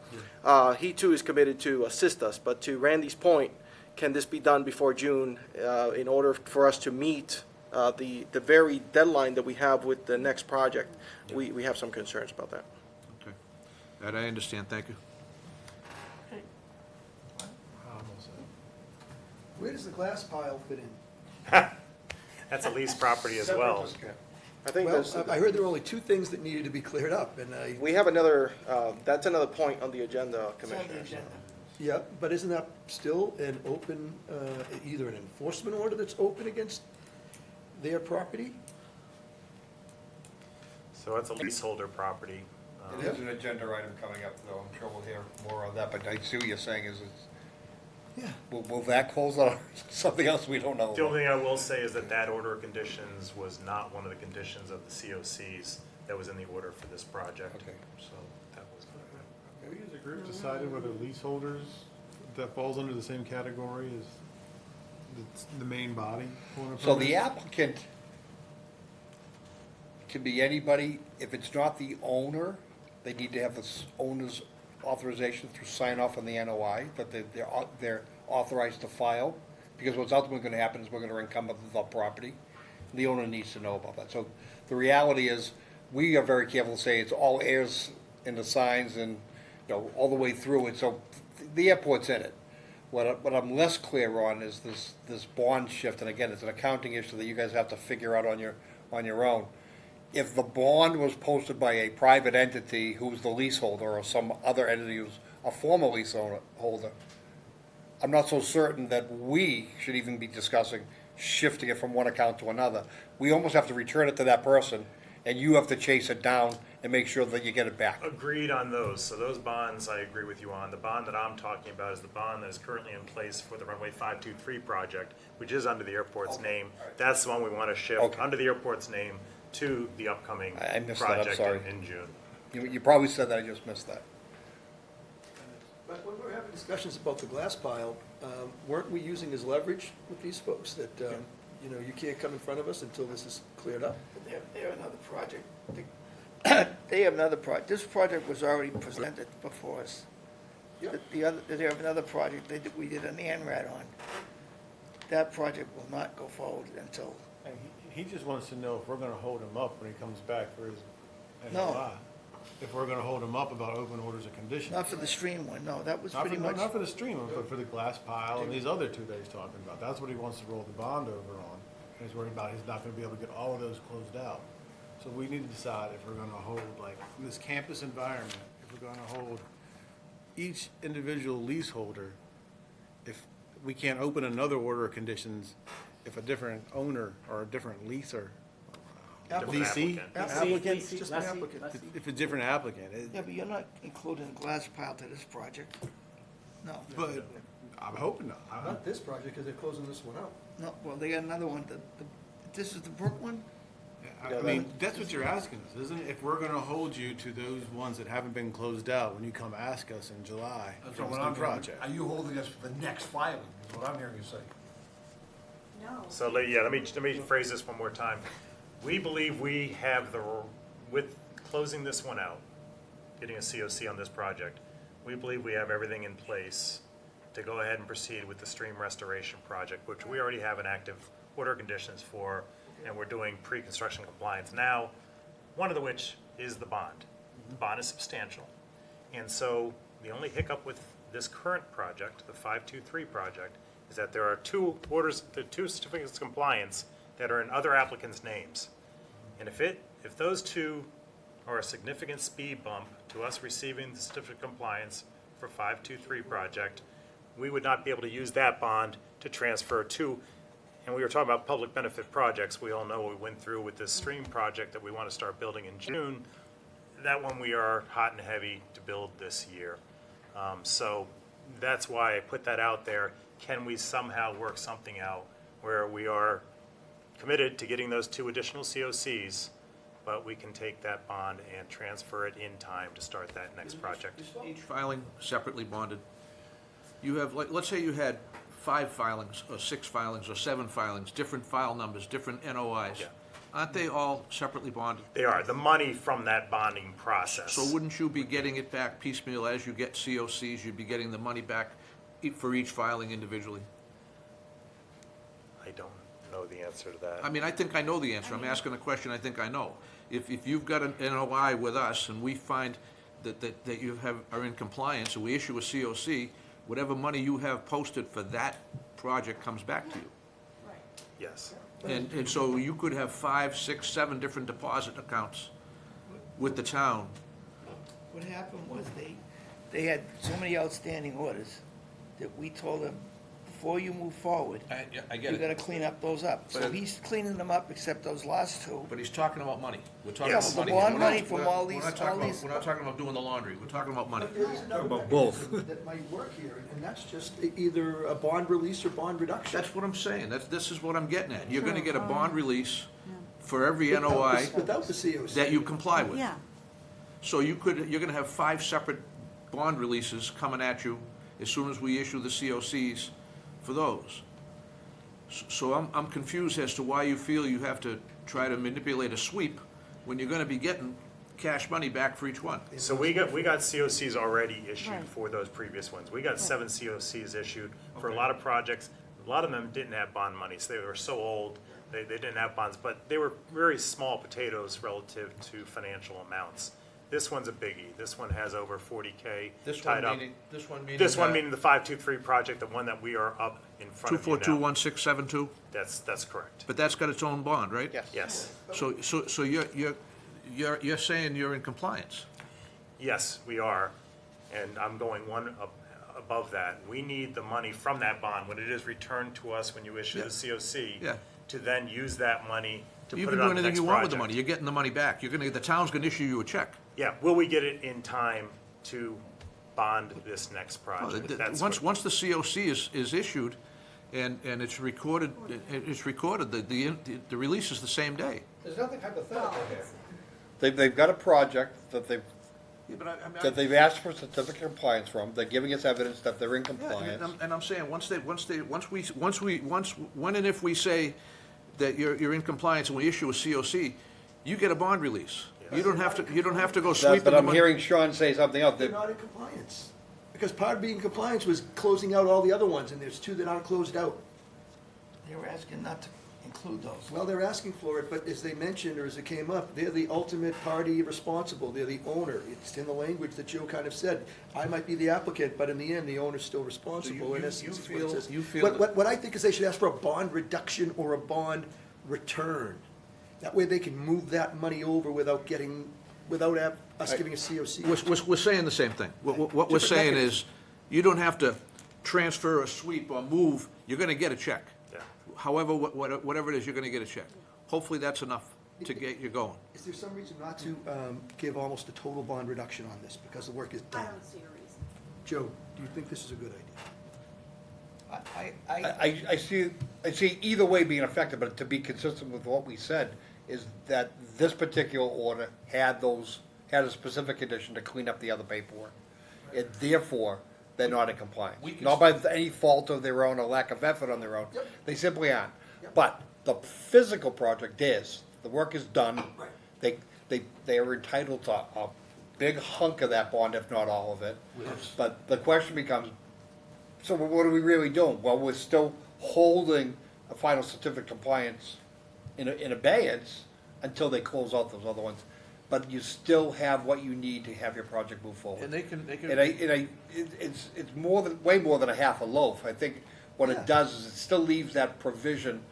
He too is committed to assist us. But to Randy's point, can this be done before June in order for us to meet the very deadline that we have with the next project? We have some concerns about that. Okay. That I understand, thank you. Where does the glass pile fit in? That's a lease property as well. I think Well, there's, I heard there were only 2 things that needed to be cleared up, and we have another, that's another point on the agenda, It's on the Commissioners. agenda. yeah, but isn't that still an open, either an enforcement order that's open against their property? So it's a leaseholder property. It is an agenda item coming up, though. I'm sure we'll hear more on that, but I see what you're saying is, Yeah. will that close on something else we don't know The about? only thing I will say is that that order of conditions was not one of the conditions of the COCs that was in the order for this project. Okay. So that was not. Have you as a group decided whether leaseholders, that falls under the same category as the main body? So the applicant can be anybody, if it's not the owner, they need to have the owner's authorization through sign off on the NOI, that they're authorized to file, because what's ultimately gonna happen is we're gonna encumber the property. The owner needs to know about that. So the reality is, we are very careful to say it's all heirs in the signs and, all the way through it, so the airport's in it. What I'm less clear on is this bond shift, and again, it's an accounting issue that you guys have to figure out on your own. If the bond was posted by a private entity who's the leaseholder or some other entity who's a former leaseholder, I'm not so certain that we should even be discussing shifting it from one account to another. We almost have to return it to that person, and you have to chase it down and make sure that you get it back. Agreed on those. So those bonds, I agree with you on. The bond that I'm talking about is the bond that is currently in place for the runway 523 project, which is under the airport's name. That's the one we want to shift Okay. under the airport's name to the upcoming I missed that, I'm project sorry. in June. You probably said that, I just missed that. But when we're having discussions about the glass pile, weren't we using as leverage with these folks that, you can't come in front of us until this is cleared up? They have another project. They have another project. This project was already presented before us. Yeah. They have another project we did an ANRAD on. That project will not go forward until, And he just wants to know if we're gonna hold him up when he comes back for his No. NOI. If we're gonna hold him up about open orders of conditions. not for the stream one, no, that was Not pretty for, much. not for the stream, but for the glass pile and these other 2 that he's talking about. That's what he wants to roll the bond over on. And he's worried about he's not gonna be able to get all of those closed out. So we need to decide if we're gonna hold, like, in this campus environment, if we're gonna hold each individual leaseholder, if we can't open another order of conditions, if a different owner or a different leaser, Different VC, applicant. Applicant, just an applicant. if a different applicant, Yeah, but you're not including the glass pile to this project. No, but I'm hoping not. Not this project, because they're closing this one out. no, well, they got another one, this is the Brook one? I mean, that's what you're asking us, isn't it? If we're gonna hold you to those ones that haven't been closed out when you come ask us in July for this new project. Are you holding us for the next filing, is what I'm hearing you say? No. So, let me phrase this one more time. We believe we have with closing this one out, getting a COC on this project, we believe we have everything in place to go ahead and proceed with the stream restoration project, which we already have an active order of conditions for, and we're doing pre-construction compliance now, one of which is the bond. The bond is substantial. And so the only hiccup with this current project, the 523 project, is that there are 2 certificates of compliance that are in other applicants' names. And if those 2 are a significant speed bump to us receiving the certificate of compliance for 523 project, we would not be able to use that bond to transfer to and we were talking about public benefit projects, we all know what we went through with this stream project that we want to start building in June. That one we are hot and heavy to build this year. So that's why I put that out there. Can we somehow work something out where we are committed to getting those 2 additional COCs, but we can take that bond and transfer it in time to start that next project? Each filing separately bonded. You have, like, let's say you had 5 filings, or 6 filings, or 7 filings, different file numbers, different NOIs. Yeah. Aren't they all separately bonded? They are, the money from that bonding process. So wouldn't you be getting it back piecemeal as you get COCs, you'd be getting the money back for each filing individually? I don't know the answer to that. I mean, I think I know the answer. I'm asking a question I think I know. If you've got an NOI with us and we find that you are in compliance and we issue a COC, whatever money you have posted for that project comes back to you. Yes. And so you could have 5, 6, 7 different deposit accounts with the town. What happened was they had so many outstanding orders that we told them, before you move forward, I you get gotta it, clean up those up. So But- he's cleaning them up except those last 2. but he's talking about money. We're talking Yeah, about the money. bond We're not- money from we're- all we're these- not talking all about- these- We're not talking about doing the laundry. We're talking about money. There is another about both. mechanism that might work here, and that's just either a bond release or bond reduction. That's what I'm saying. This is what I'm getting at. You're gonna get a bond release for every NOI Without the COC. that you comply with. Yeah, So you're gonna have 5 separate bond releases coming at you as soon as we issue the COCs for those. So I'm confused as to why you feel you have to try to manipulate a sweep when you're gonna be getting cash money back for each one. So we got COCs already issued Right. for those previous ones. We got 7 COCs issued for a lot of projects. A lot of them didn't have bond money, so they were so old, they didn't have bonds, but they were very small potatoes relative to financial amounts. This one's a biggie. This one has over 40K tied up. This one meaning. This one meaning the 523 project, the one that we are up in front of you now. 2421672, That's correct. but that's got its own bond, right? Yes. Yes. So you're saying you're in compliance? Yes, we are, and I'm going one above that. We need the money from that bond, when it is returned to us when you issue the COC, Yeah. to then use that money to You put can it do on the anything next you want with the money. project. You're getting the money back. The town's gonna issue you a check. Yeah, will we get it in time to bond this next project? That's what- Once the COC is issued and it's recorded, the release is the same day. There's nothing hypothetical here. They've got a project that they've, Yeah, but that they've asked for certificate of compliance from, they're giving us evidence that they're in Yeah, compliance. and I'm saying, when and if we say that you're in compliance and we issue a COC, you get a bond release. You don't have to go sweeping But the I'm money. hearing Sean say something else, They're that not in compliance. Because part of being in compliance was closing out all the other ones, and there's 2 that aren't closed out. They were asking not to include those. Well, they're asking for it, but as they mentioned, or as it came up, they're the ultimate party responsible. They're the owner. It's in the language that Joe kind of said. I might be the applicant, but in the end, the owner's still responsible. In essence, is what it says. you feel that- What I think is they should ask for a bond reduction or a bond return. That way they can move that money over without us giving a COC. We're saying the same thing. What we're Different saying mechanism. is, you don't have to transfer or sweep or move, you're gonna get a check. Yeah. However, whatever it is, you're gonna get a check. Hopefully, that's enough to get you going. Is there some reason not to give almost a total bond reduction on this because the work is I done? don't see a reason. Joe, do you think this is a good idea? I see either way being affected, but to be consistent with what we said, is that this particular order had a specific condition to clean up the other paperwork. And therefore, they're not in compliance. Not by any fault of their own or lack of effort on their own. Yep. They simply aren't. Yep. But the physical project is, the work is done. Right. They are entitled to a big hunk of that bond, if not all of it. But the question becomes, so what are we really doing? Well, we're still holding a final certificate of compliance in abeyance until they close out those other ones. But you still have what you need to have your project move forward. And they can. It's way more than a half a loaf. I think what Yeah. it does is it still leaves that provision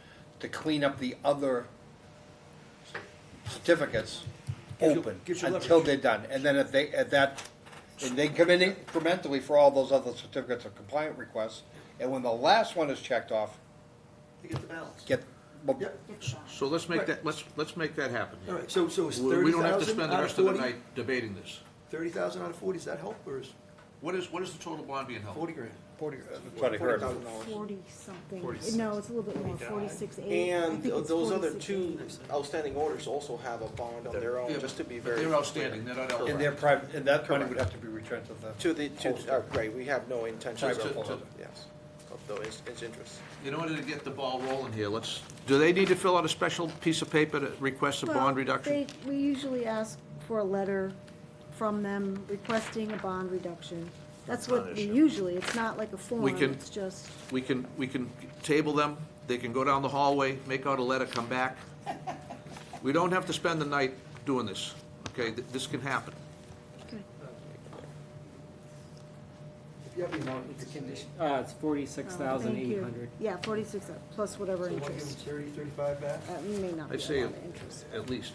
to clean up the other certificates Gives you- open gives you until leverage. they're done. And then and they come in incrementally for all those other certificates of compliant requests. And when the last one is checked off, to get the balance. Well, Yep. So let's make that, let's make that happen. All right, so it's We don't have to 30,000 spend the out of rest of the 40? night debating this. 30,000 out of 40, does that help, or is What is the total bond being held? 40 grand? 40, that's what I heard. Forty-something, 46. no, it's a little bit more, 46.8. And those other two outstanding orders also have a bond on their Yeah, own, but- just to be but very. they're outstanding, they're not Correct. And they're private, and that money would have to be returned to the. Right, we have no intention Private of, holder. yes, of those interests. In order to get the ball rolling here, do they need to fill out a special piece of paper that requests a bond reduction? We usually ask for a letter from them requesting a bond reduction. That's not what an we issue. usually, it's not like a form, can- it's just, We can table them, they can go down the hallway, make out a letter, come back. We don't have to spend the night doing this, okay? This can happen. okay. It's a condition, it's 46,800. Yeah, 46, plus whatever So want to give them interest. 30, 35 back? We may not be I'd a say lot of interest. at least.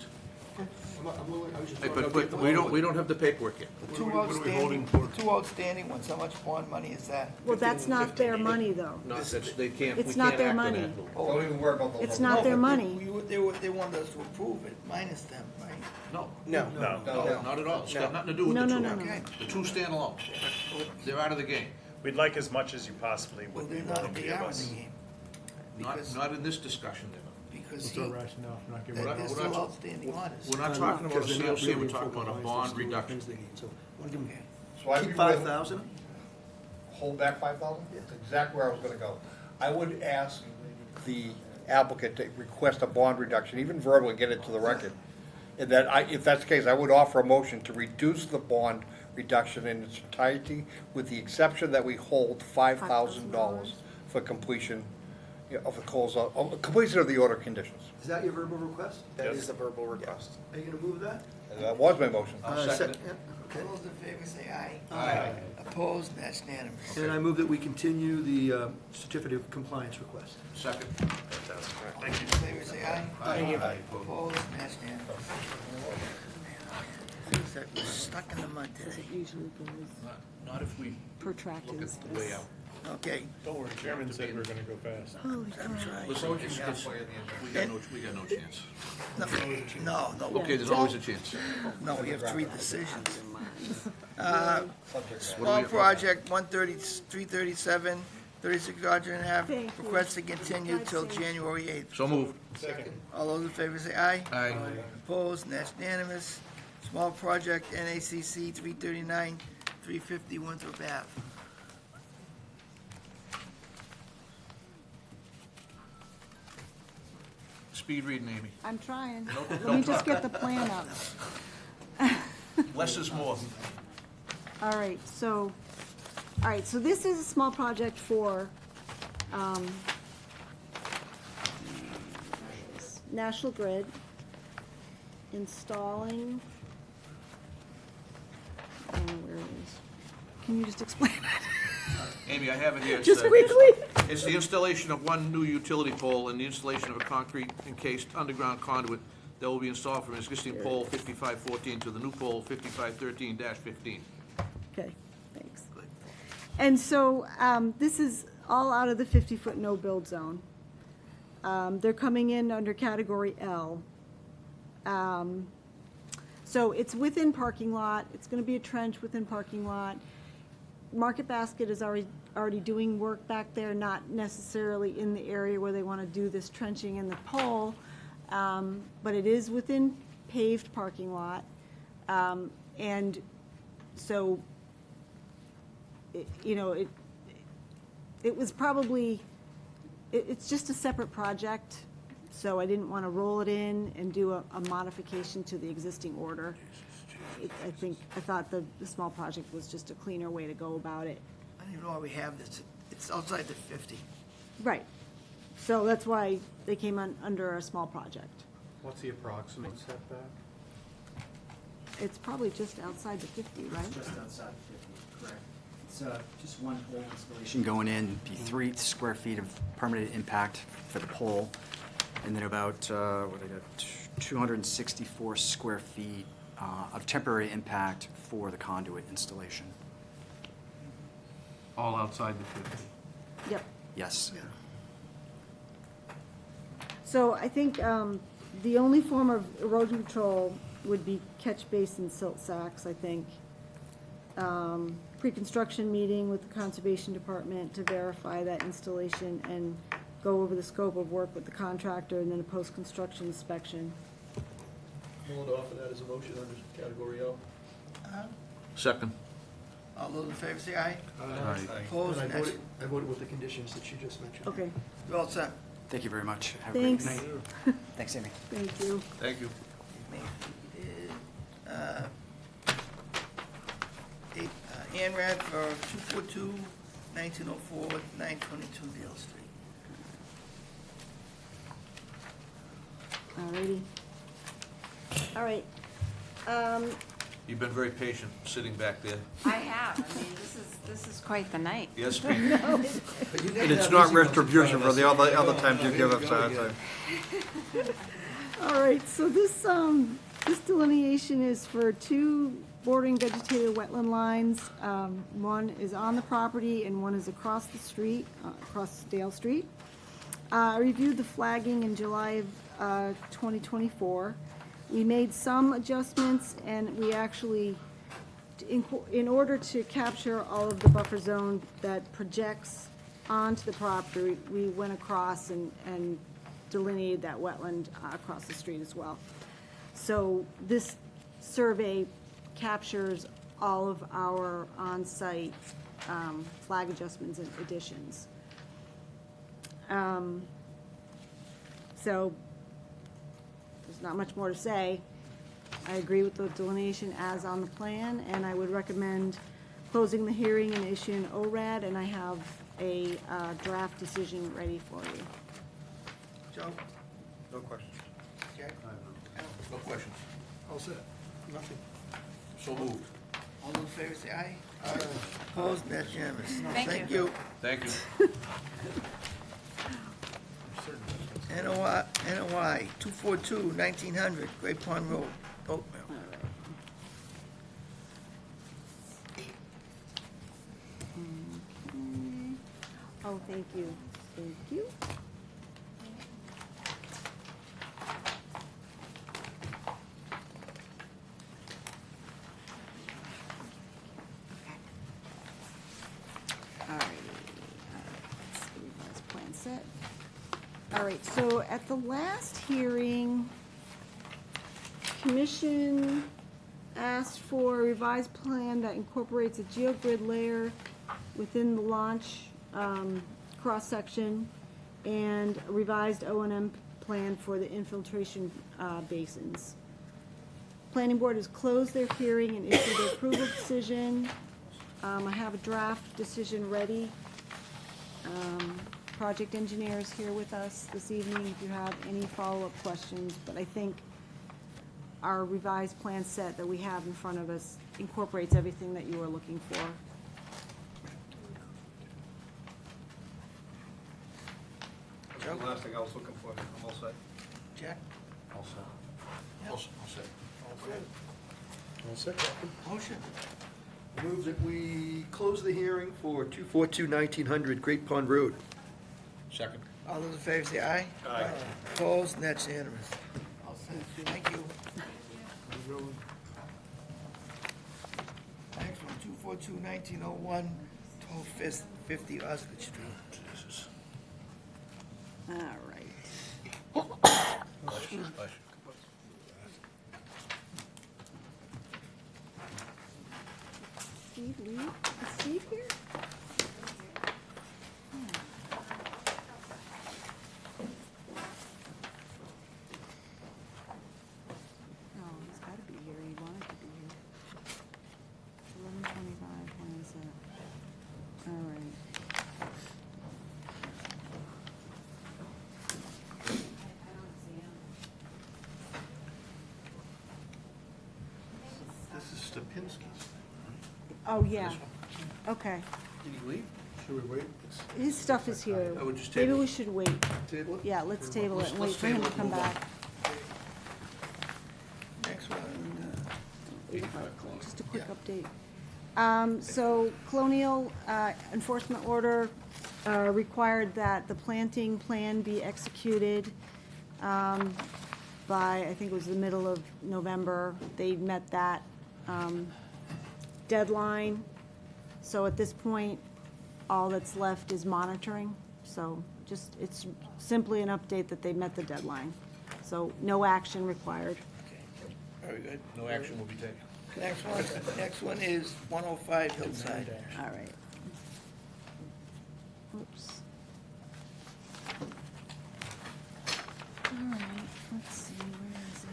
I'm willing, I was just. Hey, throwing But out the- we don't have the paperwork yet. The two What are we holding outstanding, for? the two outstanding ones, how much bond money is that? Well, that's not their money, though. They can't, It's we not can't their act on money. that. Don't even worry about those. It's numbers. not their but money. They wanted us to approve it, minus them, right? No, No. No. no, not at all. It's got nothing to do with No, the two. no, no, no. Okay. The two stand alone. They're out of the game. We'd like as much as you possibly Well, would be they're willing not, to they give are in us. the game. Not, Because- not in this discussion, they're not. Because What's he, our rationale for not giving? they're we're still not- outstanding orders. We're not talking about a Because they're not COC, really we're in full talking about a compliance, bond they're still doing reduction. things they need. So, wanna give them- Okay. So I'd Keep be willing- 5,000? Hold back 5,000? That's exactly where I was gonna go. I would ask the applicant to request a bond reduction, even verbally, get it to the record. And that if that's the case, I would offer a motion to reduce the bond reduction in its entirety, with the exception that we hold $5,000 for completion of the completion of the order conditions. Is that your verbal request? That is the verbal request. Are you gonna move that? And that was my motion. second it. Yeah, okay. All those in favor say aye. Aye. Opposed, that's unanimous. And I move that we continue the certificate of compliance request. Second. Fantastic. Thank you. All in favor say aye. Aye. Opposed, that's unanimous. Things that were stuck in the mud today. It usually goes Not if we protracted. look at the way out. Okay. Don't worry, Chairman said we were gonna go fast. Holy cow. Listen, we got no chance. No, Okay, there's always a chance. no, we have three decisions. Subject Small project, 337, 36 Roger Ave, Thank you. request to continue till January 8th. So moved. All those in favor say aye. Aye. Opposed, and that's unanimous. Small project, NACC 339, 350 Winthrop Ave. Speed reading, Amy. I'm trying. Don't Let me just get the plan up. Less is more. All right, so this is a small project for, National Grid installing, where it is. Can you just explain it? Amy, I have it here. It's, Just quickly? It's the installation of one new utility pole and the installation of a concrete encased underground conduit that will be installed from existing pole 5514 to the new pole 5513-15. Okay, thanks. And so, this is all out of the 50-foot no-build zone. They're coming in under category L. So it's within parking lot, it's gonna be a trench within parking lot. Market Basket is already doing work back there, not necessarily in the area where they wanna do this trenching in the pole, but it is within paved parking lot. And so, it was probably, it's just a separate project, so I didn't want to roll it in and do a modification to the existing order. I thought the small project was just a cleaner way to go about it. I don't even know why we have this. It's outside the 50. Right. So that's why they came under a small project. What's the approximate setback? It's probably just outside the 50, right? Just outside 50, correct. It's just one pole installation going in, be 3 square feet of permanent impact for the pole, and then about, 264 square feet of temporary impact for the conduit installation. All outside the 50. Yep. Yes. So I think the only form of erosion control would be catch basin silt sacks, I think. Pre-construction meeting with the Conservation Department to verify that installation and go over the scope of work with the contractor, and then a post-construction inspection. I'm willing to offer that as a motion under category O. Second. All those in favor say aye. Aye. Opposed? And That's, I voted with the conditions that you just mentioned. Okay, you're all set. Thank you very much. Have a great thanks. night. Thanks, Amy. Thank you. Thank you. ANRAD for 242-1904, 922 Dale Street. Alrighty. All right. You've been very patient, sitting back there. I have. I mean, this is quite the night. Yes, And it's not retribution for the other times you give us our time. All right, so this delineation is for two bordering vegetated wetland lines. One is on the property and one is across the street, across Dale Street. I reviewed the flagging in July of 2024. We made some adjustments, and we actually, in order to capture all of the buffer zone that projects onto the property, we went across and delineated that wetland across the street as well. So this survey captures all of our on-site flag adjustments and additions. So there's not much more to say. I agree with the delineation as on the plan, and I would recommend closing the hearing and issuing an ORAD, and I have a draft decision ready for you. Joe? No questions. Jack? No questions. All set. Nothing. So moved. All those in favor say aye. Aye. Opposed? That's unanimous. Thank you. Thank you. NOI 242-1900 Great Pond Road, Oakville. Oh, thank you. Thank you. All righty. Let's see, revised plan set. All right, so at the last hearing, Commission asked for a revised plan that incorporates a geogrid layer within the launch cross-section and a revised O&M plan for the infiltration basins. Planning Board has closed their hearing and issued their approval decision. I have a draft decision ready. Project engineer is here with us this evening if you have any follow-up questions, but I think our revised plan set that we have in front of us incorporates everything that you are looking for. That's the last thing I was looking for. I'm all set. Jack? All set. All set. All set, Captain. Motion. Move that we close the hearing for 242-1900 Great Pond Road. Second. All those in favor say aye. Aye. Opposed? And that's unanimous. All set. Thank you. Next one, 242-1901 1250 Osgood Street. Jesus. All right. Bless you. Bless you. Steve, Lee, is Steve here? Oh, he's gotta be here, he wanted to be here. 11:25, when is it? All right. This is Stupinski's. Oh, yeah, okay. Did he leave? Should we wait? His stuff is here. I would just Maybe table we it. should wait. Table it? Yeah, let's table it and wait Let's for him table to it, come move on. back. Next one, 85 Just a quick update. So Colonial Enforcement Order required that the planting plan be executed by, I think it was the middle of November. They met that deadline. So at this point, all that's left is monitoring. So just, it's simply an update that they met the deadline. So no action required. Very good. No action will be taken. Next one is 105 Hillside. All right. Oops. All right, let's see, where is it?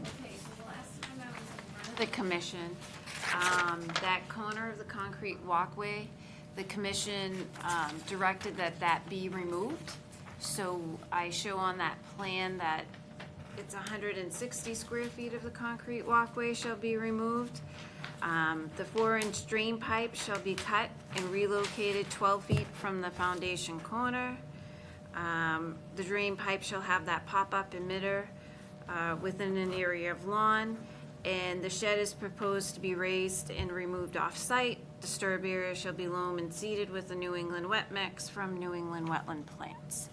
Okay, so the last time I was in front of the commission, that corner of the concrete walkway, the commission directed that that be removed. So I show on that plan that it's 160 square feet of the concrete walkway shall be removed. The 4-inch drain pipe shall be cut and relocated 12 feet from the foundation corner. The drain pipe shall have that pop-up emitter within an area of lawn, and the shed is proposed to be raised and removed off-site. Disturb area shall be loam and seeded with a New England wet mix from New England wetland plants.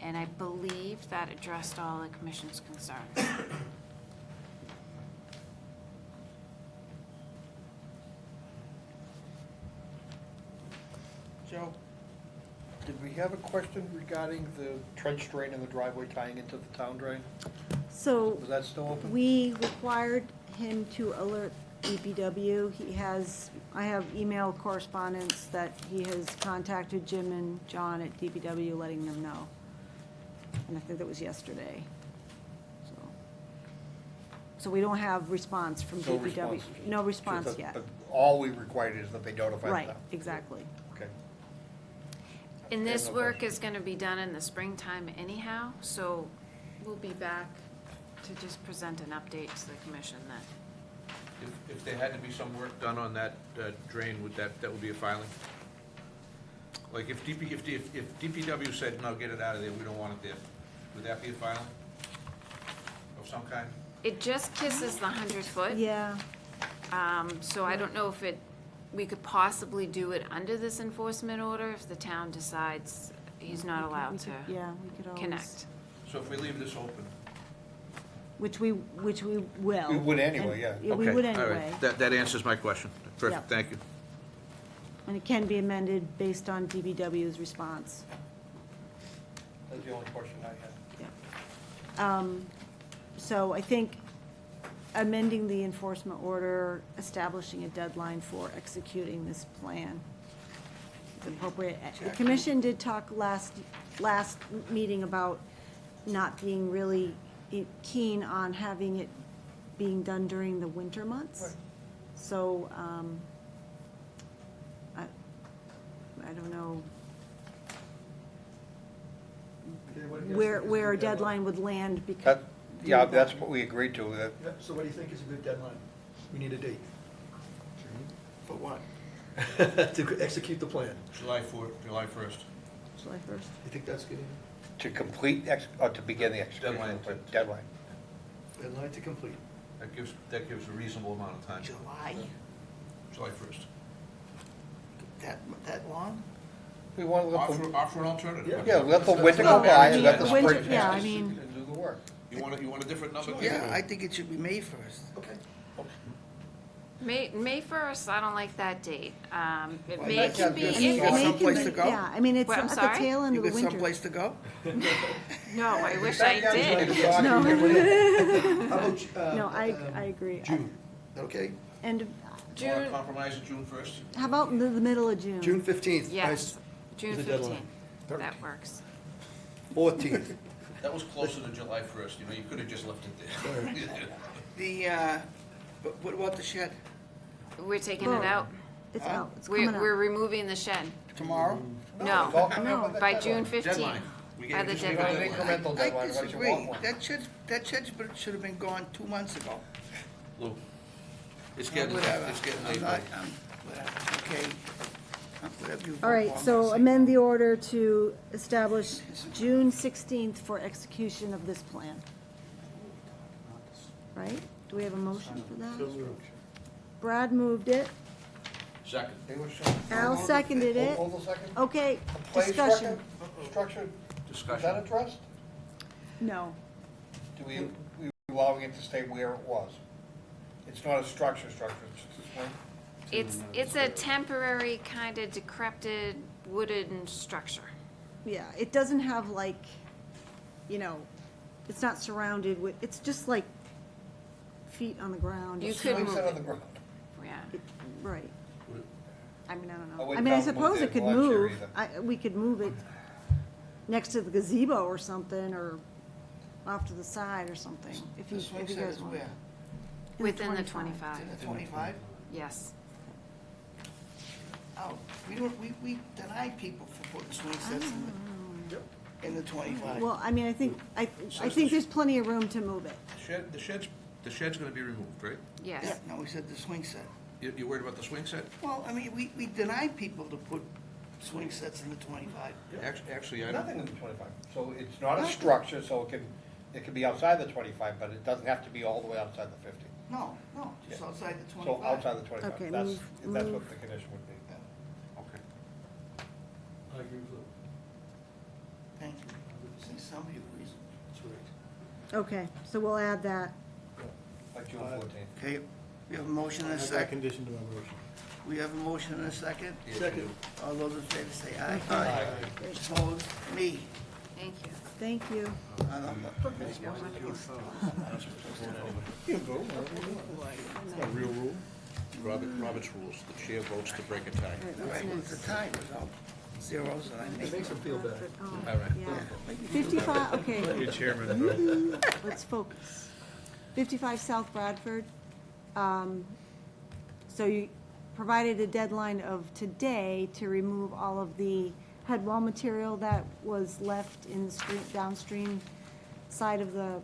And I believe that addressed all the commission's concerns. Joe? Did we have a question regarding the trench drain in the driveway tying into the town drain? So Was that still open? we required him to alert DPW. I have email correspondence that he has contacted Jim and John at DPW, letting them know. And I think that was yesterday. So we don't have response from No DPW. response. No response Just that- yet. but all we required is that they notify the Right, town. exactly. Okay. And this no work question. is gonna be done in the springtime anyhow, so we'll be back to just present an update to the commission then. If there had to be some work done on that drain, that would be a filing? Like if DPW said, no, get it out of there, we don't want it there, would that be a filing of some kind? It just kisses the 100-foot. Yeah, So I don't know if we could possibly do it under this enforcement order if the town decides he's not allowed we to could, yeah, we could always. connect. So if we leave this open? Which we will. We would anyway, yeah. We would Okay, all right. anyway. That answers my question. Perfect, Yeah. thank you. And it can be amended based on DPW's response. That's the only question I had. Yeah. So I think amending the enforcement order, establishing a deadline for executing this plan is appropriate. The commission did talk last meeting about not being really keen on having it being done during the winter months. Right. So, I don't know where a deadline would land because. That, yeah, that's what we agreed to, that Yep, so what do you think is a good deadline? We need a date. For what? To execute the plan. July 1st. July 1st. You think that's good? to complete, or to begin the execution Deadline. of the deadline. Deadline to complete. That gives a reasonable amount of time. July? July 1st. That long? We want to let the, Offer an alternative. yeah, let the winter go by and let the The winter- spring yeah, pass I mean- and do the work. You want a different number? Yeah, I think it should be May 1st. Okay. May 1st, I don't like that date. May not? can be, You You got May can someplace be- to go? Yeah, I mean, it's What, I'm at the sorry? tail end You of the got winter. someplace to go? no, I wish I did. No. No, I agree. June, okay? And You want June, to compromise at June 1st? how about the middle of June? June 15th. yes, June the 15th. deadline. That works. 14th. That was closer to July 1st, you could have just left it there. But what about the shed? We're taking Oh. it out. It's out, it's We're coming we're out. removing the shed. Tomorrow? It's all No, coming up with the by deadline. June 15th. Deadline. We By gave the just We a got an deadline. incremental I deadline, unless you disagree. want one. That shed should have been gone 2 months ago. Lou, it's getting Whatever. late. I'm not- okay. whatever you vote All right, for, I'm so gonna say amend no. the order to establish June 16th for execution of this plan. Right? Do we have a motion for that? Brad moved it. Second. Al seconded it. Hold a second. Okay, Play discussion. structure, is that Discussion. addressed? No. Do we allowing it to stay where it was? It's not a structure, it's just a swing? It's a temporary kind of decrepit wooden structure. Yeah, it doesn't have like, you know, it's not surrounded with, it's just like feet on the ground. You It's could Swing move set on it. the ground. Yeah. Right. I mean, I don't I know. I wouldn't mean, I count suppose move it the could lunch move. area We could move it next to the gazebo or something, or off to the side or something, if you The swing set guys is want. where? Within the It's 25. in the 25? Yes. Oh, we deny people for putting swing sets in the 25. Well, I mean, I think there's plenty of room to move it. The shed's gonna be removed, right? Yeah, Yes. no, we said the swing set. You worried about the swing set? Well, I mean, we deny people to put swing sets in the 25. Actually, I don't. Nothing in the 25. So it's not a structure, so it can be outside the 25, but it doesn't have to be all the way outside the 50. No, just Yeah. outside the 25. So outside the 25. Okay, That's move. what the condition would be. Okay. Thank you. See, somebody agrees. Okay, so we'll add that. Like June 14th. Okay, we have a motion and a Add that second. condition to my motion. We have a motion and a second. Second. All those in favor say aye. Aye. Opposed? Me. Thank you. Thank you. Real rule? Robert's rules, the chair votes to break a tie. All right, All what's right, well, next? it's a tie, result. Zeros, and I make. him feel better. Oh, All right. yeah. 55, okay. Your chairman. Let's focus. 55 South Bradford. So you provided a deadline of today to remove all of the head wall material that was left in the stream, downstream side of the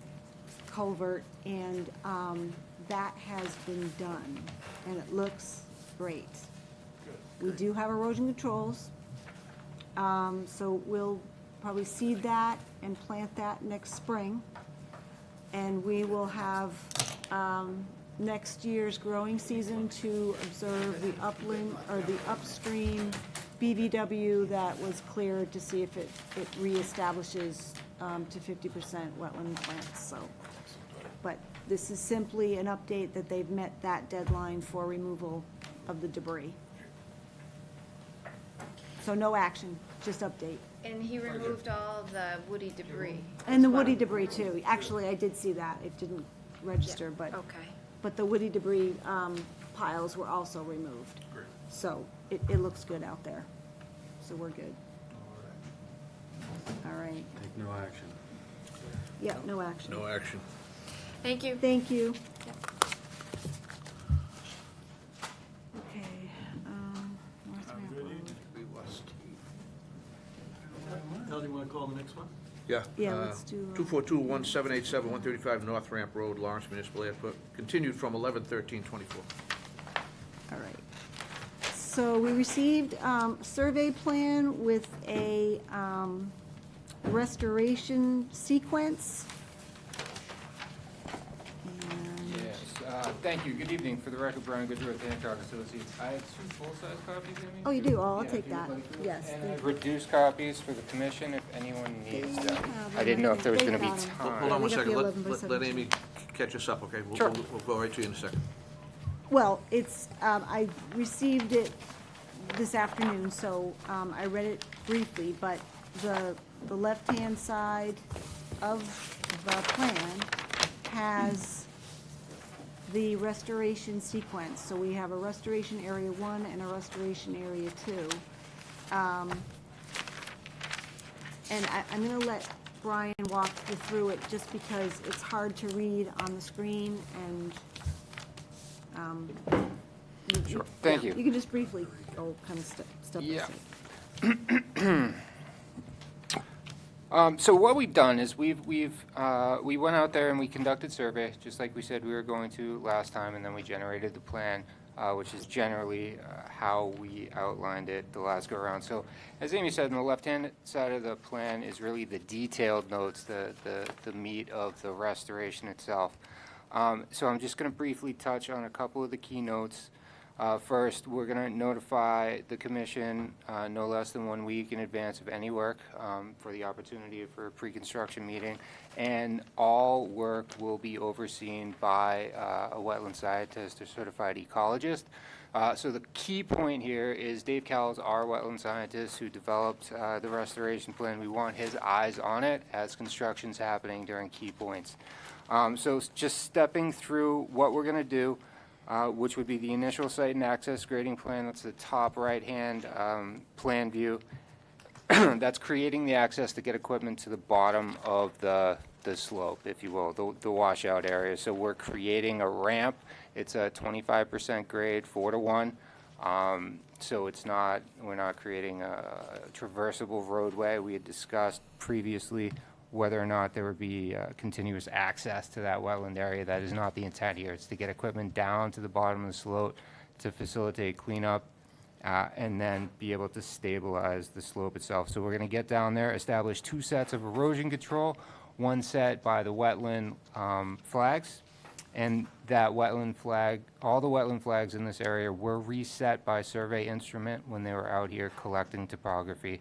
culvert, and that has been done, and it looks great. We do have erosion controls, so we'll probably seed that and plant that next spring. And we will have next year's growing season to observe the upland, or the upstream BVW that was cleared, to see if it reestablishes to 50% wetland plants, so. But this is simply an update that they've met that deadline for removal of the debris. So no action, just update. And he removed all of the woody debris. And the as well. woody debris too. Actually, I did see that. It didn't register, but. Okay. But the woody debris piles were also removed. Great. So it looks good out there. So we're good. All right. Take no action. Yeah, no action. No action. Thank you. Thank you. Okay. North Ramp Road. Al, do you want to call the next one? Yeah. Yeah, let's do, 242-1787-135 North Ramp Road, Lawrence Municipal Airport, continued from 11/13/24. All right. So we received a survey plan with a restoration sequence. And Yes, thank you. Good evening. For the record, Brian Goodworth, Hancock Associates. I have two full-size copies of me. Oh, you do? Oh, I'll Yeah, take if you'd that. like to. Yes, And I thank have you. reduced copies for the commission if anyone needs them. have I didn't know if there was them. gonna be They've got 'em. Hold time. on we one got the second. 11 by Let 17. Amy catch us up, okay? Sure. We'll go right to you in a second. Well, it's, I received it this afternoon, so I read it briefly, but the left-hand side of the plan has the restoration sequence. So we have a restoration area 1 and a restoration area 2. And I'm gonna let Brian walk you through it, just because it's hard to read on the screen, and Sure. Thank you. You can just briefly go kind of step by Yeah. step. So what we've done is we went out there and we conducted survey, just like we said we were going to last time, and then we generated the plan. which is generally how we outlined it the last go-around. So as Amy said, on the left-hand side of the plan is really the detailed notes, the meat of the restoration itself. So I'm just going to briefly touch on a couple of the key notes. First, we're going to notify the commission no less than 1 week in advance of any work for the opportunity for a pre-construction meeting, and all work will be overseen by a wetland scientist or certified ecologist. So the key point here is Dave Cowles, our wetland scientist who developed the restoration plan. We want his eyes on it as construction's happening during key points. So just stepping through what we're going to do, which would be the initial site and access grading plan. That's the top right-hand plan view. That's creating the access to get equipment to the bottom of the slope, if you will, the washout area. So we're creating a ramp. It's a 25% grade, 4-to-1. So we're not creating a traversable roadway. We had discussed previously whether or not there would be continuous access to that wetland area. That is not the intent here. It's to get equipment down to the bottom of the slope to facilitate cleanup and then be able to stabilize the slope itself. So we're going to get down there, establish 2 sets of erosion control, one set by the wetland flags, and that wetland flag, all the wetland flags in this area were reset by survey instrument when they were out here collecting topography.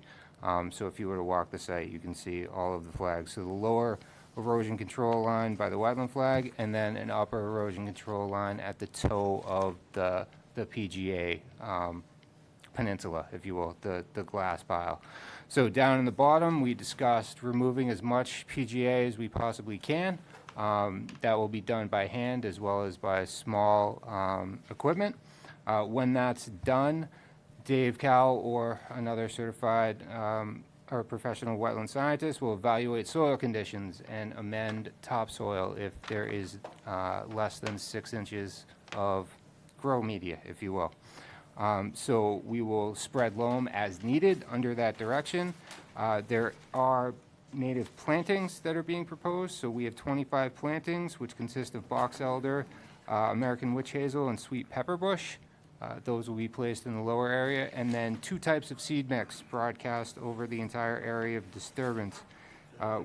So if you were to walk the site, you can see all of the flags. So the lower erosion control line by the wetland flag, and then an upper erosion control line at the toe of the PGA peninsula, if you will, the glass pile. So down in the bottom, we discussed removing as much PGA as we possibly can. That will be done by hand as well as by small equipment. When that's done, Dave Cowell or another certified or professional wetland scientist will evaluate soil conditions and amend topsoil if there is less than 6 inches of grow media, if you will. So we will spread loam as needed under that direction. There are native plantings that are being proposed. So we have 25 plantings, which consist of box elder, American witch hazel, and sweet pepper bush. Those will be placed in the lower area, and then 2 types of seed mix broadcast over the entire area of disturbance,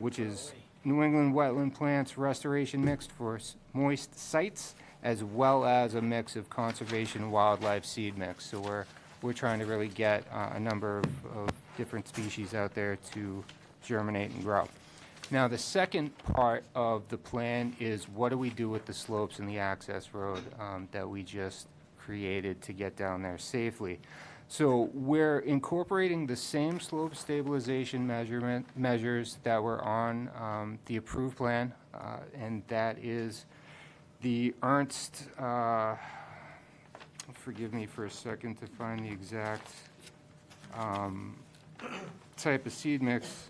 which is New England wetland plants restoration mixed for moist sites, as well as a mix of conservation wildlife seed mix. So we're trying to really get a number of different species out there to germinate and grow. Now, the second part of the plan is what do we do with the slopes and the access road that we just created to get down there safely. So we're incorporating the same slope stabilization measures that were on the approved plan, and that is the Ernst, forgive me for a second to find the exact type of seed mix.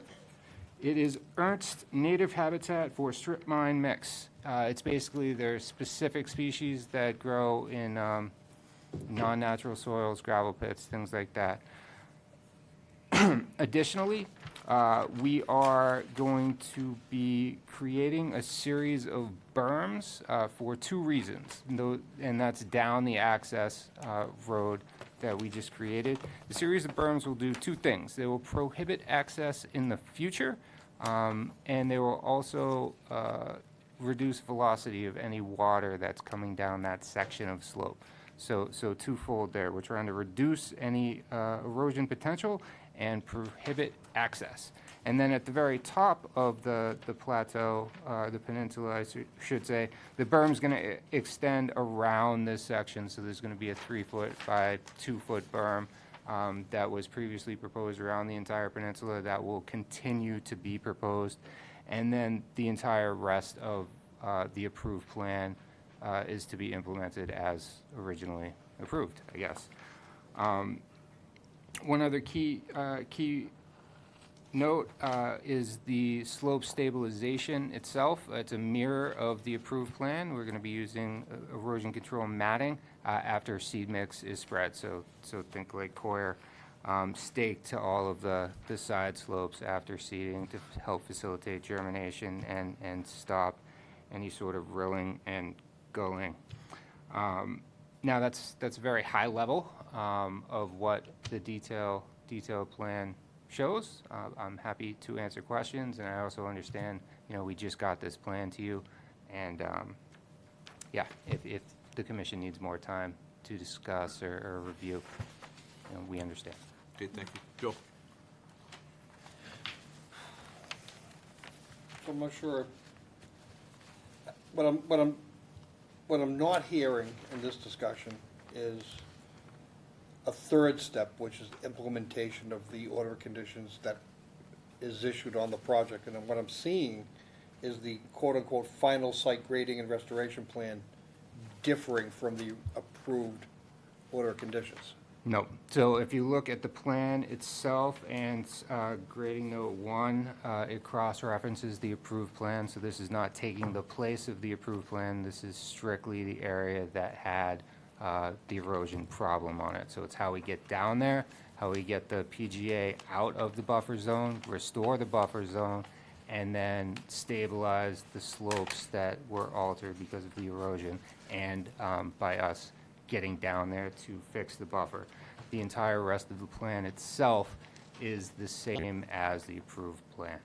It is Ernst Native Habitat for Strip Mine Mix. It's basically their specific species that grow in non-natural soils, gravel pits, things like that. Additionally, we are going to be creating a series of berms for 2 reasons, and that's down the access road that we just created. The series of berms will do 2 things. They will prohibit access in the future, and they will also reduce velocity of any water that's coming down that section of slope. So twofold there. We're trying to reduce any erosion potential and prohibit access. And then at the very top of the plateau, the peninsula, I should say, the berm's going to extend around this section. So there's going to be a 3-foot by 2-foot berm that was previously proposed around the entire peninsula that will continue to be proposed. And then the entire rest of the approved plan is to be implemented as originally approved, I guess. One other key note is the slope stabilization itself. It's a mirror of the approved plan. We're going to be using erosion control matting after seed mix is spread. So think like coir stake to all of the side slopes after seeding to help facilitate germination and stop any sort of rilling and gulling. Now, that's a very high level of what the detailed plan shows. I'm happy to answer questions, and I also understand, we just got this plan to you, and, yeah, if the commission needs more time to discuss or review, we understand. Okay, thank you. Joe? I'm not sure, what I'm not hearing in this discussion is a third step, which is implementation of the order of conditions that is issued on the project. And then what I'm seeing is the quote-unquote final site grading and restoration plan differing from the approved order of conditions. No. So if you look at the plan itself and grading note 1, it cross-references the approved plan. So this is not taking the place of the approved plan. This is strictly the area that had the erosion problem on it. So it's how we get down there, how we get the PGA out of the buffer zone, restore the buffer zone, and then stabilize the slopes that were altered because of the erosion, and by us getting down there to fix the buffer. The entire rest of the plan itself is the same as the approved plan.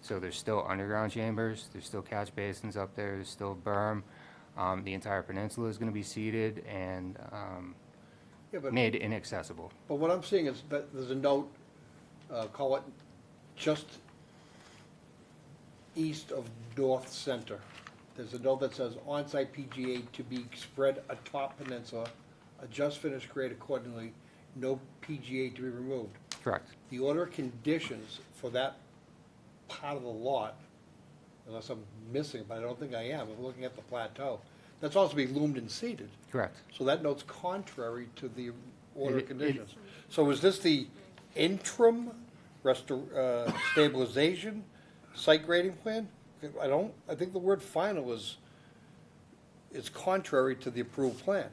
So there's still underground chambers, there's still catch basins up there, there's still berm. The entire peninsula is going to be seeded and made inaccessible. But what I'm seeing is that there's a note, call it just east of North Center. There's a note that says on-site PGA to be spread atop peninsula, adjust finished grade accordingly, no PGA to be removed. Correct. The order of conditions for that part of the lot, unless I'm missing, but I don't think I am, I'm looking at the plateau, that's also be loomed and seeded. Correct. So that note's contrary to the order of conditions. So is this the interim stabilization site grading plan? I think the word final is contrary to the approved plan.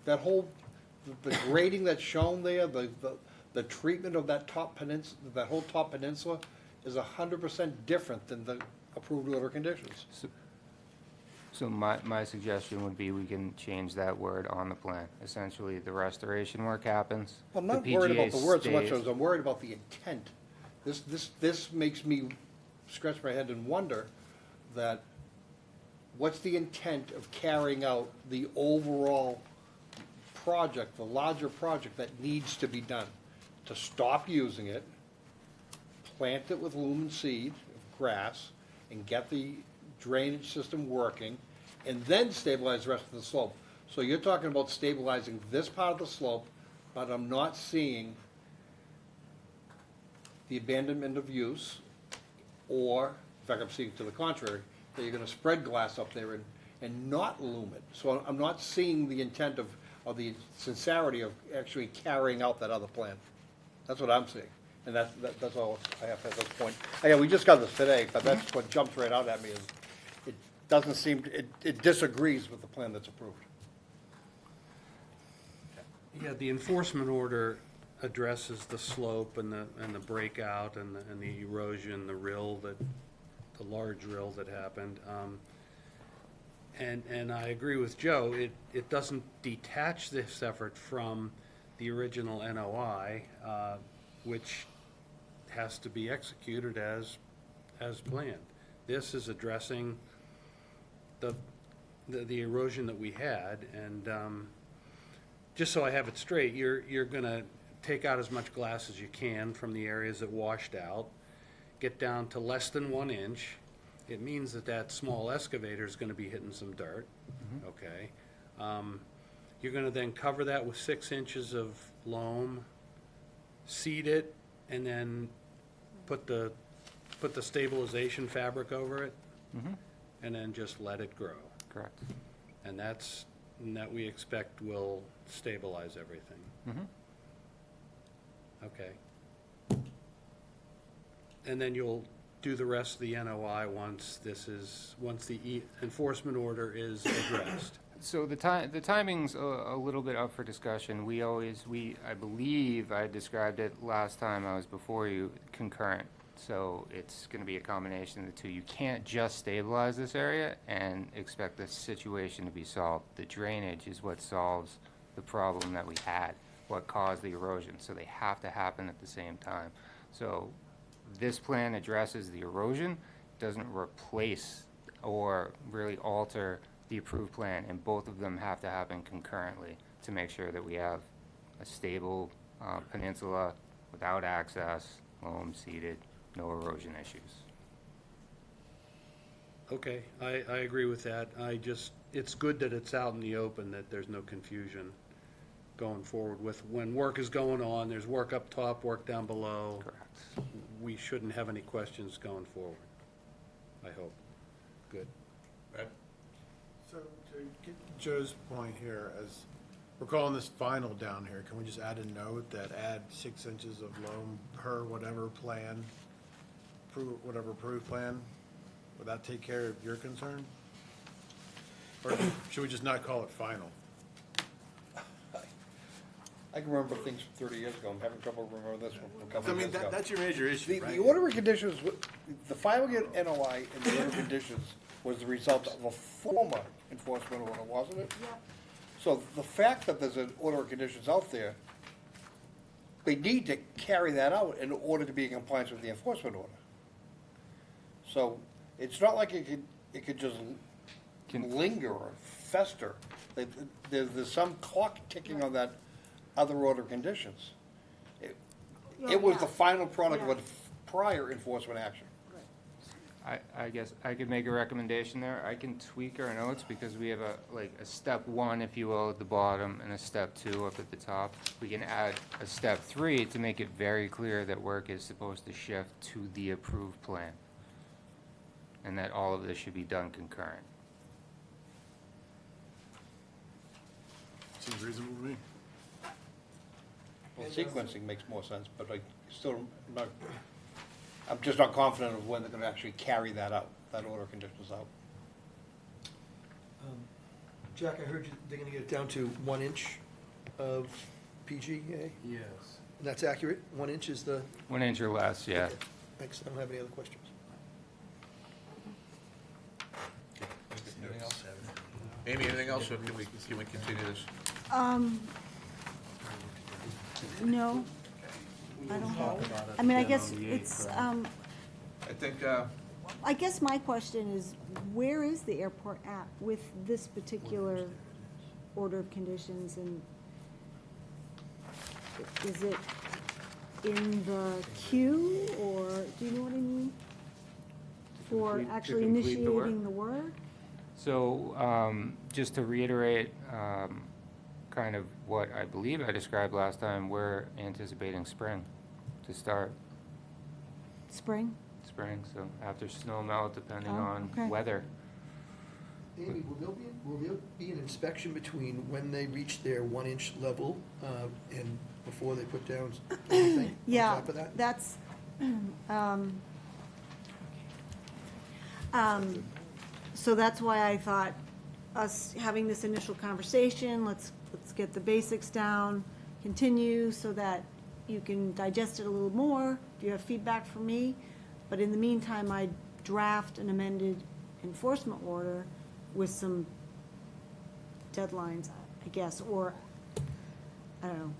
That whole, the grading that's shown there, the treatment of that top peninsula, that whole top peninsula is 100% different than the approved order conditions. So my suggestion would be we can change that word on the plan. Essentially, the restoration work happens. I'm not the worried PGA about the words so much stays. as I'm worried about the intent. This makes me scratch my head and wonder that, what's the intent of carrying out the overall project, the larger project that needs to be done? To stop using it, plant it with loam and seed, grass, and get the drainage system working, and then stabilize the rest of the slope. So you're talking about stabilizing this part of the slope, but I'm not seeing the abandonment of use, or, in fact, I'm seeing to the contrary, that you're gonna spread glass up there and not loom it. So I'm not seeing the intent of the sincerity of actually carrying out that other plan. That's what I'm seeing, and that's all I have at this point. Yeah, we just got this today, but that's what jumps right out at me, is it doesn't seem, it disagrees with the plan that's approved. Yeah, the enforcement order addresses the slope and the breakout and the erosion, the large rill that happened. And I agree with Joe, it doesn't detach this effort from the original NOI, which has to be executed as planned. This is addressing the erosion that we had, and just so I have it straight, you're gonna take out as much glass as you can from the areas that washed out, get down to less than 1 inch. It means that small excavator is gonna be hitting some dirt, okay? You're gonna then cover that with 6 inches of loam, seed it, and then put the stabilization fabric over it, and then just let it grow. Correct. And that we expect will stabilize everything. Okay. And then you'll do the rest of the NOI once the enforcement order is addressed. So the timing's a little bit up for discussion. I believe I described it last time I was before you, concurrent. So it's gonna be a combination of the two. You can't just stabilize this area and expect the situation to be solved. The drainage is what solves the problem that we had, what caused the erosion, so they have to happen at the same time. So this plan addresses the erosion, doesn't replace or really alter the approved plan, and both of them have to happen concurrently to make sure that we have a stable peninsula without access, loam seeded, no erosion issues. Okay, I agree with that. It's good that it's out in the open, that there's no confusion going forward with when work is going on, there's work up top, work down below. Correct. We shouldn't have any questions going forward, I hope. Good. So to get Joe's point here, as we're calling this final down here, can we just add a note that add 6 inches of loam per whatever plan, whatever approved plan? Would that take care of your concern? Or should we just not call it final? I can remember things from 30 years ago. I'm having trouble remembering this one from a couple I of mean, years ago. that's your major issue, The right? order of conditions, the filing of NOI and the order of conditions was the result of a former enforcement order, wasn't it? Yep. So the fact that there's an order of conditions out there, they need to carry that out in order to be in compliance with the enforcement order. So it's not like it could just linger or fester. There's some clock ticking on that other order of conditions. It was the final product of a prior enforcement action. I guess I could make a recommendation there. I can tweak our notes because we have a step 1, if you will, at the bottom and a step 2 up at the top. We can add a step 3 to make it very clear that work is supposed to shift to the approved plan, and that all of this should be done concurrent. Seems reasonable to me. Well, sequencing makes more sense, but I still not, I'm just not confident of when they're gonna actually carry that out, that order of conditions out. Jack, I heard they're gonna get it down to 1 inch of PGA? Yes. And that's accurate? 1 inch is the, 1 inch or less, yeah. okay, thanks, I don't have any other questions. Anything else? Amy, anything else, or can we continue this? No, I don't have, I mean, I guess it's, I think, I guess my question is, where is the airport at with this particular order of conditions, and is it in the queue, or, do you know what I mean? For complete- to actually complete the work? initiating the work? So, just to reiterate, kind of what I believe I described last time, we're anticipating spring to start. Spring? Spring, so after snow melt, depending Oh, on okay. weather. Amy, will there be an inspection between when they reach their 1 inch level and before they put down anything on Yeah, top of that? that's, so that's why I thought us having this initial conversation, let's get the basics down, continue so that you can digest it a little more, if you have feedback from me. But in the meantime, I draft an amended enforcement order with some deadlines, I guess, or, I don't know,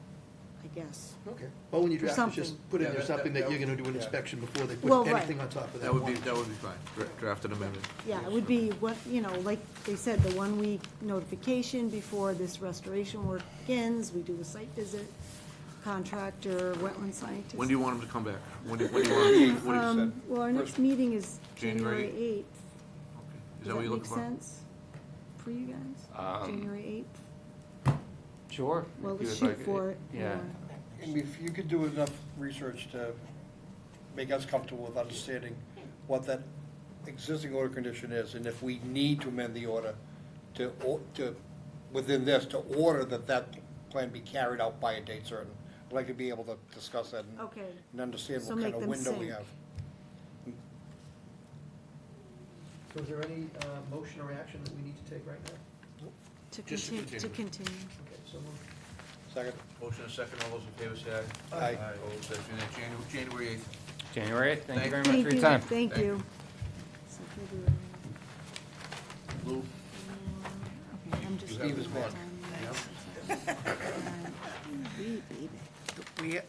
I guess. Okay. Well, when you Or draft it, just something. put in Yeah, there something that you're gonna do an yeah. inspection before they Well, put right. anything on top of that. that would be 1 inch. fine. Draft an amendment. Yeah, it would be what, like they said, the 1 week notification before this restoration work begins. We do a site visit, contractor, wetland scientist. When do you want them to come back? When do you want, what do you Well, our next meeting is January January 8th. Is that what you're looking for? Does that make sense for you guys? January 8th? Sure. Well, if you let's would shoot like for it. Yeah. And if you could do enough research to make us comfortable with understanding what that existing order condition is, and if we need to amend the order to, within this, to order that plan be carried out by a date certain. I'd like to be able to discuss that Okay. and understand So what kind make of them window we sync. have. So is there any motion or action that we need to take right now? To Just to continue, to continue. Okay, so moved. Second? Motion and second, all those in favor say aye. Aye. Opposed, that's unanimous. January 8th. January 8th. Thank you very much Thank for your you, time. thank you. So February. Lou? Okay, I'm just. Steve is back.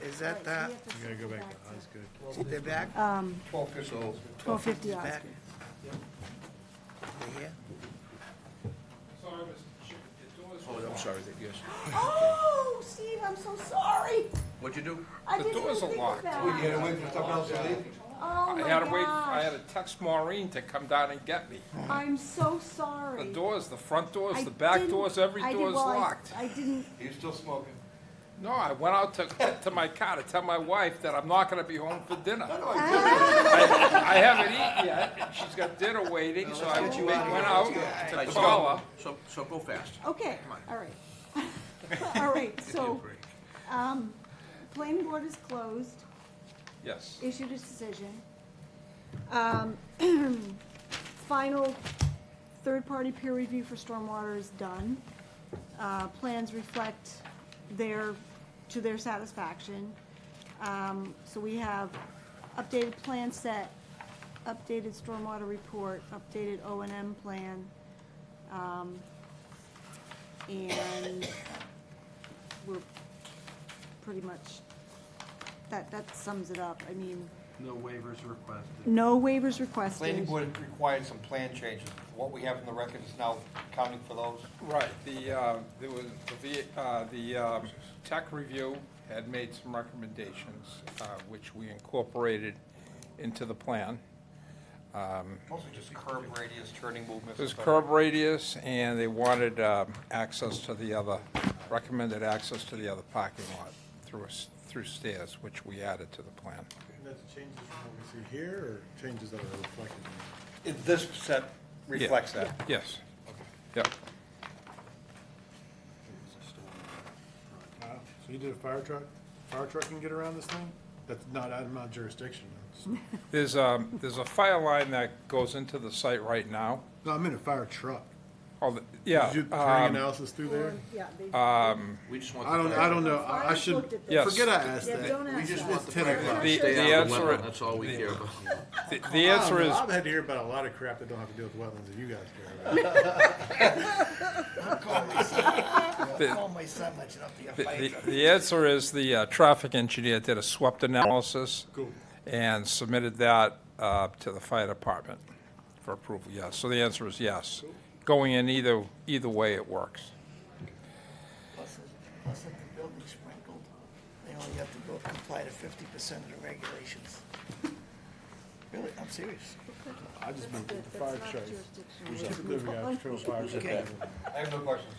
Is that, You gotta go back to high school. they're back? 1250 Back? Oscar. They're here? Oh, I'm sorry, yes. Oh, Steve, I'm so sorry. What'd you do? I The didn't doors even are think of locked. that. You gotta wait for something else to leave? Oh, I my had to wait, I gosh. had to text Maureen to come down and get me. I'm so sorry. The doors, the front doors, I the back didn't- doors, every I did- door is well, locked. I didn't, He's still smoking. No, I went out to my car to tell my wife that I'm not gonna be home for dinner. I haven't eaten yet, she's got dinner waiting, so I went out to Right, call her. So go fast. okay, all right. All right, so, planning board is closed, Yes. issued its decision. Final third-party peer review for stormwater is done. Plans reflect to their satisfaction. So we have updated plan set, updated stormwater report, updated O&M plan. And we're pretty much, that sums it up. I mean, No waivers requested. no waivers requested. Planning board required some plan changes. What we have in the record is now accounting for those. Right, there was, the tech review had made some recommendations, which we incorporated into the plan. Mostly just curb radius, turning movements. There's curb radius, and they wanted access to the other, recommended access to the other parking lot through stairs, which we added to the plan. And that's changes from what we see here, or changes that are reflected in This set reflects that. Yes. Yep. So you did a fire truck? Fire truck can get around this thing? That's not out of my jurisdiction. There's a fire line that goes into the site right now. No, I'm in a fire truck. Oh, yeah. Did you do hearing analysis through there? Yeah, We just want. I don't know. I should, looked at Yes. forget I asked Yeah, that. don't We ask just that. want the Ten fire o'clock. truck The- to stay the out of the answer- wetland, that's all we care about. The answer is, I've had to hear about a lot of crap that don't have to deal with wetlands that you guys care about. Call my son, much enough to get fired. the answer is the traffic engineer did a swept analysis Cool. and submitted that to the fire department for approval, yes. So the answer is yes. Going in either way, it works. Plus if the building's sprinkled, they only have to go comply to 50% of the regulations. Really, I'm serious. I just meant the fire That's not truck. jurisdictional. Typically, we got control fire truck. Okay. I have no questions.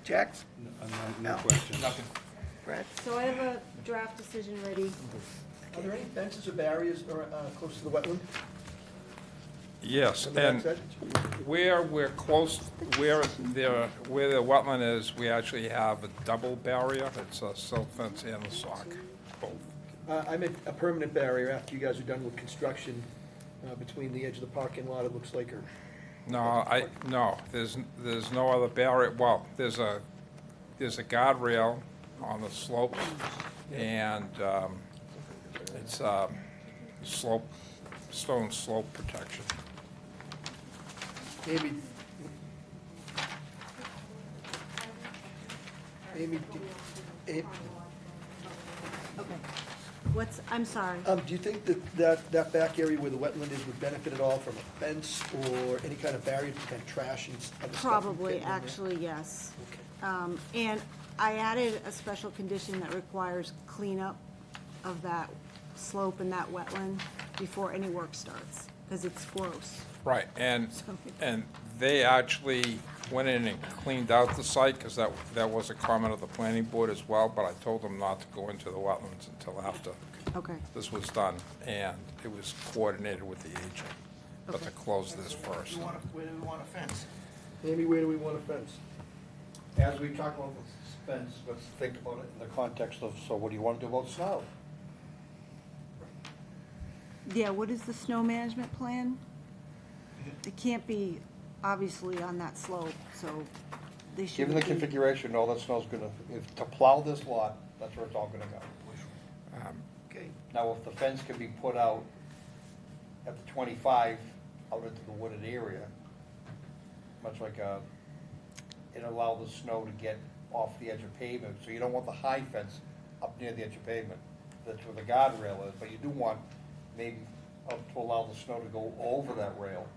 Jack? No questions. Nothing. Brad? So I have a draft decision ready. Are there any fences or barriers close to the wetland? Yes, On the back and side? where we're close, where the wetland is, we actually have a double barrier. It's a silt fence and a sock, both. I meant a permanent barrier after you guys are done with construction between the edge of the parking lot, it looks like, or, No, there's no other barrier. Well, there's a guardrail on the slope, and it's stone slope protection. Amy, Okay. I'm sorry. do you think that back area where the wetland is would benefit at all from a fence or any kind of barrier to prevent trash and other stuff? from Probably, getting in there? actually, yes. Okay. And I added a special condition that requires cleanup of that slope and that wetland before any work starts, because it's gross. Right, and they actually went in and cleaned out the site, because that was a comment of the planning board as well, but I told them not to go into the wetlands until after Okay. this was done, and it was coordinated with the agent, but to close this first. Where do we want a fence? Amy, where do we want a fence? As we talk about the fence, let's think about it in the context of, so what do you want to do about snow? Yeah, what is the snow management plan? It can't be obviously on that slope, so they should. Given the configuration, all that snow's gonna, to plow this lot, that's where it's all gonna go. Okay, Now, if the fence can be put out at the 25, out into the wooded area, much like it allow the snow to get off the edge of pavement, so you don't want the high fence up near the edge of pavement, that's where the guardrail is, but you do want maybe to allow the snow to go over that rail,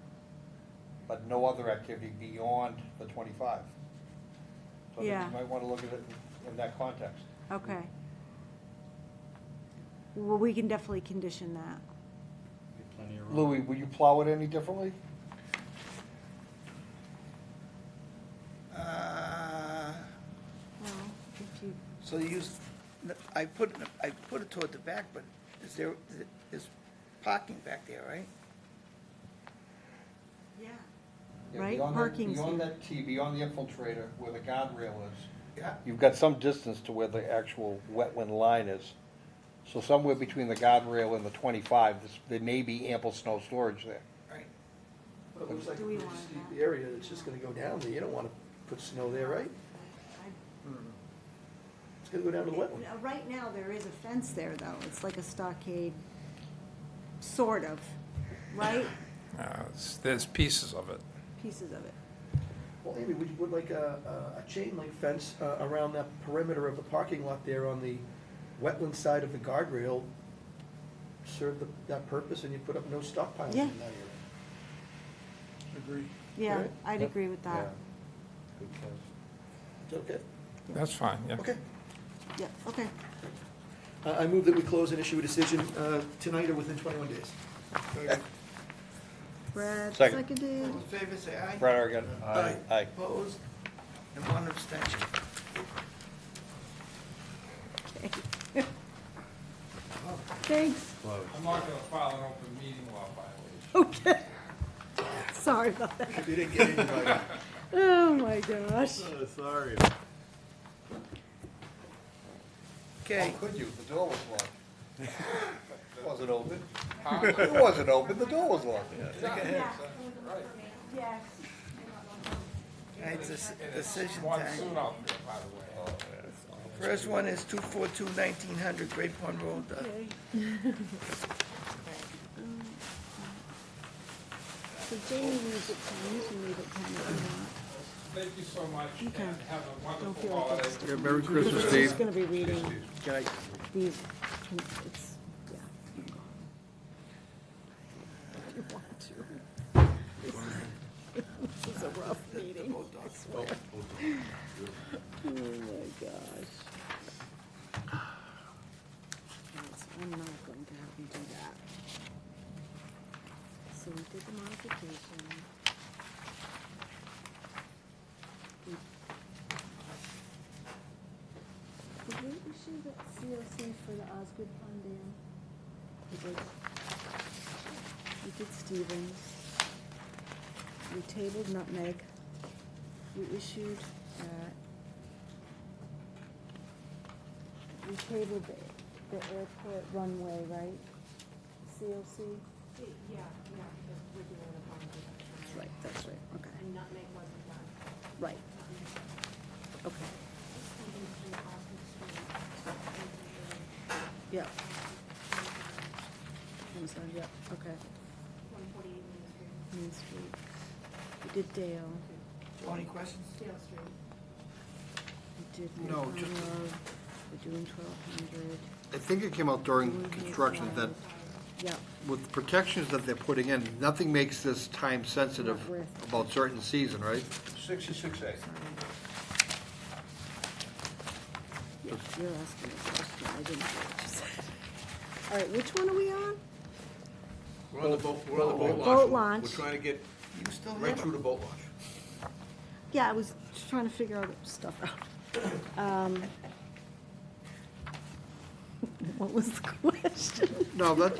but no other activity beyond the 25. So I think Yeah. you might want to look at it in that context. Okay. Well, we can definitely condition that. Plenty of room. Louis, will you plow it any differently? Well, if you, So you use, I put it toward the back, but there's parking back there, right? yeah. Yeah, Right, beyond that- parking's Beyond here. that T, beyond the infiltrator, where the guardrail is, Yeah. you've got some distance to where the actual wetland line is. So somewhere between the guardrail and the 25, there may be ample snow storage there. Right. Well, it looks like Do a we pretty want steep that? area that's just gonna go down there. You don't wanna put snow there, right? It's gonna go down to the wetland. Right now, there is a fence there, though. It's like a stockade, sort of, right? There's pieces of it. Pieces of it. Well, Amy, would you put like a chain link fence around that perimeter of the parking lot there on the wetland side of the guardrail? Serve that purpose, and you put up no stockpiles Yeah. in that area. Agree. Yeah, Right. I'd agree with that. Good catch. Is that okay? That's fine, yeah. Okay. Yeah, okay. I move that we close and issue a decision tonight or within 21 days. Brad Second. seconded. All in favor, say aye. Brad, again. Aye. Aye. Opposed? And one abstention. Thanks. I'm not gonna file an open meeting law violation. Okay. Sorry about that. You didn't get anybody. Oh, my gosh. Sorry. Okay, How could you? The door was locked. It wasn't open. It wasn't open, the door was locked. Yes. it's a decision Monsoon time. out there, by the way. First one is 242-1900 Great Pond Road. Okay. So Jamie needs it, so you can leave it kind of, Thank you so much, and Okay. have a don't wonderful feel like holiday. it's. Yeah, Merry Christmas, She's Steve. gonna be reading Can I- these, it's, yeah. you can go. If you want to. This is a rough meeting, I swear. Oh, my gosh. Yes, I'm not going to have him do that. So we did the modification. Did we issue the COC for the Osgood Pond Dam? We did. We did Stevens. We tabled Nutmeg. We issued that. We tabled the airport runway, right? COC? Yeah, because we're doing a bond. That's right, okay. And nutmeg wasn't done. Right. Okay, yeah. I'm sorry, yeah, okay. 148 Main Street, Main Street. We did Dale. Any questions? Dale Street. We did No, Milton just- Road. We're doing 1200. I think it came out during Doing construction that Yeah, with the protections that they're putting in, nothing makes this time sensitive Not worth. about certain season, right? 66A. yeah, you're asking a question, I didn't hear what you said. All right, which one are we on? We're on the boat launch. Boat launch. We're trying to get You still right here? through the boat launch. Yeah, I was just trying to figure out stuff out. What was the question? No, that,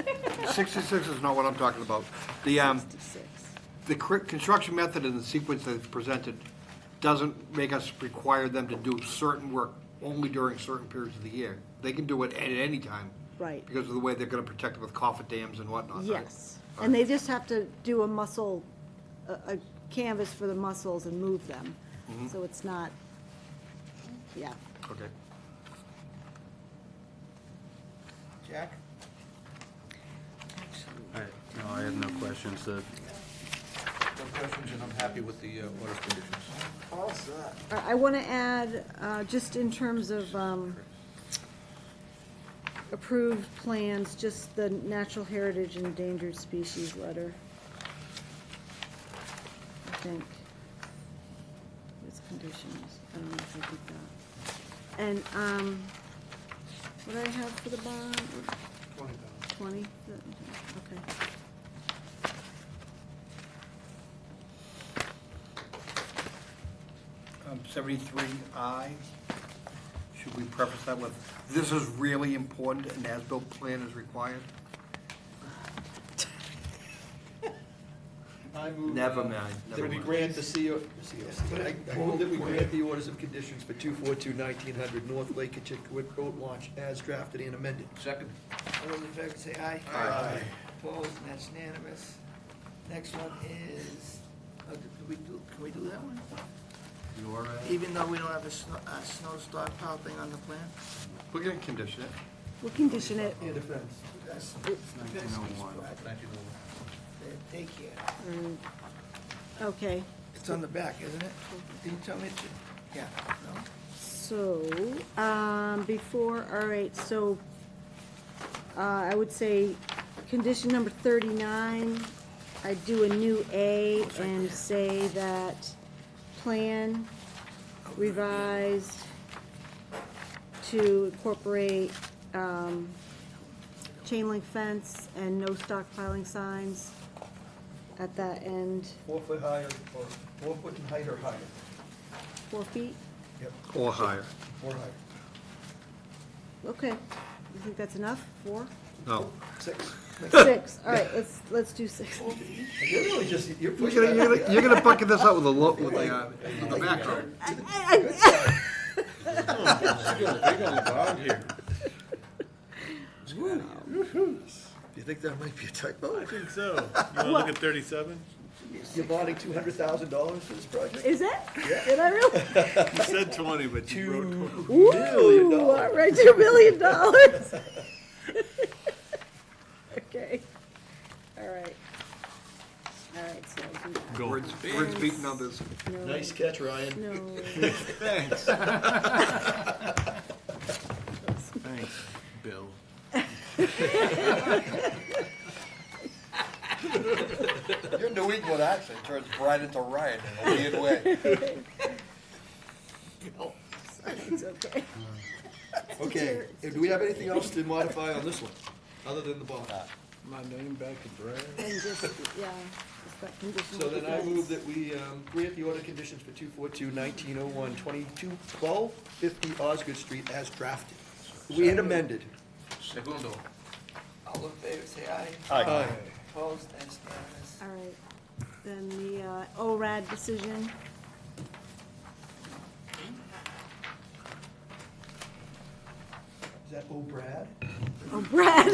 66 is not what I'm talking about. The, 66. the construction method and the sequence that's presented doesn't make us require them to do certain work only during certain periods of the year. They can do it at any time. Right. Because of the way they're gonna protect it with coffer dams and whatnot, right? Yes, and they just have to do a muscle, a canvas for the mussels and move them. Mhm. So it's not, yeah. Okay. Jack? No, I have no questions. No questions, and I'm happy with the order of conditions. All set. I want to add, just in terms of approved plans, just the natural heritage endangered species letter. I think. It's conditions. I don't know if I did that. And, what do I have for the bond? 20? Okay. 73I, should we preface that with, this is really important, an as-built plan is required? I move. Never mind, That never we mind. grant the I move that we grant the orders of conditions for 242-1900 North Lake Chickawood Boat Launch as drafted and amended. Second. All those in favor say aye. Aye. Opposed, and that's unanimous. Next one is, can we do that one? Even though we don't have a snow stockpile thing on the plan? We're gonna condition it. We'll condition it. And defense. That's 1901. Take care. Okay. It's on the back, isn't it? Didn't you tell me to? Yeah, no? So, all right, so, I would say, condition number 39, I do a new A and say that plan revised to incorporate, chain link fence and no stockpiling signs at that end. 4 foot higher, or 4 foot in height or higher. 4 feet? Yep. Or higher. Or higher. Okay. You think that's enough? 4? No. 6. 6, all right, let's do 6. You're really just, you're You're pushing gonna, that. you're gonna bucket this out with the background. Big on the bond here. Do you think that might be a typo? I think so. You wanna look at 37? You're bonding $200,000 for this project? Is it? Yeah. Did I really? You said 20, but you wrote 20. Ooh, all right, $2 million. Okay. All right. All right, so I'll do that. Words beat numbers. No, Nice catch, Ryan. no. Thanks. Thanks, Bill. Your New England accent turns right into Ryan in a weird way. It's okay. Okay, do we have anything else to modify on this one, other than the bond? My name back to Brad. And just, yeah, just that condition. So then I move that we grant the order conditions for 242-1901, 2212, 50 Osgood Street as drafted. We had amended. Segundo. All in favor say aye. Aye. Opposed, that's unanimous. All right, then the ORAD decision. Is that Brad? Oh, Brad.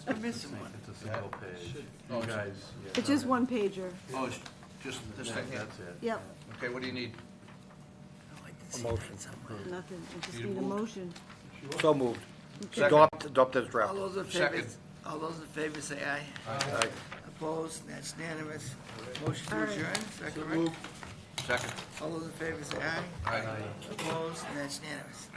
I'm missing one. It's a single page. You guys. It's just one pager. Oh, it's just this thing here? That's it. Yep, Okay, what do you need? A motion somewhere. nothing, I just Need a need a vote? motion. So moved. Okay. Adopt as All drafted. those in favor, Second. all those in favor say aye. Aye. Opposed, that's unanimous. Motion to All right. adjourn, is that correct? Second. All those in favor say aye. Aye. Opposed, and that's unanimous.